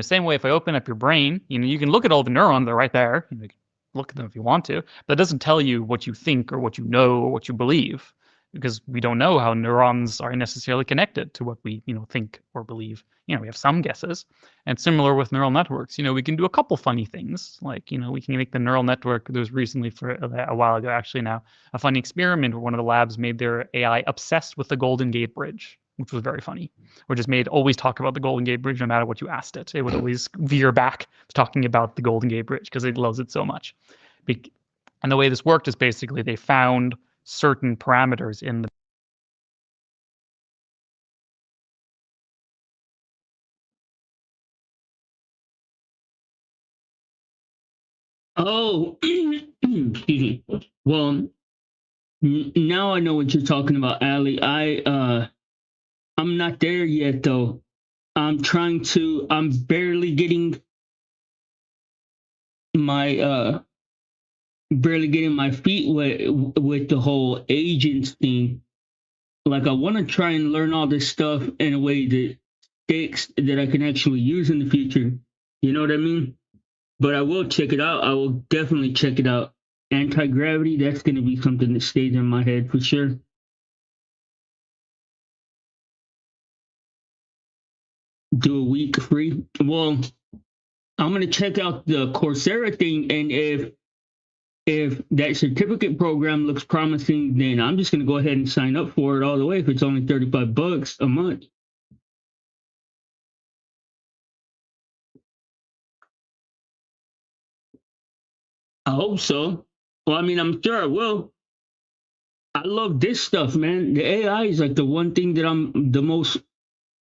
same way if I open up your brain, you know, you can look at all the neurons. They're right there. You know, you can look at them if you want to, but it doesn't tell you what you think or what you know or what you believe, because we don't know how neurons are necessarily connected to what we, you know, think or believe. You know, we have some guesses. And similar with neural networks, you know, we can do a couple funny things. Like, you know, we can make the neural network. There was recently, for a while ago, actually now, a funny experiment where one of the labs made their AI obsessed with the Golden Gate Bridge, which was very funny. Or just made always talk about the Golden Gate Bridge no matter what you asked it. It would always veer back to talking about the Golden Gate Bridge because it loves it so much. And the way this worked is basically they found certain parameters in the Oh, excuse me. Well, now I know what you're talking about, Ali. I'm not there yet though. I'm barely getting my feet wet with the whole agents thing. Like I want to try and learn all this stuff in a way that sticks, that I can actually use in the future. You know what I mean? But I will check it out. I will definitely check it out. Anti-gravity, that's going to be something that stays in my head for sure. Do a week free. Well, I'm going to check out the Coursera thing, and if that certificate program looks promising, then I'm just going to go ahead and sign up for it all the way if it's only $35 a month. I hope so. Well, I mean, I'm sure I will. I love this stuff, man. The AI is like the one thing that I'm the most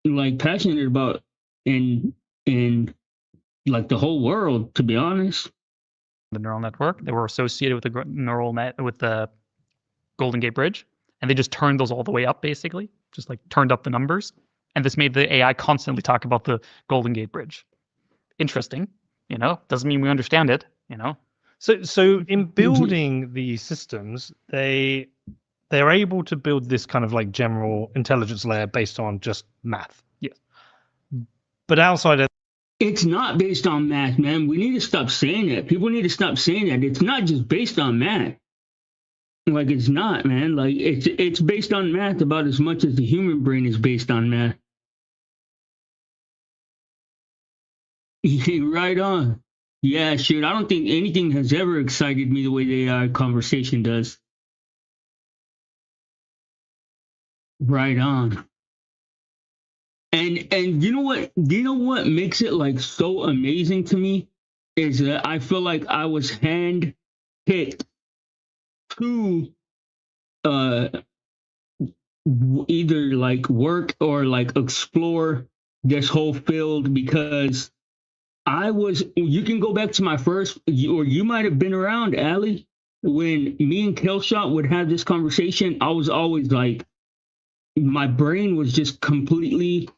like passionate about in like the whole world, to be honest. The neural network that were associated with the Golden Gate Bridge, and they just turned those all the way up, basically, just like turned up the numbers, and this made the AI constantly talk about the Golden Gate Bridge. Interesting, you know. Doesn't mean we understand it, you know. So in building these systems, they're able to build this kind of like general intelligence layer based on just math. Yes. But outside of it's not based on math, man. We need to stop saying that. People need to stop saying that. It's not just based on math. Like it's not, man. Like it's based on math about as much as the human brain is based on math. Right on. Yeah, shoot. I don't think anything has ever excited me the way the AI conversation does. Right on. And you know what? You know what makes it like so amazing to me is that I feel like I was handpicked to either like work or like explore this whole field, because you can go back to my first, or you might have been around, Ali, when me and Kelshot would have this conversation. I was always like, my brain was just completely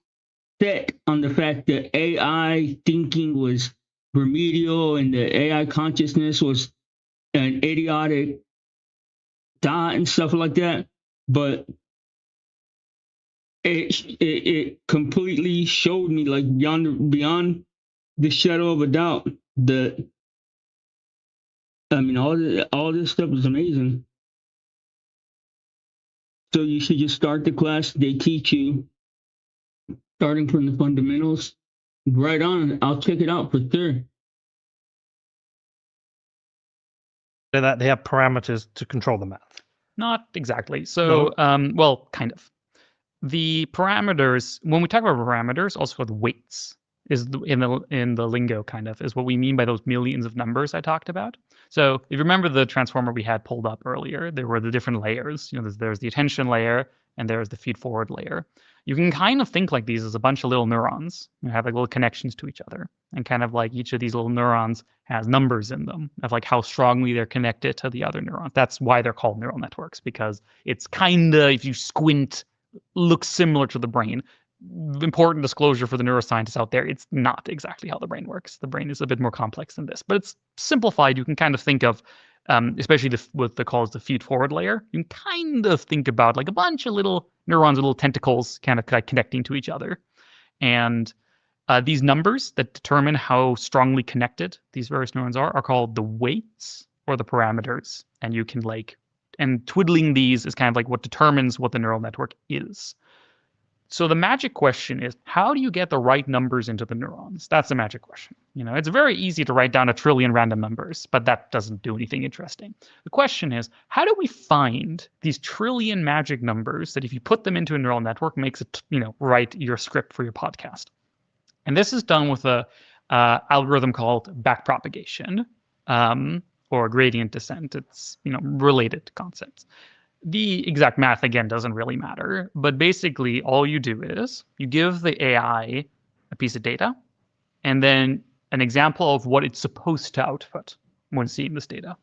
set on the fact that AI thinking was remedial and the AI consciousness was an idiotic dot and stuff like that. But it completely showed me, like beyond the shadow of a doubt, that I mean all this stuff is amazing. So you should just start the class. They teach you starting from the fundamentals. Right on. I'll check it out for sure. So that they have parameters to control the math. Not exactly. So, well, kind of. The parameters, when we talk about parameters, also called weights, is in the lingo kind of is what we mean by those millions of numbers I talked about. So if you remember the transformer we had pulled up earlier, there were the different layers. There's the attention layer and there's the feed forward layer. You can kind of think like these as a bunch of little neurons. You have like little connections to each other, and kind of like each of these little neurons has numbers in them of like how strongly they're connected to the other neurons. That's why they're called neural networks, because it's kind of, if you squint, looks similar to the brain. Important disclosure for the neuroscientists out there, it's not exactly how the brain works. The brain is a bit more complex than this, but it's simplified. You can kind of think of, especially what they call the feed-forward layer, you can kind of think about like a bunch of little neurons with little tentacles kind of connecting to each other. And these numbers that determine how strongly connected these various neurons are called the weights or the parameters. And you can and twiddling these is kind of like what determines what the neural network is. So the magic question is, how do you get the right numbers into the neurons? That's the magic question. It's very easy to write down 1 trillion random numbers, but that doesn't do anything interesting. The question is, how do we find these trillion magic numbers that if you put them into a neural network makes it, write your script for your podcast? And this is done with a algorithm called backpropagation, or gradient descent. It's related concepts. The exact math, again, doesn't really matter, but basically all you do is you give the AI a piece of data and then an example of what it's supposed to output when seeing this data.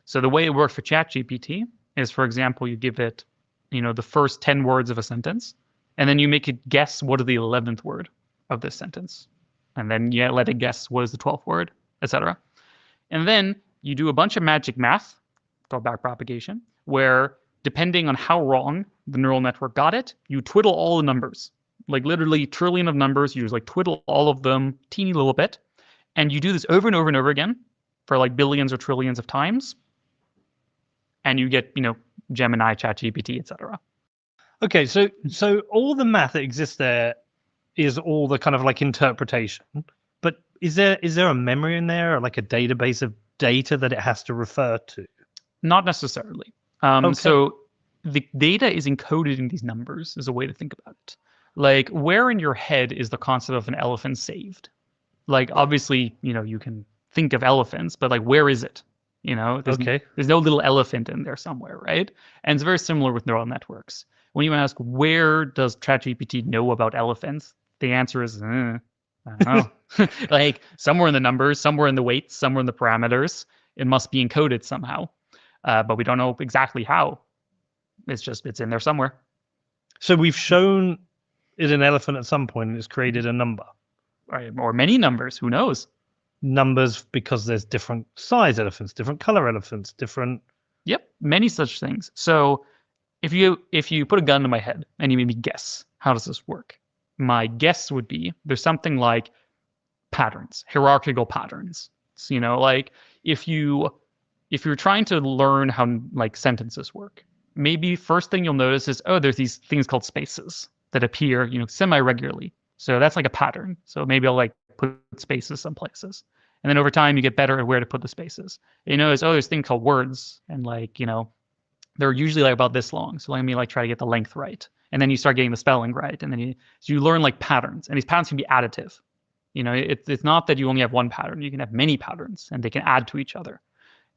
So the way it works for ChatGPT is, for example, you give it the first 10 words of a sentence, and then you make it guess what is the 11th word of this sentence, and then you let it guess what is the 12th word, etc. And then you do a bunch of magic math called backpropagation, where depending on how wrong the neural network got it, you twiddle all the numbers, like literally trillion of numbers. You just like twiddle all of them teeny little bit, and you do this over and over and over again for like billions or trillions of times, and you get Gemini, ChatGPT, etc. Okay, so all the math that exists there is all the kind of like interpretation, but is there a memory in there, or like a database of data that it has to refer to? Not necessarily. So the data is encoded in these numbers is a way to think about it. Like, where in your head is the concept of an elephant saved? Like, obviously, you can think of elephants, but like, where is it? There's no little elephant in there somewhere, right? And it's very similar with neural networks. When you ask, where does ChatGPT know about elephants? The answer is, I don't know. Like, somewhere in the numbers, somewhere in the weights, somewhere in the parameters, it must be encoded somehow. But we don't know exactly how. It's in there somewhere. So we've shown it an elephant at some point and it's created a number. Right, or many numbers, who knows? Numbers because there's different size elephants, different color elephants, different... Yep, many such things. So if you put a gun to my head and you made me guess, how does this work? My guess would be there's something like patterns, hierarchical patterns. So, like if you're trying to learn how like sentences work, maybe first thing you'll notice is, oh, there's these things called spaces that appear, semi-regularly. So that's like a pattern. So maybe I'll like put spaces some places. And then over time you get better at where to put the spaces. And you notice, oh, there's a thing called words, and like, they're usually like about this long. So let me like try to get the length right. And then you start getting the spelling right. And then you learn like patterns, and these patterns can be additive. It's not that you only have one pattern. You can have many patterns and they can add to each other.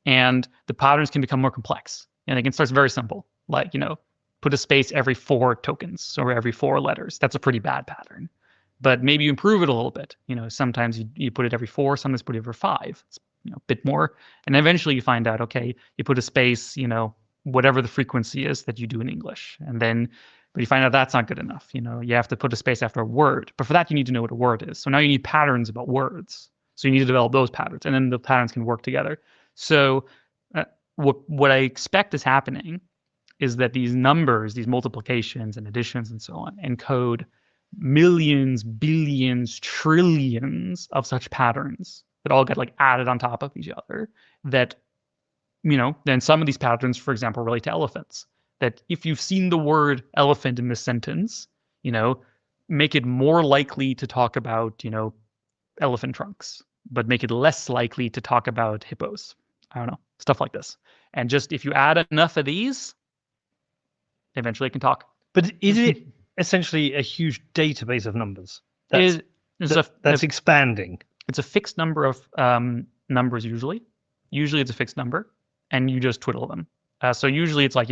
And the patterns can become more complex, and they can start very simple, like, put a space every 4 tokens or every 4 letters. That's a pretty bad pattern. But maybe you improve it a little bit. Sometimes you put it every 4, sometimes put it every 5. It's a bit more. And eventually you find out, okay, you put a space, whatever the frequency is that you do in English. But you find out that's not good enough. You have to put a space after a word. But for that, you need to know what a word is. So now you need patterns about words. So you need to develop those patterns, and then the patterns can work together. So what I expect is happening is that these numbers, these multiplications and additions and so on, encode millions, billions, trillions of such patterns that all get like added on top of each other. That, then some of these patterns, for example, relate to elephants. That if you've seen the word elephant in this sentence, make it more likely to talk about, elephant trunks, but make it less likely to talk about hippos. I don't know, stuff like this. And just if you add enough of these, eventually it can talk. But is it essentially a huge database of numbers? That's expanding. It's a fixed number of numbers usually. Usually it's a fixed number, and you just twiddle them. So usually it's like,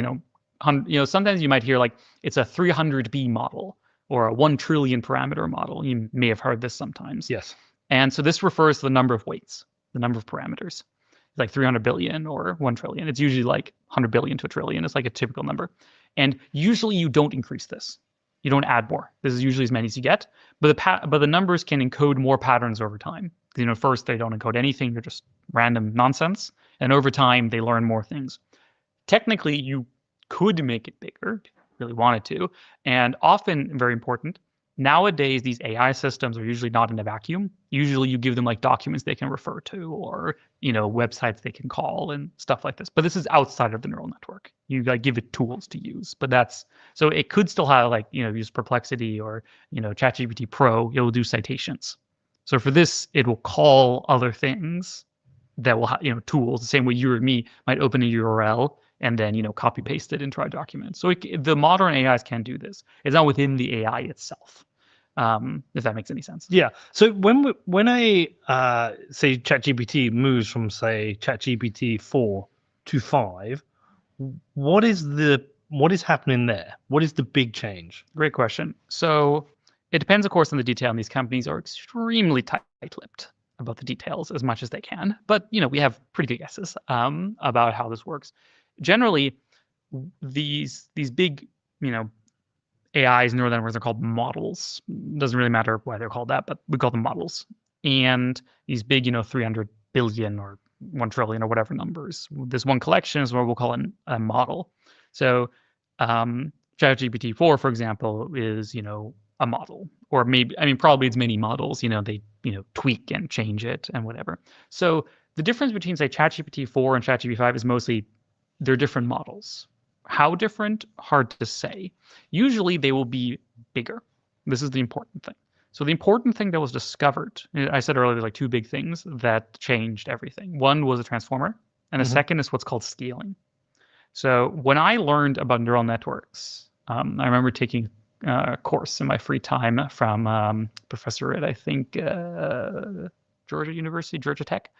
sometimes you might hear like it's a 300B model or a 1 trillion parameter model. You may have heard this sometimes. Yes. And so this refers to the number of weights, the number of parameters. It's like 300 billion or 1 trillion. It's usually like 100 billion to a trillion. It's like a typical number. And usually you don't increase this. You don't add more. This is usually as many as you get. But the numbers can encode more patterns over time. First they don't encode anything. They're just random nonsense. And over time they learn more things. Technically, you could make it bigger if you really wanted to. And often, very important, nowadays these AI systems are usually not in a vacuum. Usually you give them like documents they can refer to or websites they can call and stuff like this. But this is outside of the neural network. You give it tools to use. But so it could still have use Perplexity or ChatGPT Pro. It will do citations. So for this, it will call other things that will have tools the same way you or me might open a URL and then copy paste it into our document. So the modern AIs can do this. It's not within the AI itself. If that makes any sense. Yeah. So when say ChatGPT moves from say ChatGPT 4 to 5, what is happening there? What is the big change? Great question. So it depends, of course, on the detail. And these companies are extremely tight-lipped about the details as much as they can. But we have pretty good guesses about how this works. Generally, these big AIs, neural networks, are called models. Doesn't really matter why they're called that, but we call them models. And these big 300 billion or 1 trillion or whatever numbers, this one collection is what we'll call a model. So ChatGPT 4, for example, is a model, or probably it's many models. They tweak and change it and whatever. So the difference between say ChatGPT 4 and ChatGPT 5 is mostly they're different models. How different? Hard to say. Usually they will be bigger. This is the important thing. So the important thing that was discovered, I said earlier, there's like 2 big things that changed everything. One was a transformer, and the second is what's called scaling. So when I learned about neural networks, I remember taking a course in my free time from professor at, I think, Georgia Tech,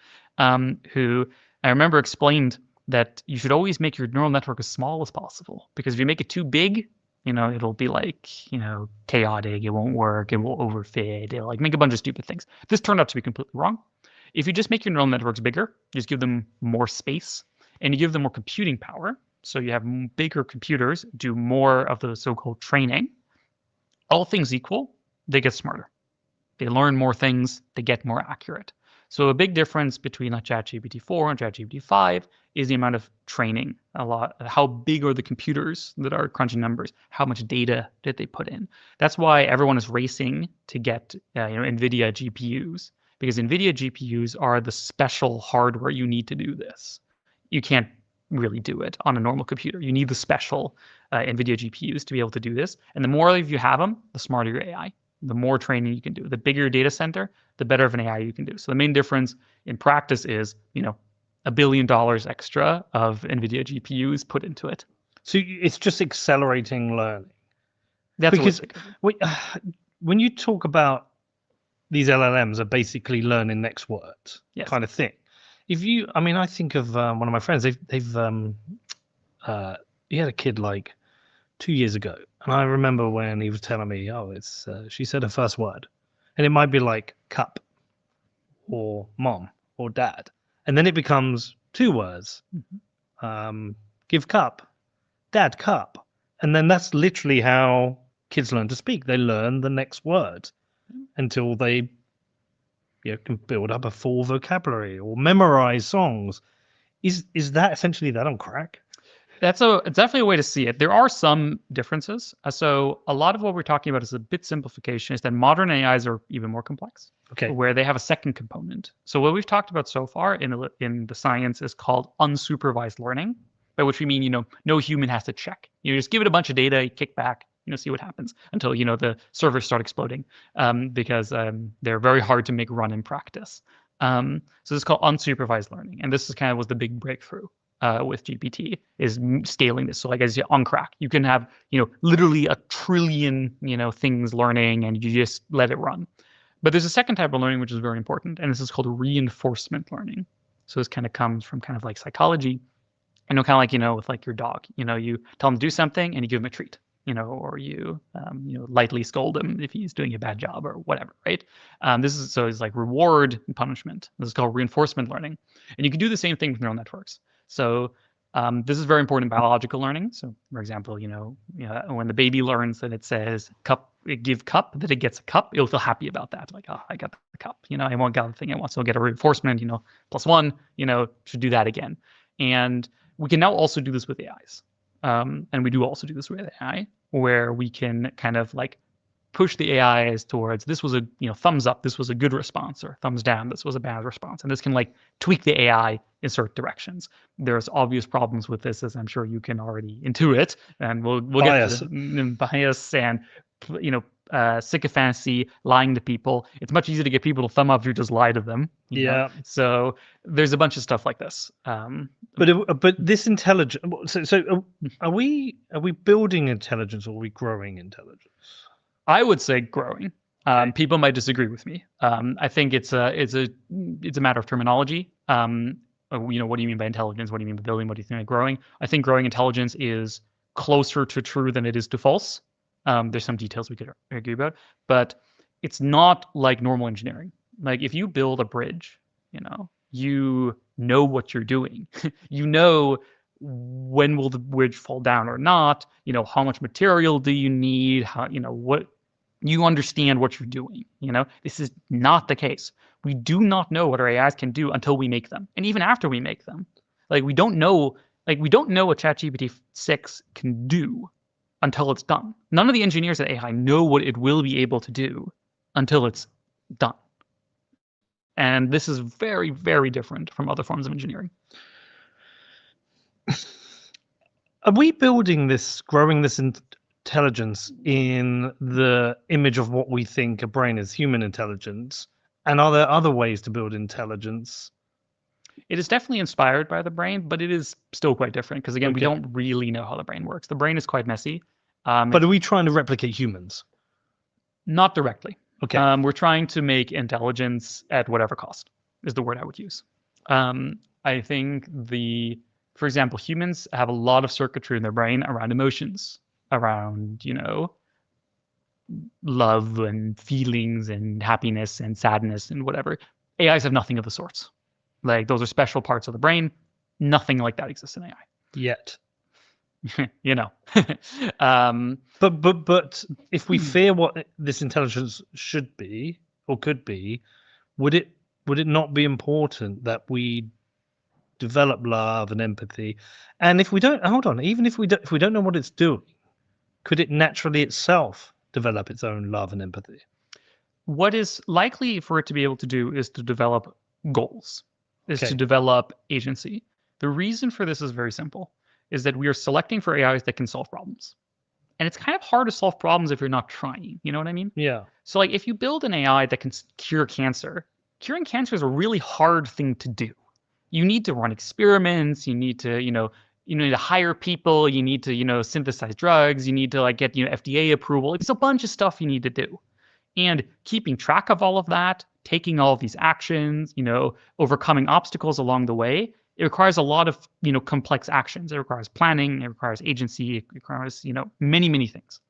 who I remember explained that you should always make your neural network as small as possible, because if you make it too big, it'll be like, chaotic, it won't work, it will overfit, it'll make a bunch of stupid things. This turned out to be completely wrong. If you just make your neural networks bigger, just give them more space, and you give them more computing power, so you have bigger computers do more of the so-called training, all things equal, they get smarter. They learn more things, they get more accurate. So a big difference between ChatGPT 4 and ChatGPT 5 is the amount of training. How big are the computers that are crunching numbers? How much data did they put in? That's why everyone is racing to get NVIDIA GPUs, because NVIDIA GPUs are the special hardware you need to do this. You can't really do it on a normal computer. You need the special NVIDIA GPUs to be able to do this. And the more of you have them, the smarter your AI. The more training you can do. The bigger your data center, the better of an AI you can do. So the main difference in practice is, $1 billion extra of NVIDIA GPUs put into it. So it's just accelerating learning. That's because when you talk about these LLMs are basically learning next words, kind of thing. I think of one of my friends. He had a kid like 2 years ago. And I remember when he was telling me, she said her first word. And it might be like cup or mom or dad. And then it becomes 2 words. Give cup, dad cup. And then that's literally how kids learn to speak. They learn the next word until they can build up a full vocabulary or memorize songs. Is that essentially that on crack? It's definitely a way to see it. There are some differences. So a lot of what we're talking about is a bit simplification, is that modern AIs are even more complex. Okay. Where they have a second component. So what we've talked about so far in the science is called unsupervised learning, by which we mean, no human has to check. You just give it a bunch of data, you kick back, see what happens until, the servers start exploding, because they're very hard to make run in practice. So this is called unsupervised learning. And this is kind of was the big breakthrough with GPT, is scaling this. So like as on crack, you can have, literally 1 trillion, things learning, and you just let it run. But there's a second type of learning, which is very important, and this is called reinforcement learning. So this kind of comes from kind of like psychology, kind of like, with like your dog, you tell him to do something and you give him a treat, or you, lightly scold him if he's doing a bad job or whatever, right? So it's like reward and punishment. This is called reinforcement learning. And you can do the same thing with neural networks. So this is very important in biological learning. So for example, when the baby learns that it says cup, give cup, that it gets a cup, it'll feel happy about that. Like, oh, I got the cup, I won't get the thing I want. So I'll get a reinforcement, +1, should do that again. And we can now also do this with AIs. And we do also do this with AI, where we can kind of like push the AIs towards, this was a thumbs up, this was a good response, or thumbs down, this was a bad response. And this can like tweak the AI in certain directions. There's obvious problems with this, as I'm sure you can already intuit, and we'll Bias. get to bias and sycophancy, lying to people. It's much easier to get people to thumb up if you just lie to them. Yeah. So there's a bunch of stuff like this. But this intelligence. So are we building intelligence, or are we growing intelligence? I would say growing. People might disagree with me. I think it's a matter of terminology. What do you mean by intelligence? What do you mean by building? What do you mean by growing? I think growing intelligence is closer to true than it is to false. There's some details we could argue about, but it's not like normal engineering. Like if you build a bridge, you know what you're doing. You know when will the bridge fall down or not. How much material do you need? How what you understand what you're doing. This is not the case. We do not know what our AIs can do until we make them, and even after we make them, like we don't know what ChatGPT 6 can do until it's done. None of the engineers at AI know what it will be able to do until it's done. And this is very, very different from other forms of engineering. Are we growing this intelligence in the image of what we think a brain is, human intelligence? And are there other ways to build intelligence? It is definitely inspired by the brain, but it is still quite different because, again, we don't really know how the brain works. The brain is quite messy. But are we trying to replicate humans? Not directly. Okay. We're trying to make intelligence at whatever cost is the word I would use. I think for example, humans have a lot of circuitry in their brain around emotions, around, love and feelings and happiness and sadness and whatever. AIs have nothing of the sorts. Like those are special parts of the brain. Nothing like that exists in AI. Yet. But if we fear what this intelligence should be or could be, would it not be important that we develop love and empathy? And if we don't, even if we don't know what it's doing, could it naturally itself develop its own love and empathy? What is likely for it to be able to do is to develop goals, to develop agency. The reason for this is very simple, is that we are selecting for AIs that can solve problems. And it's kind of hard to solve problems if you're not trying. You know what I mean? Yeah. So like if you build an AI that can cure cancer, curing cancer is a really hard thing to do. You need to run experiments, you need to, you need to hire people, you need to, synthesize drugs, you need to like get, FDA approval. It's a bunch of stuff you need to do. And keeping track of all of that, taking all of these actions, overcoming obstacles along the way, it requires a lot of, complex actions. It requires planning, it requires agency, it requires, many, many things.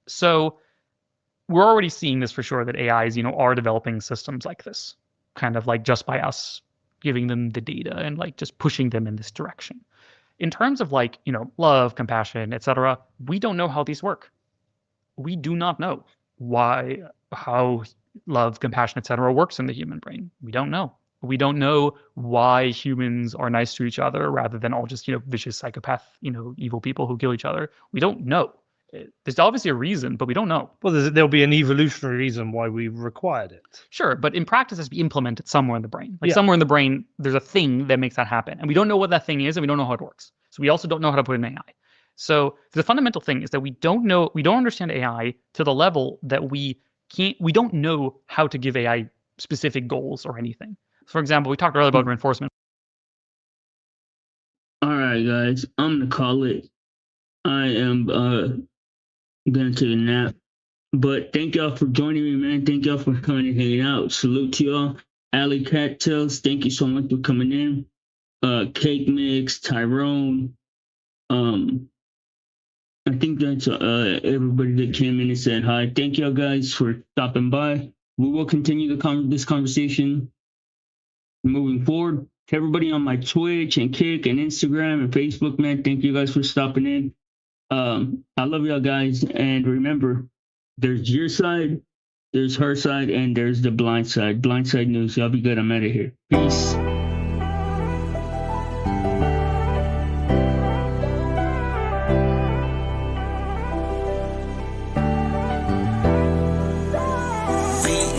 So we're already seeing this for sure, that AIs, are developing systems like this, kind of like just by us giving them the data and like just pushing them in this direction. In terms of like, love, compassion, etc., we don't know how these work. We do not know how love, compassion, etc. works in the human brain. We don't know. We don't know why humans are nice to each other rather than all just, vicious psychopath, evil people who kill each other. We don't know. There's obviously a reason, but we don't know. Well, there'll be an evolutionary reason why we required it. Sure, but in practice, it has to be implemented somewhere in the brain. Like somewhere in the brain, there's a thing that makes that happen. And we don't know what that thing is, and we don't know how it works. So we also don't know how to put it in AI. So the fundamental thing is that we don't understand AI to the level that we don't know how to give AI specific goals or anything. For example, we talked earlier about reinforcement. All right, guys, I'm gonna call it. I am gonna take a nap. But thank y'all for joining me, man. Thank y'all for coming and hanging out. Salute to y'all. Alley Cattails, thank you so much for coming in. Cake Mix, Tyrone. I think that's everybody that came in and said hi. Thank y'all guys for stopping by. We will continue this conversation moving forward. To everybody on my Twitch and Kick and Instagram and Facebook, man, thank you guys for stopping in. I love y'all guys, and remember, there's your side, there's her side, and there's the blind side. Blind side news. Y'all be good. I'm out of here. Peace.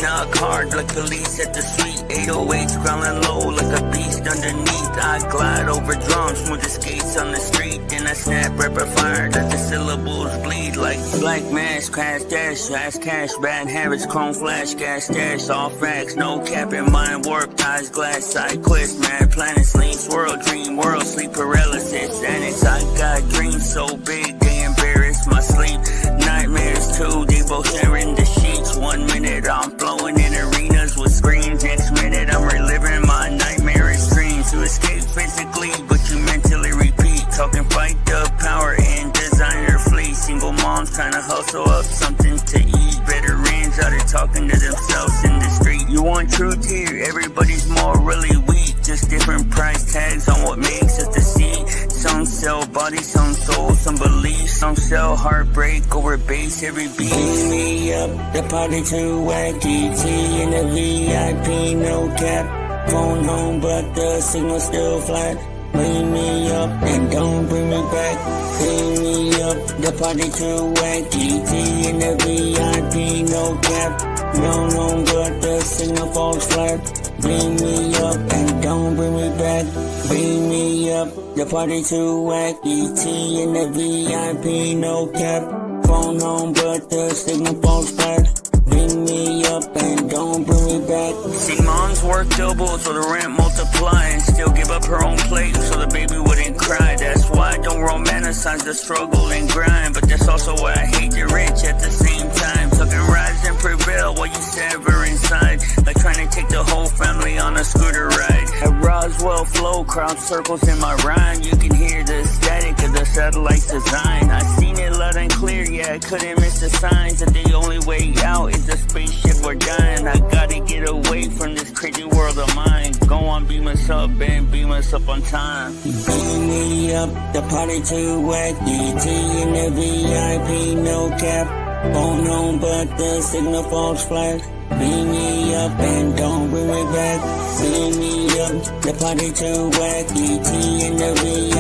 Knock hard like police at the street. 808s growling low like a beast underneath. I glide over drums, smooth the skates on the street. Then I snap rapid fire, let the syllables bleed like black mask, crash dash, fast cash, bad habits, chrome flash, gas stash, all facts, no cap in mind work, ties glass, side quest, mad planet, sleep, swirl, dream, world, sleep paralysis, addicts. I got dreams so big they embarrass my sleep. Nightmares too, they both sharing the sheets. 1 minute I'm flowing in arenas with screams. Next minute I'm reliving my nightmarish dreams. To escape physically, but you mentally repeat. Talking fight the power and designer fleet. Single moms trying to hustle up something to eat. Veterans out there talking to themselves in the street. You want truth here, everybody's morally weak. Just different price tags on what makes us the seed. Some sell bodies, some souls, some beliefs. Some sell heartbreak over base every beat. Beam me up, the party too wacky. T in the VIP, no cap. Phone home, but the signal still flat. Bring me up and don't bring me back. Bring me up, the party too wacky. T in the VIP, no cap. Phone home, but the signal falls flat. Bring me up and don't bring me back. Bring me up, the party too wacky. T in the VIP, no cap. Phone home, but the signal falls flat. Bring me up and don't bring me back. See, moms work double so the rent multiply and still give up her own plate so the baby wouldn't cry. That's why I don't romanticize the struggle and grind, but that's also why I hate the rich at the same time. So can rise and prevail while you sever inside, like trying to take the whole family on a scooter ride. At Roswell flow, crowd circles in my rhyme. You can hear the static of the satellite's design. I seen it loud and clear, yeah, I couldn't miss the signs that the only way out is a spaceship or dying. I gotta get away from this crazy world of mine. Go on, beam us up and beam us up on time. Beam me up, the party too wacky. T in the VIP, no cap. Phone home, but the signal falls flat. Beam me up and don't bring me back. Beam me up, the party too wacky. T in the VIP.